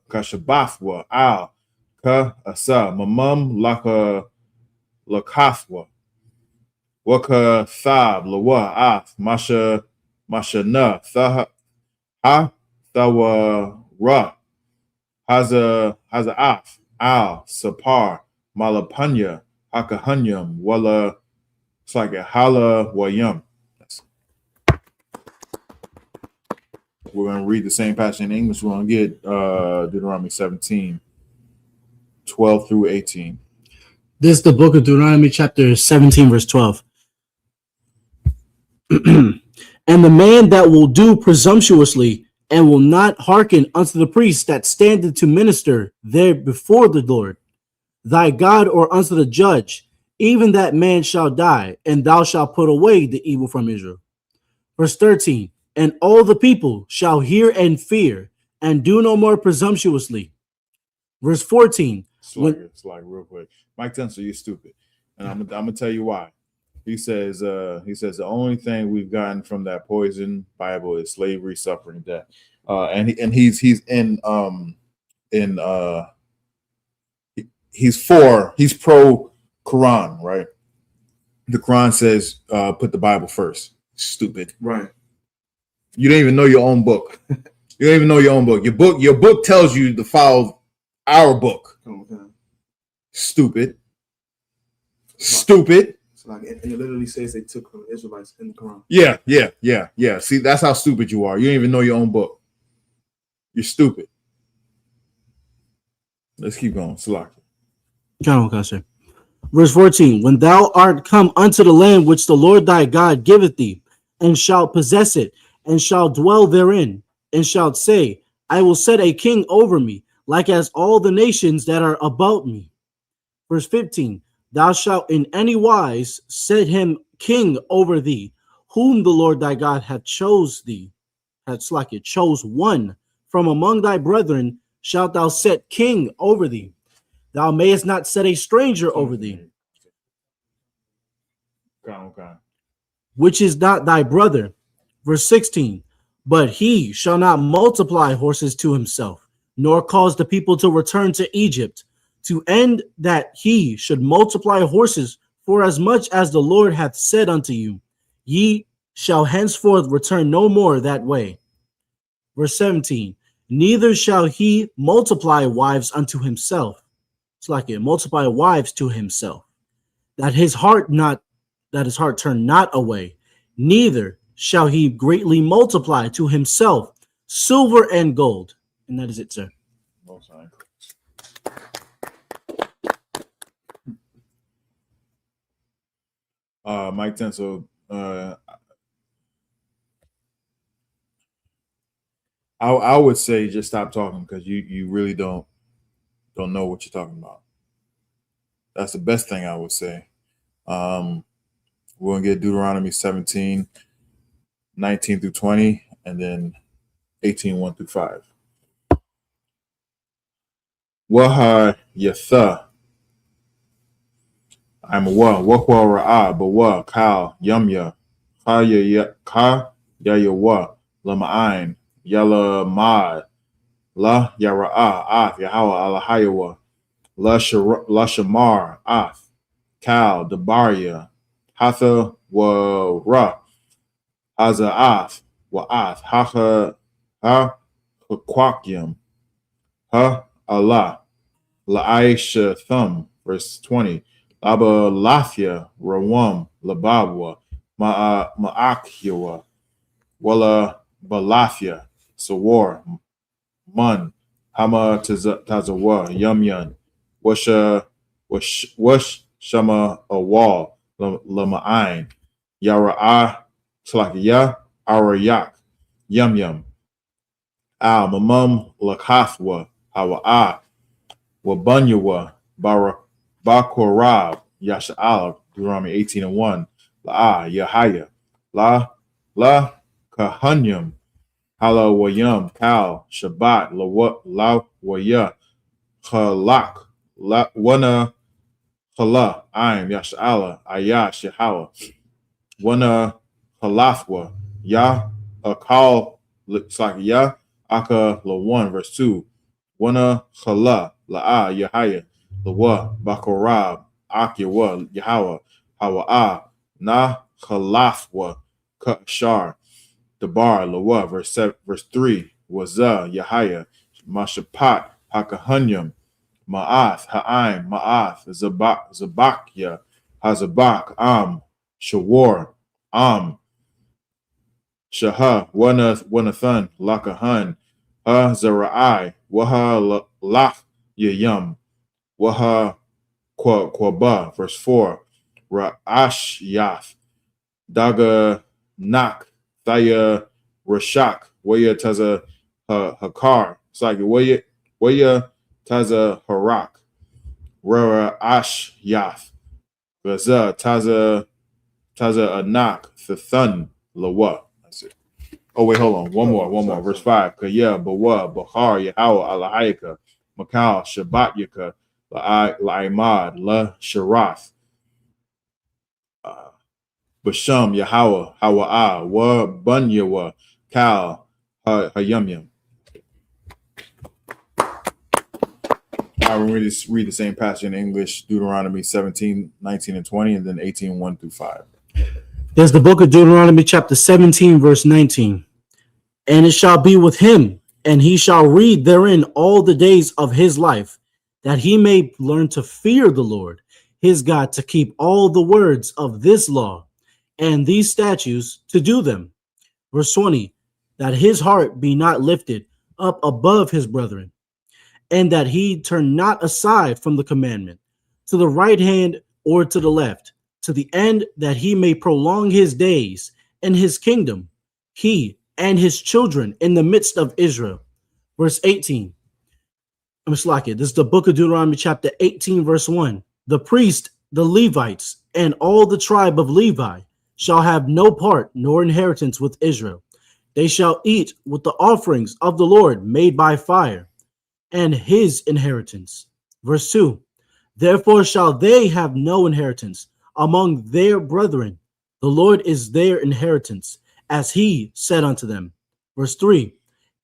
Kashabafwa, Al, Ka, Asa, Mamam, Lakathwa, Waka, Thab, Lawa, Af, Masha, Na, Thawa, Ra, Haza Af, Al, Sapar, Malapanya, Hakahanyam, Wala, it's like a Hala Wayam. We're going to read the same passage in English. We're going to get Deuteronomy 17:12-18. This is the book of Deuteronomy, chapter 17, verse 12. And the man that will do presumptuously and will not hearken unto the priest that standeth to minister there before the Lord thy God, or unto the judge, even that man shall die, and thou shalt put away the evil from Israel. Verse 13, and all the people shall hear and fear, and do no more presumptuously. Verse 14. It's like real quick. Mike Tenser, you're stupid. And I'm gonna tell you why. He says the only thing we've gotten from that poison Bible is slavery, suffering, death. He's pro Quran, right? The Quran says put the Bible first. Stupid. Right. You don't even know your own book. You don't even know your own book. Your book tells you to follow our book. Okay. Stupid. Stupid. It's like it literally says they took from the Israelites in the Quran. Yeah. See, that's how stupid you are. You don't even know your own book. You're stupid. Let's keep going. Salaki. Verse 14, when thou art come unto the land which the Lord thy God giveth thee, and shalt possess it, and shalt dwell therein, and shalt say, I will set a king over me, like as all the nations that are about me. Verse 15, thou shalt in any wise set him king over thee, whom the Lord thy God hath chose thee. That's like it chose one from among thy brethren, shalt thou set king over thee. Thou mayest not set a stranger over thee, which is not thy brother. Verse 16, but he shall not multiply horses to himself, nor cause the people to return to Egypt, to end that he should multiply horses, for as much as the Lord hath said unto you, ye shall henceforth return no more that way. Verse 17, neither shall he multiply wives unto himself. It's like it, multiply wives to himself, that his heart turn not away. Neither shall he greatly multiply to himself silver and gold. And that is it, sir. Mike Tenso, I would say just stop talking because you really don't know what you're talking about. That's the best thing I would say. We're gonna get Deuteronomy 17, 19 through 20, and then 18, 1 through 5. Waha yatha. I'm a wa ra'ah, but wa kal yumya ka ya wa lama'ain yala ma la yara'ah af yahawa alahayawa la shamar af kal dabaria hatha wa ra haza af wa af haha ha kwakyam ha Allah la'aisha thumb. Verse 20. Laba lafia rawam lababwa ma'akyawa wala balafia sawar man hama tazawa yumyan wash shama awal lama'ain yara'ah slakiya arayak yum al mamam lakathwa hawa'a wabanyawa Bakorab Yasha'al, Deuteronomy 18 and 1. La Yahaya. La Kahanyam. Hala Wayam Kal Shabbat La Waya Halak La Wana Hala Aim Yasha'ala Ayash Yahala Wana Halafwa Ya Akal Ya Aka La 1 verse 2. Wana Hala La Yahaya Lawa Bakorab Akyawa Yahawa Hawa Na Khalafwa Kashar Dabar Lawa verse 3 Waza Yahaya Mashapat Hakahanyam Ma'ath Ha'aim Ma'ath Zabakya Hazabak Shawar Shaha Wanathan Lakahan Ha Zara'ai Waha Lach Yayam Waha Kwaba, verse 4. Ra'ash Yath Daga Nak Thaya Rashak Waya Taza Hakar, Saki Waya Taza Harak, Rara Ash Yath, Gaza Taza Anak, Thun Lawa. That's it. Oh, wait, hold on. One more. Verse 5. Kaya, Bawa, Bahar, Yahweh, Alahayaka, Makal, Shabbat Yaka, La'imad, La Sharath, Basham, Yahweh, Hawa'a, Wa Bunyawa, Kal, Hayamyam. I will read the same passage in English, Deuteronomy 17, 19, and 20, and then 18, 1 through 5. There's the book of Deuteronomy, chapter 17, verse 19. And it shall be with him, and he shall read therein all the days of his life, that he may learn to fear the Lord, his God, to keep all the words of this law and these statutes to do them. Verse 20, that his heart be not lifted up above his brethren, and that he turn not aside from the commandment to the right hand or to the left, to the end that he may prolong his days and his kingdom, he and his children in the midst of Israel. Verse 18. This is the book of Deuteronomy, chapter 18, verse 1. The priest, the Levites, and all the tribe of Levi shall have no part nor inheritance with Israel. They shall eat with the offerings of the Lord made by fire, and his inheritance. Verse 2. Therefore shall they have no inheritance among their brethren. The Lord is their inheritance, as he said unto them. Verse 3.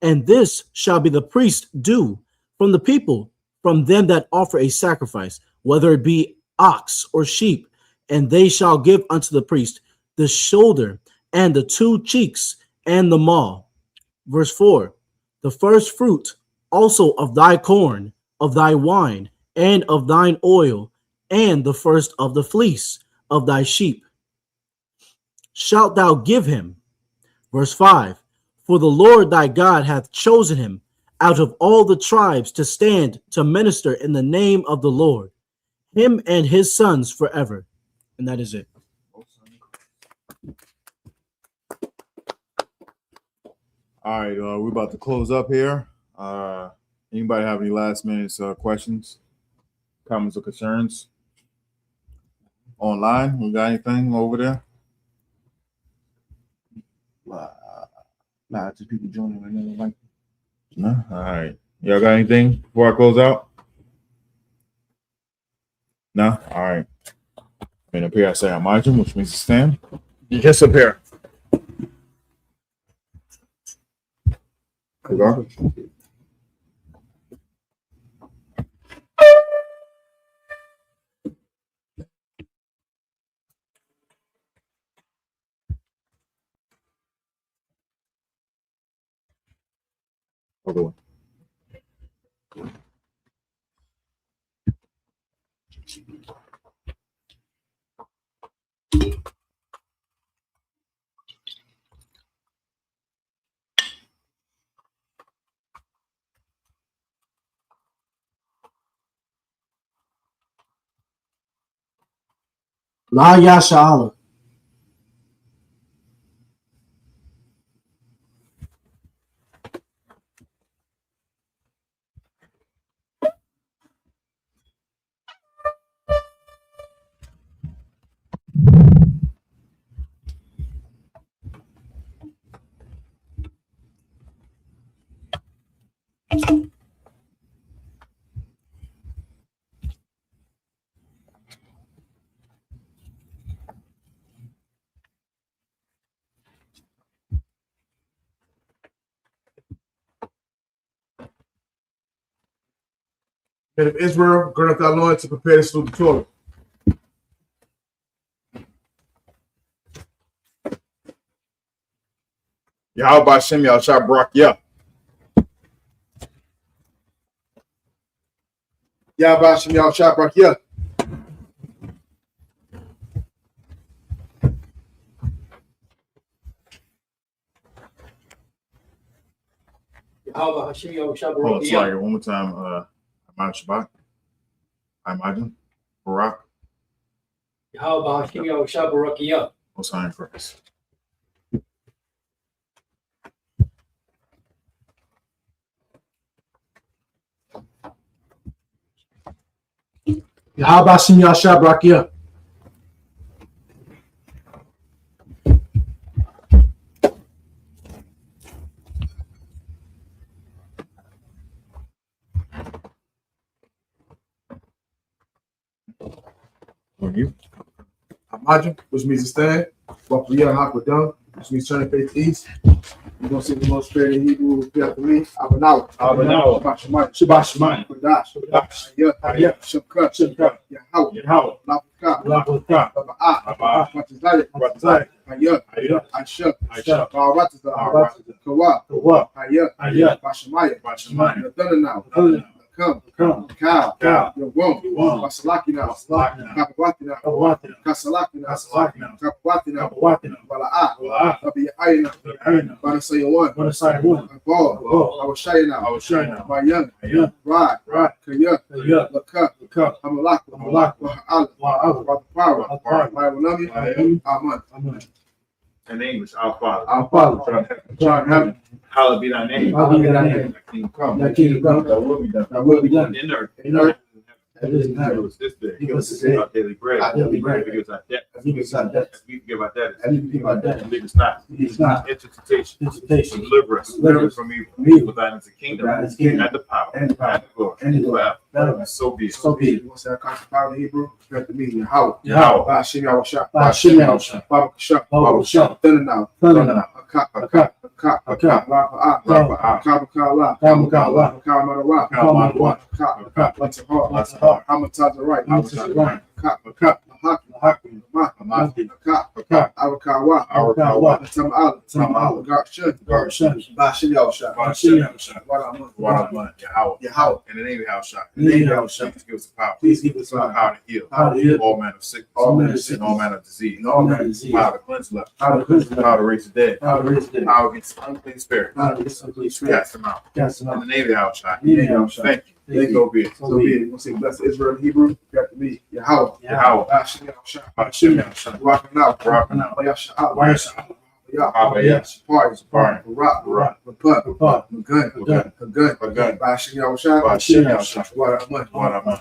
And this shall be the priest due from the people, from them that offer a sacrifice, whether it be ox or sheep, and they shall give unto the priest the shoulder and the 2 cheeks and the maw. Verse 4. The first fruit also of thy corn, of thy wine, and of thine oil, and the first of the fleece of thy sheep shalt thou give him. Verse 5. For the Lord thy God hath chosen him out of all the tribes to stand to minister in the name of the Lord, him and his sons forever. And that is it. All right, we're about to close up here. Anybody have any last minute questions, comments, or concerns? Online, we got anything over there? Nah, just people joining right now. Like, No? All right. Y'all got anything before I close out? No? All right. And up here I say I'm margin, which means to stand. Just up here. There you go. Other one. La Yasha. men of Israel, gird up thy loins to prepare to salute the Torah. Yahweh Bashem Yahshua Barak Yahweh Shem Yahshua Barak. Hold on, sorry, one more time. I'm Shabbat. I imagine. Barak. Most High in Christ. Yahweh Shem Yahshua Brakia. On you. Imagine, which means to stand. Wakuya Hakwadam, which means turn face east. You're going to see the most spirit in Hebrew repeat after me. Abanawa. Abanawa. Shabbat Shemayim. Kodash. I.S.U.P.K. Yahweh. Lapuka. Batizai. I.S.U.P.K. Kawa. Bashemayim. Yahanna. Come, Cow, your womb, Basalakina, Kapawatina, Kasalakina, Kapawatina, Bala'a, Yahanna, Banasaya one, Ball, I was Shayna, my young, Rod, Kaya, Laka, Amalak, Power, my Lami, Aman. In English, our Father. Our Father, John Heaven, Hallowed be thy name. Hallowed be thy name. Thy kingdom come. Thy kingdom come. Thy will be done. Thy will be done. In earth. In earth. As it is in heaven. Give us this day. Give us this day our daily bread. our daily bread. Forgive us our debt. Forgive us our debts. As we forgive our debtors. As we forgive our debtors. And lead us not Lead us not into temptation. into temptation. Deliver us Deliver us from evil. from evil. For thine is the kingdom. For thine is the kingdom. And the power. And the power. And the glory. And the glory. Forever. And so be it. So be it. You want to say I constant power in Hebrew? Respect to me, Yahweh. Yahweh. Ba'ashim Yahushua. Ba'ashim Yahushua. Baba Kashah. Baba Kashah. Thundernow. Thundernow. Akak. Rapa. Kabakala. Kabakala. Kamadara. Kamadara. Akak. Lots of heart. Lots of heart. Hamataz the right. Hamataz the right. Akak. Mahaki. Mahaki. Akak. Arakawa. Arakawa. Tama'ala. Garshan. Garshan. Ba'ashim Yahushua. Ba'ashim Yahushua. Waraman. Yahweh. In the name of Yahushua. In the name of Yahushua. Please give us the power. Please give us the power to heal. Power to heal. All manner of sickness. All manner of And all manner of disease. And all manner of disease. Power to cleanse the left. Power to cleanse the left. Power to raise the dead. Power to raise the dead. Power against unclean spirits. Power against unclean spirits. Cast them out. Cast them In out. the name of Yahushua. In the name of Yahushua. Thank you. Thank you. So be it. So be it. We'll say bless Israel in Hebrew. Got to be Yahweh. Yahweh. Ba'ashim Yahushua. Ba'ashim Yahushua. Rocking out. Rocking out. Yahshua. Yahweh. Parties. Party. Rock. Rock. Reput. Reput. Gun. Gun. Ba'ashim Yahushua. Ba'ashim Yahushua. Waraman. Waraman.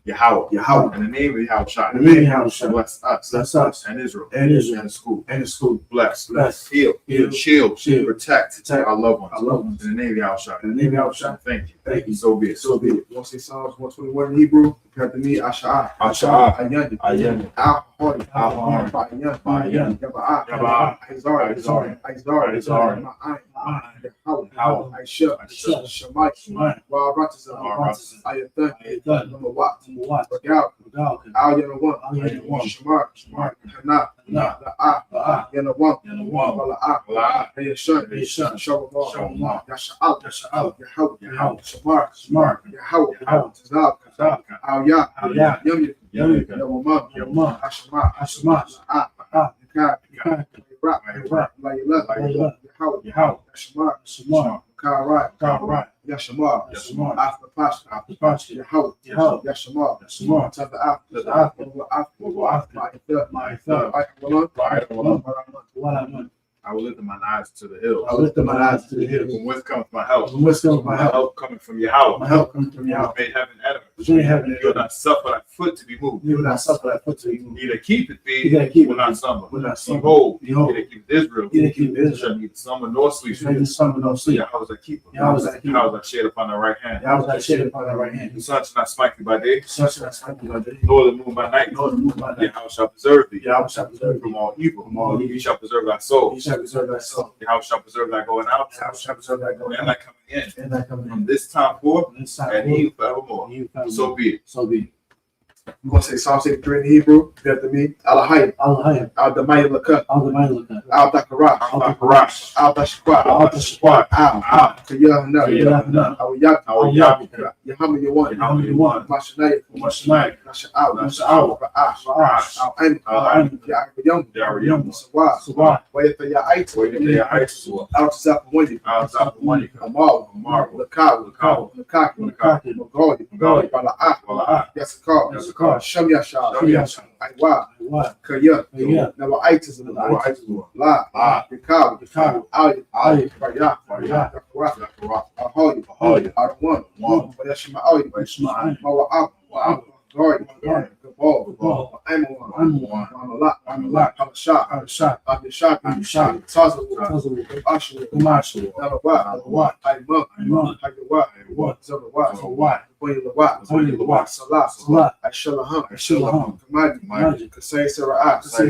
Yahweh. Yahweh. In the name of Yahushua. In the name of Yahushua. Bless us. Bless us. And Israel. And Israel. And the school. And the school. Bless. Bless. Heal. Heal. Shield. Shield. Protect. Protect Our loved ones. our loved ones. In the name of Yahushua. In the name of Yahushua. Thank you. Thank you. So be it. So be it. You want to say Psalms 121 in Hebrew? Got to me Asha'a. Asha'a. Ayani. Ayani. Al-Hori. Al-Hori. Ba'ayan. Ba'ayan. Yaba'a. Yaba'a. Aizari. Aizari. Ma'ayin. Yahweh. I.S.U.P.K. I.S.U.P.K. Shemai. Wa'aratazah. Wa'aratazah. Ayathan. Number Wat. what? Bagal. Bagal. Al-Yanawam. Al-Yanawam. Shamar. Hana. La'a. Yanawam. Bala'a. I.S.U.P.K. Shalom. Yasha'al. Yahweh. Shamar. Yahweh. Tazab. Al-Ya. Yum. Yawamam. Hashama. La'a. Layla. Yahweh. Shamar. Karai. Yashamar. After Pasha. Yahweh. Yashamar. To the after. I will lift my eyes to the hills. I lift my eyes to the hills. From whence cometh my help? From whence cometh my help? help coming from Yahweh. My help comes from Yahweh. Made heaven and earth. Which made heaven and You will earth. not suffer thy foot to be moved. You will not suffer that foot to be moved. He that keepeth thee He that keepeth will not thee slumber. will not slumber. Behold, he Behold, that keepeth Israel he that keepeth Israel shall neither slumber nor sleep. neither slumber nor sleep. Yahweh is thy keeper. Yahweh is thy keeper. Yahweh is thy shade upon thy right hand. Yahweh is thy shade upon thy right The hand. sun shall not smite thee by day, Such shall not smite thee by day, nor the moon by night. nor the moon by night. Yahweh shall preserve thee Yahweh shall preserve from thee all evil. from all evil. He shall preserve thy soul. He shall preserve thy soul. Yahweh shall preserve thy going out Yahweh shall preserve thy going and out thy coming in. and thy coming From in. this time forth From this time and forth, even forevermore. and even forevermore. So be it. So be it. You want to say Psalm 63 in Hebrew? Got to me Alahayim. Allahayim. Al-Damayim Lakah. Al-Damayim. Al-Dakara. Al-Barash. Al-Dashqwa. Al-Tashqwa. Yahanna. Yahanna. Al-Yapi. Al-Yapi. Yahanna Yawan. Yahanna Yawan. Mashanayim. Mashanayim. Nasha'al. Nasha'al. Ba'ash. Ba'ash. Al-Aim. Al-Aim. Ya'ariyam. Ya'ariyam. Sawa. Sawa. Wayata Ya'ait. Al-Tazapawani. Al-Zapawani. Amal. Amal. Lakaw. Lakaki. Lakaki. Magoli. Magoli. Bala'ah. Bala'ah. Yasakar. Yasakar. Shem Yashar. Yashar. Aywa. What? Kaya. Kaya. Nawaitis. La. La. Rikaw. Rikaw. Ali. Ali. Faya. Faya. Ahoy. Ahoy. Arwan. One. Wayashima Ali. Wayashima Ali. Mawa'ab. Guard, Gabal, I'm a lot, I'm a shot, Tazawu, Usher, Nalawat, Hayawat, Zawawat, Boyalawat, Salah, I.S.U.P.K, Kamadi, Kasay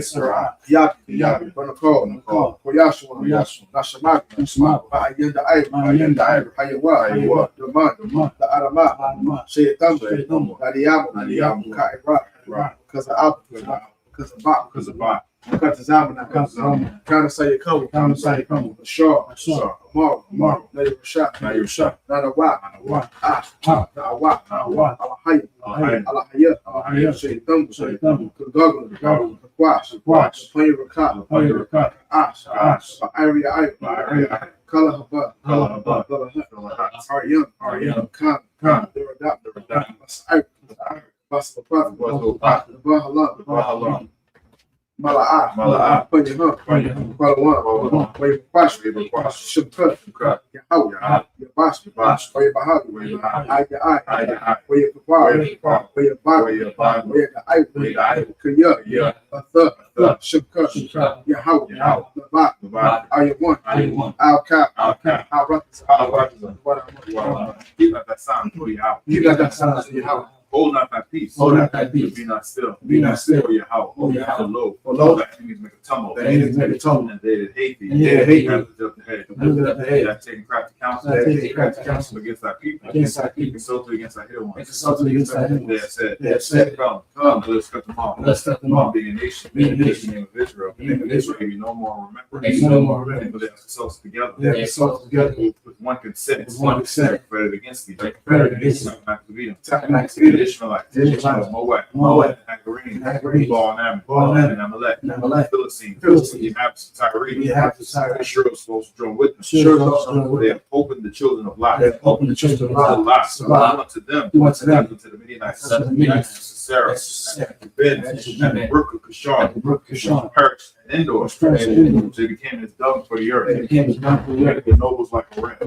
Sarah, Yapi, Banakol, Koyashua, Nashamaki, Ayenda, Hayawat, Daman, the Adama, Shaytam, Nadiyamu, Kaira, because of Bop, because of Zaman, kind of say you come, sure, Mark, Lady Rashad, not a wop, Alahaya, Shaytam, Kagogla, Kwash, Player Rakat, Ash, Iria, Color Haba, Aryam, Khan, they're Bahalam, Mala'ah, Panyahum, Kuala Shubka, Yahawa, Yabash, I.S.U.P.K, Shubka, Yahawa, I.S.U.P.K, Keep that sound for you out. Hold not thy peace. Be not still. For your house. For low. That enemies make a tumult. And they that hate thee. Have lift up the head. That taking crafty counsel. Against thy people. Consulted against thy hill ones. They have said, come, let's cut them off. Being a nation. In the name of Israel. Give you no more remembrance. But they have themselves together. With one consent. Fretted against thee. Not to beat them. Israelite, Moab, Hagarine, Baal and Amalek, Philistine, the inhabitants of Tyre, Israel supposed to join with them. They have opened the children of Lot. Salah unto them, unto the Midianites, Sarah, Ben, Brook of Kishon, perished, and indoors, they became as dung for the earth. The nobles like a ram.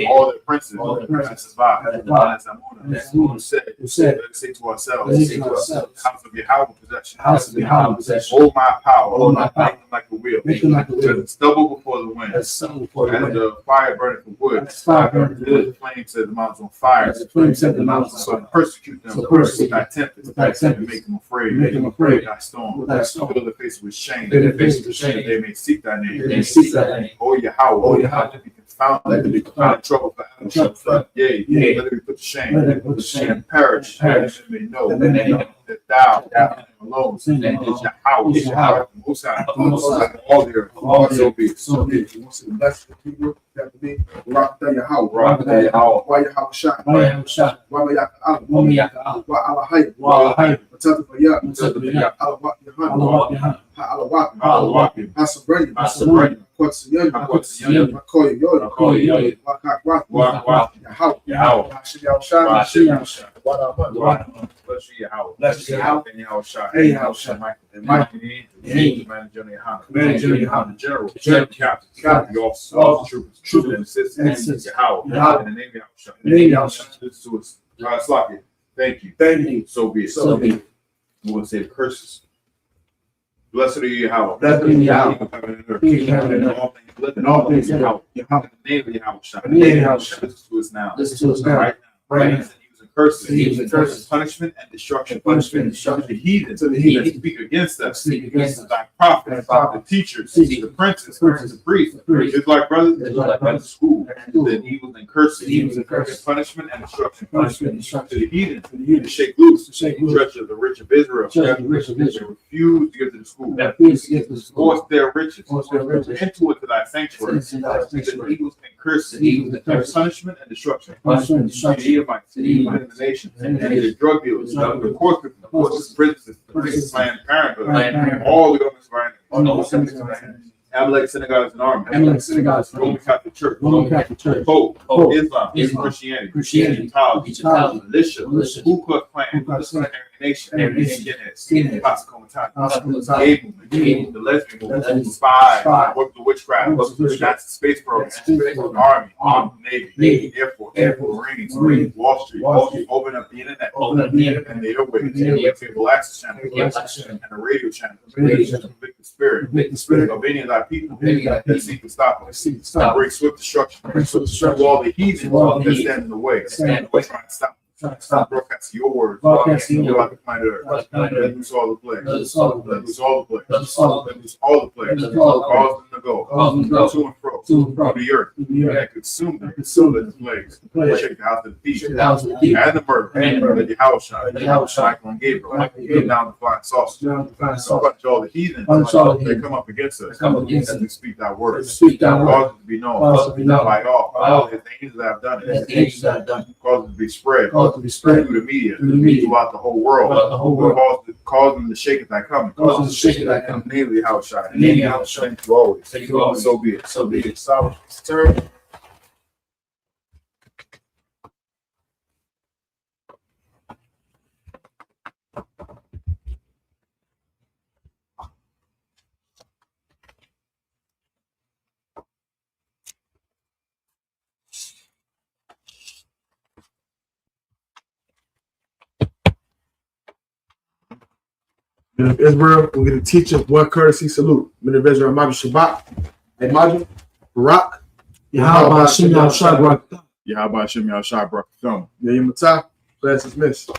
All the princes, who said, say to ourselves, house of Yahanna possession, hold my power, make them like a wheel, it's double before the wind, as the fire burning for wood, the flame set the mountains on fire, so persecute them, with thy tempest, and make them afraid, with thy storm, fill their faces with shame, that they may seek thy name, O Yahweh, to be confounded, to be found trouble for yea, let it be put to shame, and perish, that they may know that thou alone is Yahweh, Most High, all the earth, so be it. Bless the people that be rock the Yahweh, why Yahweh shot, why Yaka, why Allah, Tell for Yak, Allah Yahanna, Allah Hasabrani, what's the young, I call you Yahweh, Bless you, Yahweh, and Mikey, the manager of Yahanna, general, captain, the officers, all the troopers, and assistants, Yahweh, in the name of Yahushua. This to us, Slaki. Thank you. So be it. We want to say the curses. Blessed are you, Yahweh. Blessed are you, Yahweh. King of heaven and earth. All things Yahweh. In the name of Yahushua. Listen to us now. Right now. Curses, punishment and destruction. The heathen that speak against us. Thy prophets, the teachers, the princes, the priests, it's like brothers in school. The evils and curses, punishment and destruction. To the heathen, to shake loose, the treasure of the rich of Israel. They refuse to give to the school. Force their riches into it to thy sanctuary. The evils and curses, punishment and destruction. To the Edomites, in the nation, and the drug dealers, the courts, prisons, Planned Parenthood, all the governments of our enemies, Amalek synagogues and armies. Amalek synagogues, Roman Catholic Church. Roman Catholic Church, Pope. Pope, Islam. Islam, Christianity. Christianity, Egyptology. Militia. Militia, Ku Klux Klan. Ku Klux Klan, Nation. Nation, Skinheads. Pasco Gay movement. The lesbian movement. Spy. Work the witchcraft. The Nazi space program. Army. Navy. Air Force. Marines. Wall Street. Open up the internet. And the airwaves. Cable access channel. And the radio channel. Convict the spirit of any of thy people that seek to stop us. Bring swift destruction. To all the heathens that stand in the way. Trying to stop. Broadcast your word. Broadcast your word. Let loose all the plagues. Let loose all the plagues. Let loose all the plagues. Cause them to go. To and fro. Through the earth. And consume them. Let the plagues. Shake the house of the thief. And the murder. Let the house shine. Michael and Gabriel. Give down the flying saucers. Punch all the heathens that come up against us. As we speak thy words. Cause them to be known by all. As the angels have done it. Cause them to be spread. To be spread through the media, throughout the whole world. Cause them to shake at thy coming. Namely, how shine. Thank you always. So be it. Sovereign turn. Men of Israel, we're going to teach us one courtesy salute. Men of Israel, Shabbat, Imagine, Barak, Yahanna, Shem Yahushua, Yahabashim Yahshua Barak. Yamatah, class is missed.